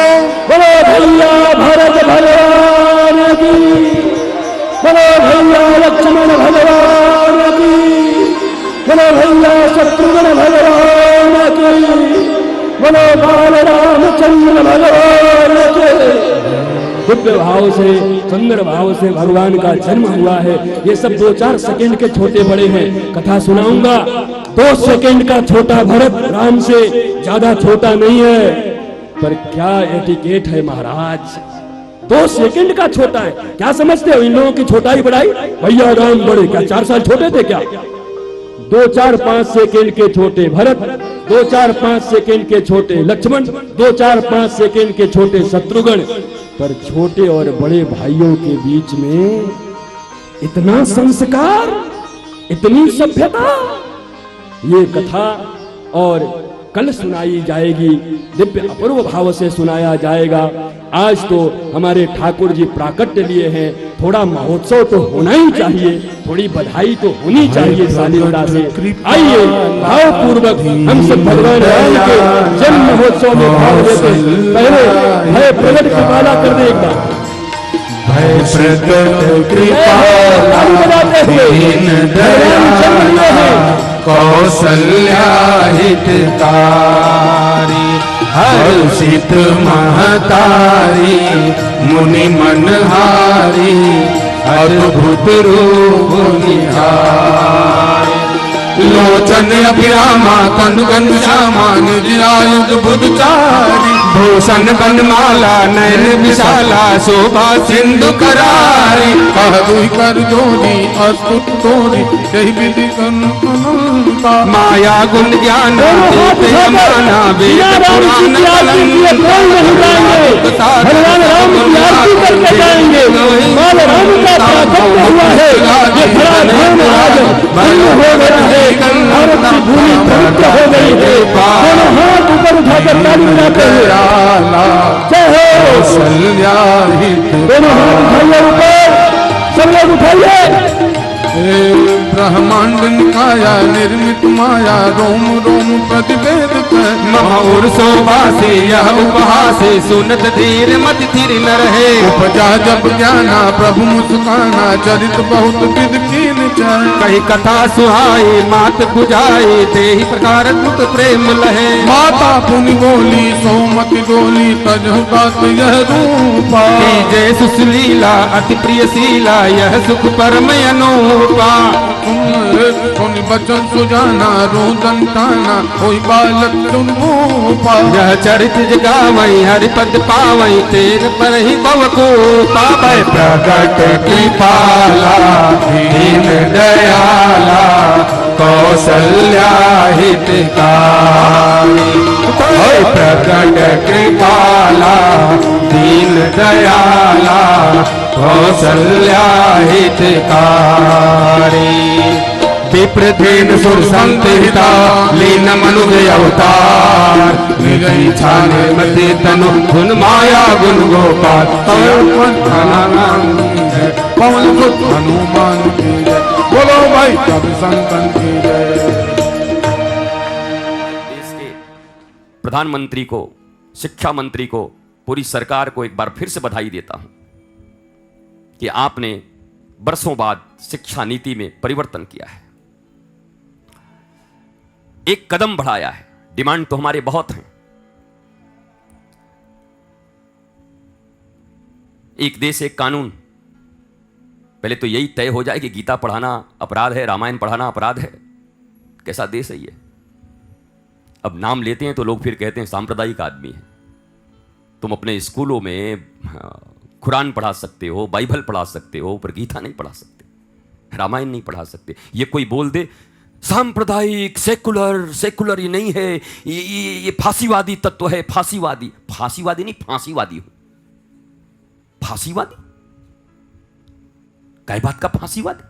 बोलो भैया भरत भगवान की, बोलो भैया लक्ष्मण भगवान की, बोलो भैया शत्रुघ्न भगवान की, बोलो बाल रामचंद्र भगवान के। दिव्य भाव से, सुंदर भाव से भगवान का जन्म हुआ है। ये सब 2-4 सेकंड के छोटे बड़े हैं, कथा सुनाऊंगा। 2 सेकंड का छोटा भरत राम से ज्यादा छोटा नहीं है, पर क्या एटिकेट है महाराज, 2 सेकंड का छोटा है। क्या समझते हो इन लोगों की छोटाई बड़ाई? भैया राम बड़े, क्या 4 साल छोटे थे क्या? 2-4-5 सेकंड के छोटे भरत, 2-4-5 सेकंड के छोटे लक्ष्मण, 2-4-5 सेकंड के छोटे शत्रुघ्न, पर छोटे और बड़े भाइयों के बीच में इतना संस्कार, इतनी सभ्यता। ये कथा और कल सुनाई जाएगी, दिव्य अपूर्व भाव से सुनाया जाएगा। आज तो हमारे ठाकुर जी प्राकट्य लिए हैं, थोड़ा महोत्सव तो होना ही चाहिए, थोड़ी बधाई तो होनी चाहिए शालीनता से। आइए भाव पूर्वक हम सब भगवान राम के जन्म महोत्सव में भाग लेते। पहले भय प्रकट कृपाला कर दे एक बार, भय प्रकट कृपाला दीन दयाला कौसल्या हितकारी, हर्षित महतारी मुनि मनहारी, अद्भुत रूप निहारी। लोचन अभिरामा कनु गंध श्यामा निरायुध बुधचारी, भूषण बनमाला नयन विशाला शोभा सिंधु करारी, कहु कर जोड़ी अस्तुत तोड़ी कही विधि का, माया गुण ज्ञान माना वेद पुराण भगवान राम की आरती करके जाएंगे। बाल राम का प्राकट्य हुआ है, ये बड़ा धर्म आज धन्य हो गया है, भारत की भूमि पवित्र हो गई है। दोनों हाथ ऊपर उठाकर ताली बजाते हैं, जय हो कौशल्या हित। दोनों हाथ उठाइए ऊपर, सब लोग उठाइए। ब्रह्मांड निकाया निर्मित माया रोम रोम प्रतिवेद महाउर शोभासी यह उपहासी सुनत धीर मत धीर न रहे उपजा जब ज्ञाना प्रभु मुस्काना चरित बहुत विध कीन चाहे कही कथा सुहाई मात बुझाई तेहि प्रकार दुख प्रेम लहे माता पुनि बोली सोमति डोली तजहुदात यह रूपा जय सुशीला अति प्रिय शीला यह सुख परम अनूपा सुन बचन सुजाना रोदन ताना कोई बालक चुनूपा यह चरित जगावई हरिपद पावई तेर पर ही भव को पावै प्रकट की पाला दीन दयाला कौशल्या हितकारी प्रकट कृपाला दीन दयाला कौशल्या हितकारी विप्रधेन सुर संतिता लीन मनुज अवतार निज छाने मते तनु गुण माया गुण गोपाल पवन सुत हनुमान की जय बोलो भाई सब संतन की जय। देश के प्रधानमंत्री को, शिक्षा मंत्री को, पूरी सरकार को एक बार फिर से बधाई देता हूं कि आपने बरसों बाद शिक्षा नीति में परिवर्तन किया है, एक कदम बढ़ाया है। डिमांड तो हमारे बहुत हैं। एक देश एक कानून, पहले तो यही तय हो जाए कि गीता पढ़ाना अपराध है, रामायण पढ़ाना अपराध है। कैसा देश है ये? अब नाम लेते हैं तो लोग फिर कहते हैं सांप्रदायिक आदमी है। तुम अपने स्कूलों में कुरान पढ़ा सकते हो, बाइबल पढ़ा सकते हो, पर गीता नहीं पढ़ा सकते, रामायण नहीं पढ़ा सकते। ये कोई बोल दे सांप्रदायिक सेकुलर ये नहीं है, ये फांसीवादी तत्व है, फांसीवादी नहीं, फांसीवादी हो। फांसीवादी काय बात का फांसीवादी?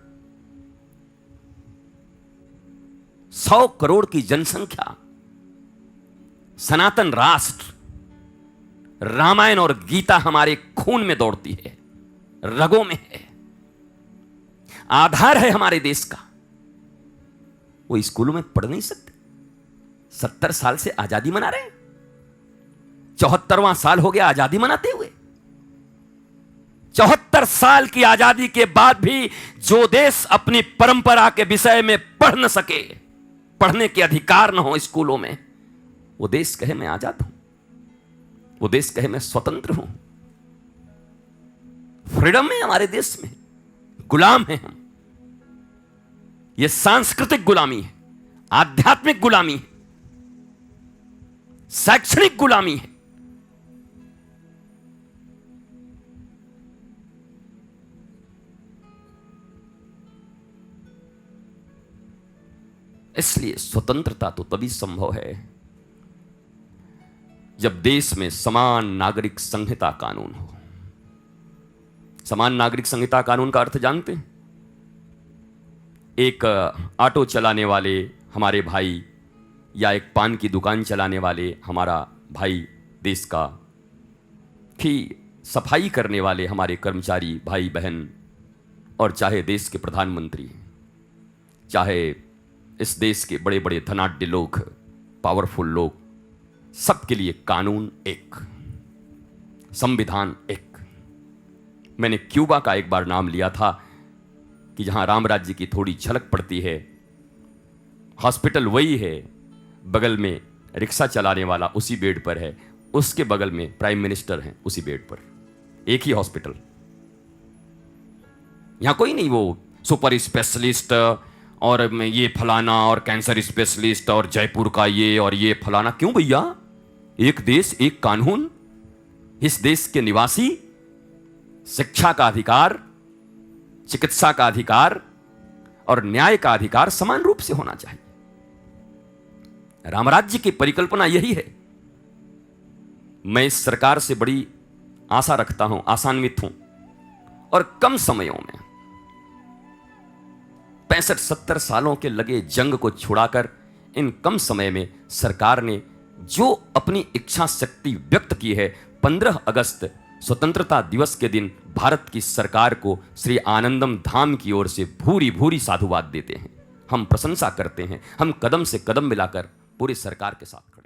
100 करोड़ की जनसंख्या, सनातन राष्ट्र, रामायण और गीता हमारे खून में दौड़ती है, रगों में है, आधार है हमारे देश का। वो स्कूलों में पढ़ नहीं सकते। 70 साल से आजादी मना रहे हैं, 74वां साल हो गया आजादी मनाते हुए। 74 साल की आजादी के बाद भी जो देश अपनी परंपरा के विषय में पढ़ न सके, पढ़ने के अधिकार न हो स्कूलों में, वो देश कहे मैं आजाद हूं, वो देश कहे मैं स्वतंत्र हूं। फ्रीडम है हमारे देश में, गुलाम हैं हम। ये सांस्कृतिक गुलामी है, आध्यात्मिक गुलामी है, शैक्षणिक गुलामी है। इसलिए स्वतंत्रता तो तभी संभव है जब देश में समान नागरिक संहिता कानून हो। समान नागरिक संहिता कानून का अर्थ जानते हैं? एक ऑटो चलाने वाले हमारे भाई या एक पान की दुकान चलाने वाले हमारा भाई देश का, कि सफाई करने वाले हमारे कर्मचारी भाई बहन, और चाहे देश के प्रधानमंत्री, चाहे इस देश के बड़े बड़े धनाढ्य लोग, पावरफुल लोग, सबके लिए कानून एक, संविधान एक। मैंने क्यूबा का एक बार नाम लिया था कि जहां राम राज्य की थोड़ी झलक पड़ती है, हॉस्पिटल वही है, बगल में रिक्शा चलाने वाला उसी बेड पर है, उसके बगल में प्राइम मिनिस्टर हैं उसी बेड पर, एक ही हॉस्पिटल। यहां कोई नहीं वो सुपर स्पेशलिस्ट और ये फलाना और कैंसर स्पेशलिस्ट और जयपुर का ये और ये फलाना। क्यों भैया? एक देश एक कानून। इस देश के निवासी शिक्षा का अधिकार, चिकित्सा का अधिकार और न्याय का अधिकार समान रूप से होना चाहिए। रामराज्य की परिकल्पना यही है। मैं इस सरकार से बड़ी आशा रखता हूं, आशान्वित हूं, और कम समयों में 65-70 सालों के लगे जंग को छुड़ाकर इन कम समय में सरकार ने जो अपनी इच्छा शक्ति व्यक्त की है, 15 अगस्त स्वतंत्रता दिवस के दिन भारत की सरकार को श्री आनंदम धाम की ओर से भूरी भूरी साधुवाद देते हैं। हम प्रशंसा करते हैं, हम कदम से कदम मिलाकर पूरी सरकार के साथ खड़े